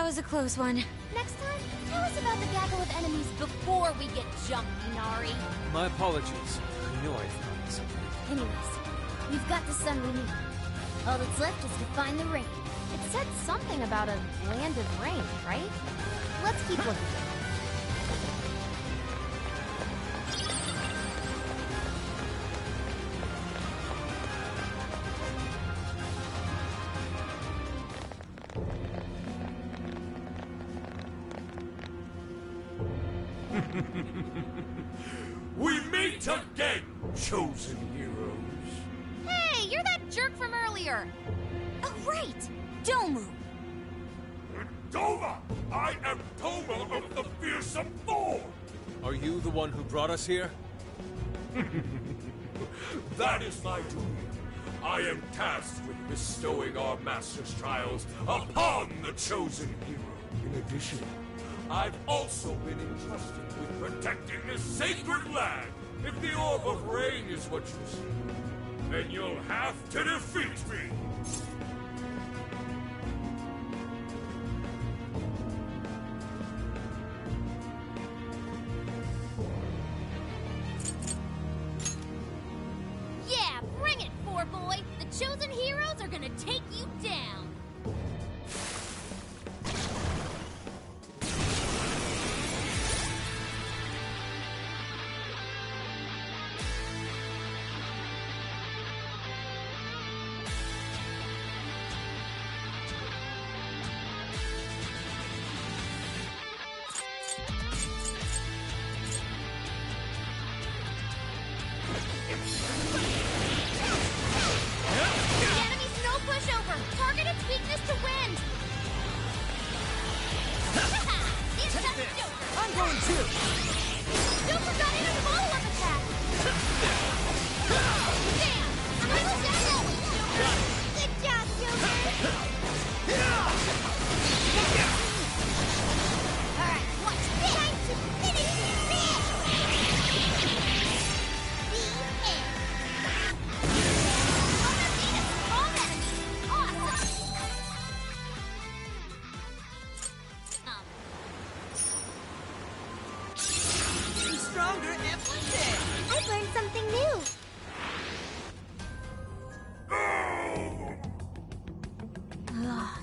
was a close one. Next time, tell us about the gaggle of enemies before we get jumped, Inari. My apologies. I knew I'd forgotten something. Anyways, we've got the sun we need. All that's left is to find the rain. It said something about a land of rain, right? Let's keep looking. We meet again, chosen heroes. Hey, you're that jerk from earlier! Oh, right! Domu! Doma! I am Doma of the Fearsome Thorn! Are you the one who brought us here? That is my duty. I am tasked with bestowing our master's trials upon the chosen hero. In addition, I've also been entrusted with protecting this sacred land. If the Orb of Rain is what you see, then you'll have to defeat me. Yeah, bring it, boy! The chosen heroes are gonna take you down!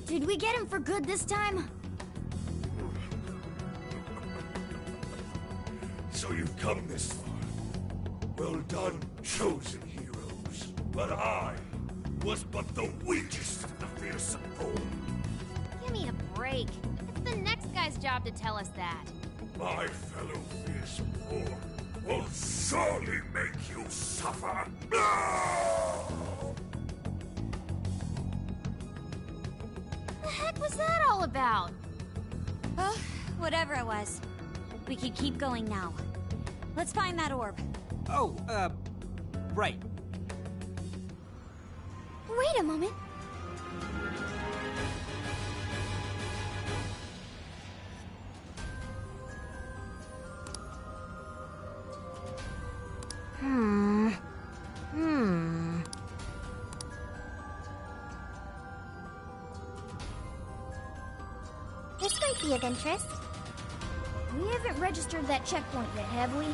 Did we get him for good this time? So you've come this far. Well done, chosen heroes. But I was but the weakest of the Fearsome Thorn. Give me a break. It's the next guy's job to tell us that. My fellow Fearsome Thorn will surely make you suffer. What the heck was that all about? Oh, whatever it was. We could keep going now. Let's find that orb. Oh, right. Wait a moment. This might be of interest. We haven't registered that checkpoint yet, have we?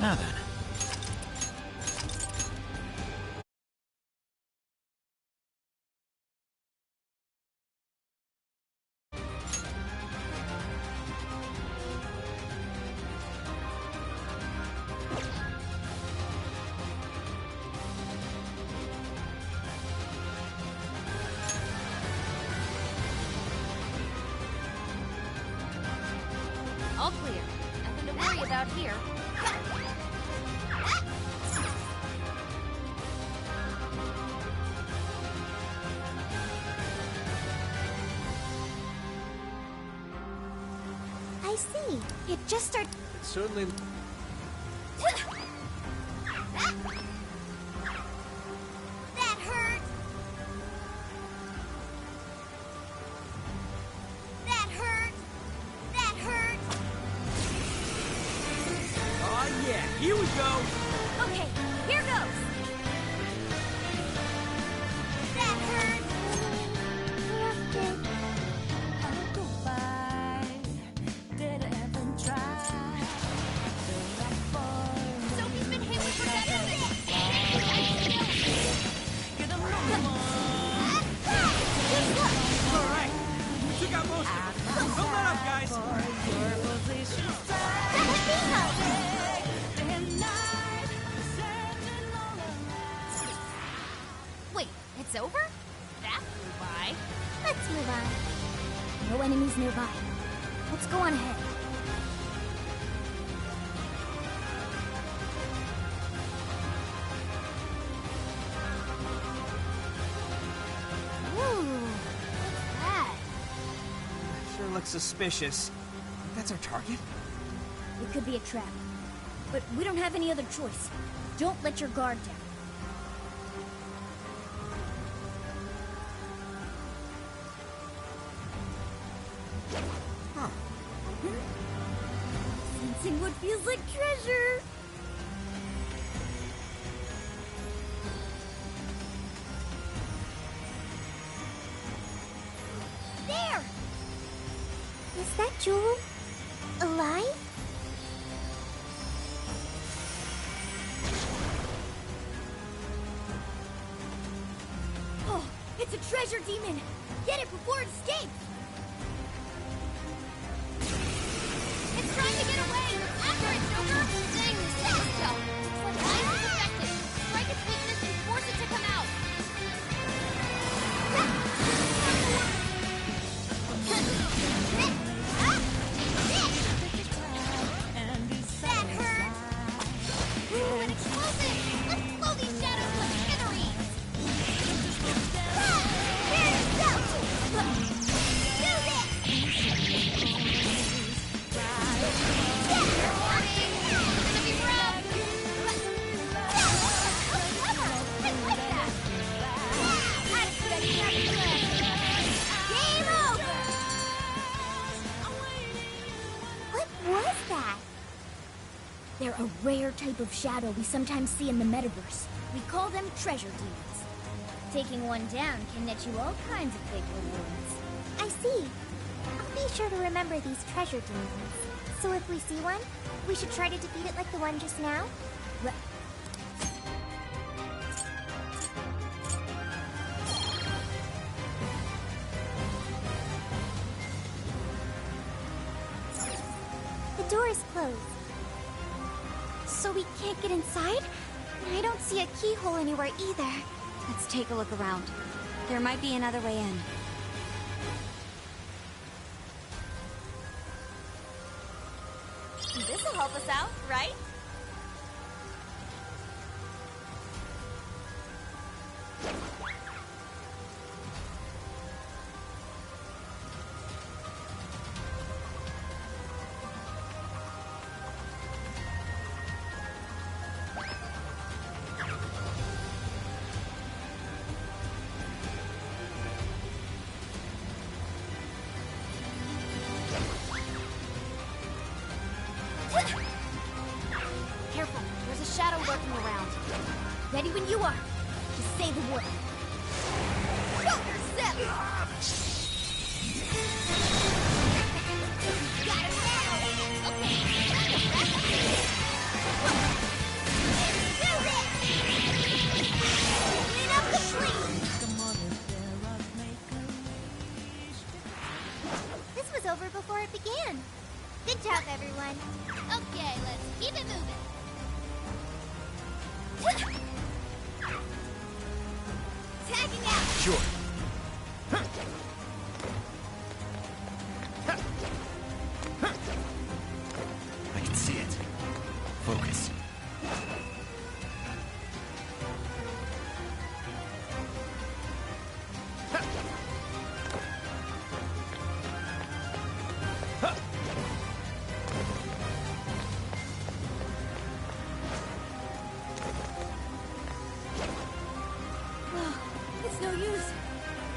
Now then. All clear. Nothing to worry about here. I see. It just started. It certainly... That hurt! That hurt! That hurt! Oh yeah, here we go! Okay, here goes! That hurt! It's over? That flew by. Let's move on. No enemies nearby. Let's go on ahead. Ooh, what's that? Sure looks suspicious. That's our target? It could be a trap. But we don't have any other choice. Don't let your guard down. Huh. Sensing what feels like treasure. There! Is that Jewel alive? Oh, it's a treasure demon! Get it before it escapes! It's trying to get away! After it, Joker! Dang, Celestial! Looks like Ice is affected. Strike its weakness and force it to come out. That hurt! Ooh, an explosive! Let's blow these shadows like smithereens! What was that? They're a rare type of shadow we sometimes see in the metaverse. We call them treasure demons. Taking one down can net you all kinds of big rewards. I see. I'll be sure to remember these treasure demons. So if we see one, we should try to defeat it like the one just now? The door is closed. So we can't get inside? And I don't see a keyhole anywhere either. Let's take a look around. There might be another way in. This'll help us out, right? Careful, there's a shadow lurking around. Ready when you are. Just say the word. Joker Zip! Got it now! Okay, do this! Clean up complete! This was over before it began. Good job, everyone. Okay, let's keep it moving. Tagging out! Sure. I can see it. Focus. It's no use.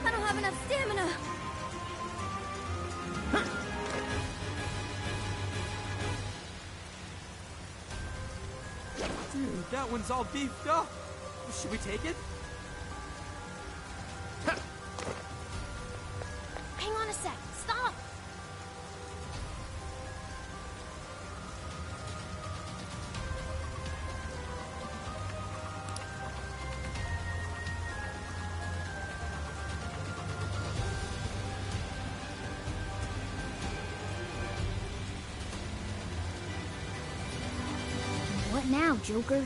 I don't have enough stamina. Dude, that one's all beefed up. Should we take it? Hang on a sec. Stop. What now, Joker?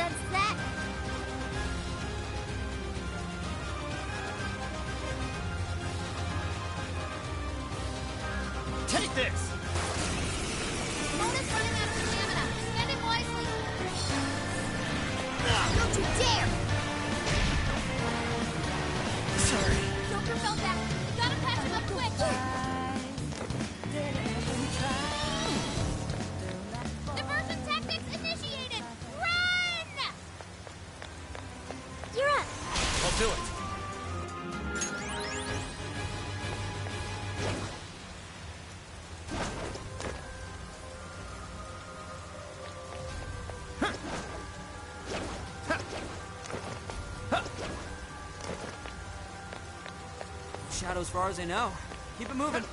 Set, set. Take this! Mona's running out of stamina. Spend it wisely. Don't you dare! Sorry. Joker fell back. You gotta patch him up quick. Diversion tactics initiated. Run! You're up. I'll do it. Shadow as far as I know. Keep it moving.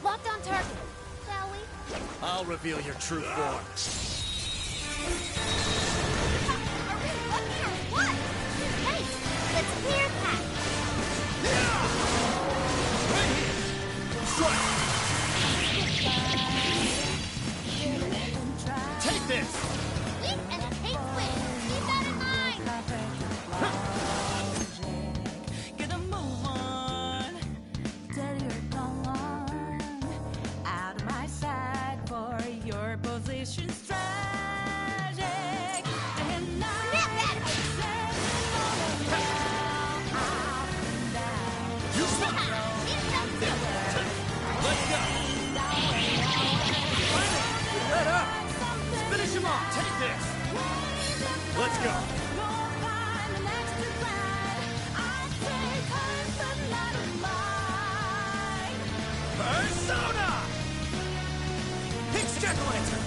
Locked on target. Shall we? I'll reveal your true form. Are we lucky or what? Right. Let's clear a path. Take this! Weak and a hate switch. Keep that in mind. Get a move on. Tell your come on. Out of my sight for your position's tragic. And I send all around, up and down. You suck! Let's go! Let up! Finish him off! Take this! Let's go! Persona! Pix Jack-O-Lantern!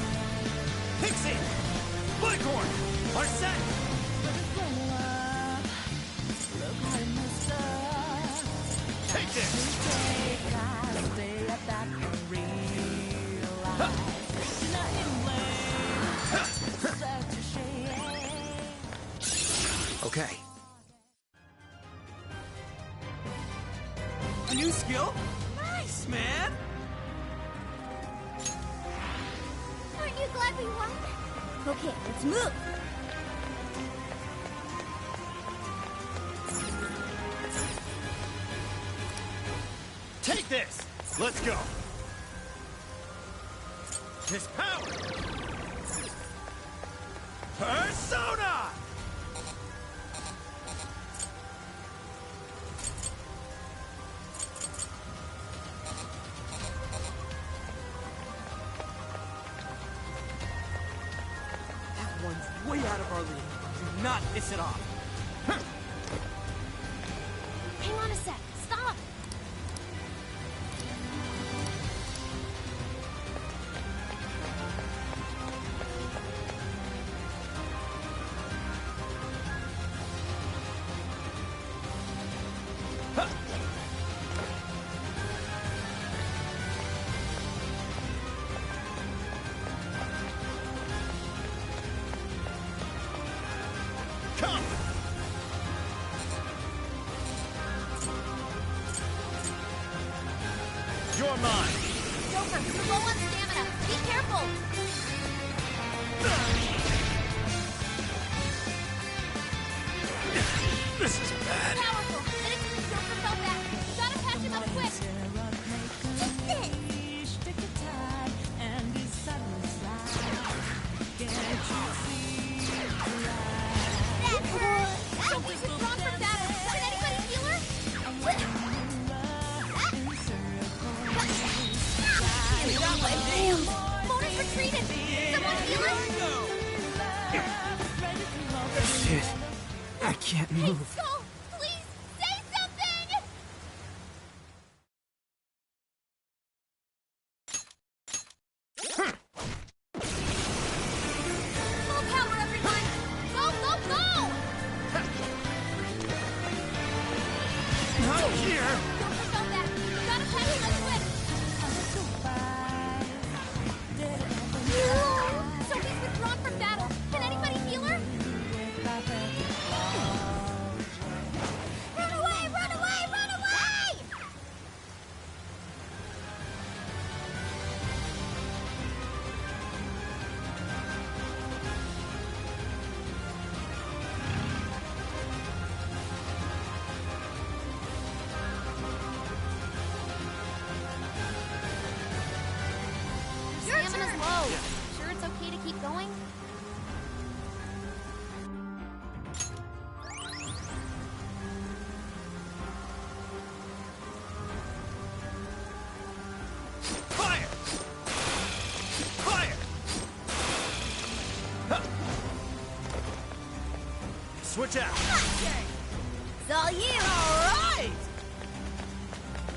Pixie! Bullcorn! Arsene! Take this! Okay. A new skill? Nice, man! Aren't you glad we won? Okay, let's move. Take this! Let's go! His power! Persona! Marley. Do not piss it off. Hang on a sec. Stop! You're mine. Joker, you're low on stamina. Be careful. This is bad. Powerful. And it's the Joker fell back. Gotta patch him up quick. Joker's withdrawn from battle. Can anybody heal her? Mona's retreated! Someone heal her! Shit. I can't Hey, move. Skull! Please, say something! Full power, everyone! Go, go, go! Not here. Joker fell back. Gotta patch him up quick. Sophie's withdrawn from battle. Can anybody heal her? Run away! Run away! Run away! Your stamina's low. Sure it's okay to keep going? Fire! Fire! Huh. Switch out. It's all you. All right!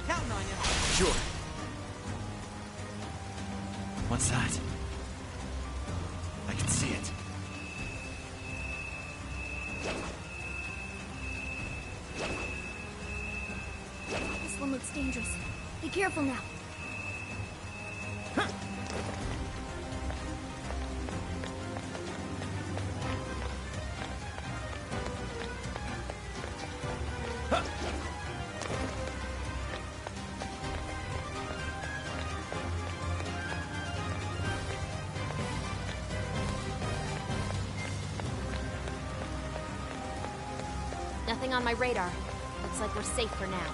Counting on you. Sure. What's that? I can see it. This one looks dangerous. Be careful now. Nothing on my radar. Looks like we're safe for now.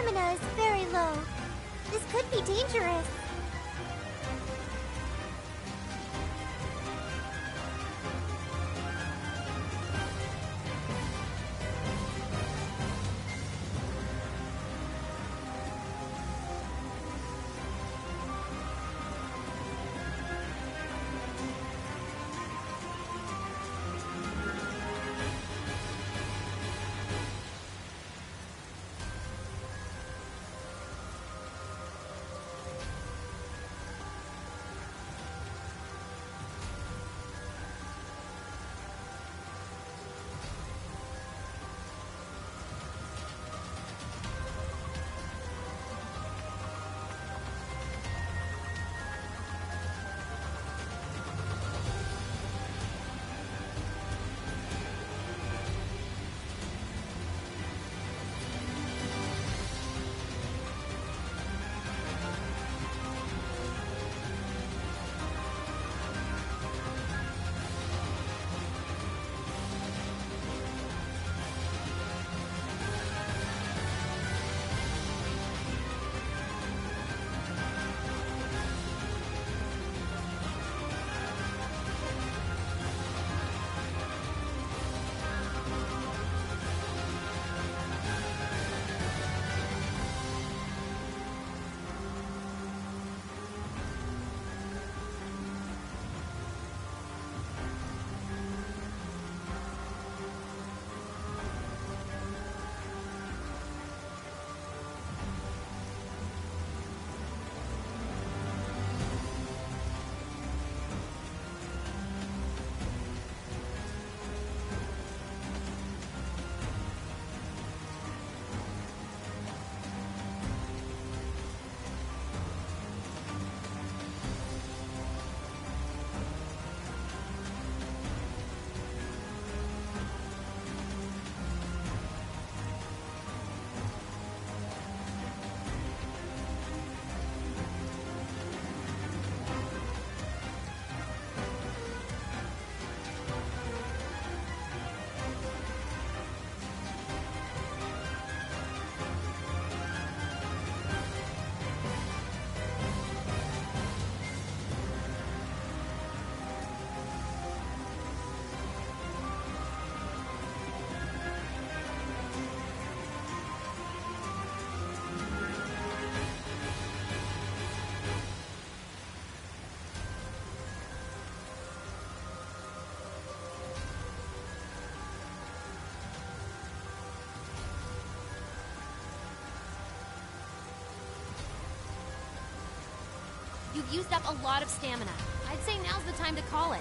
stamina is very low. This could be dangerous. You've used up a lot of stamina. I'd say now's the time to call it.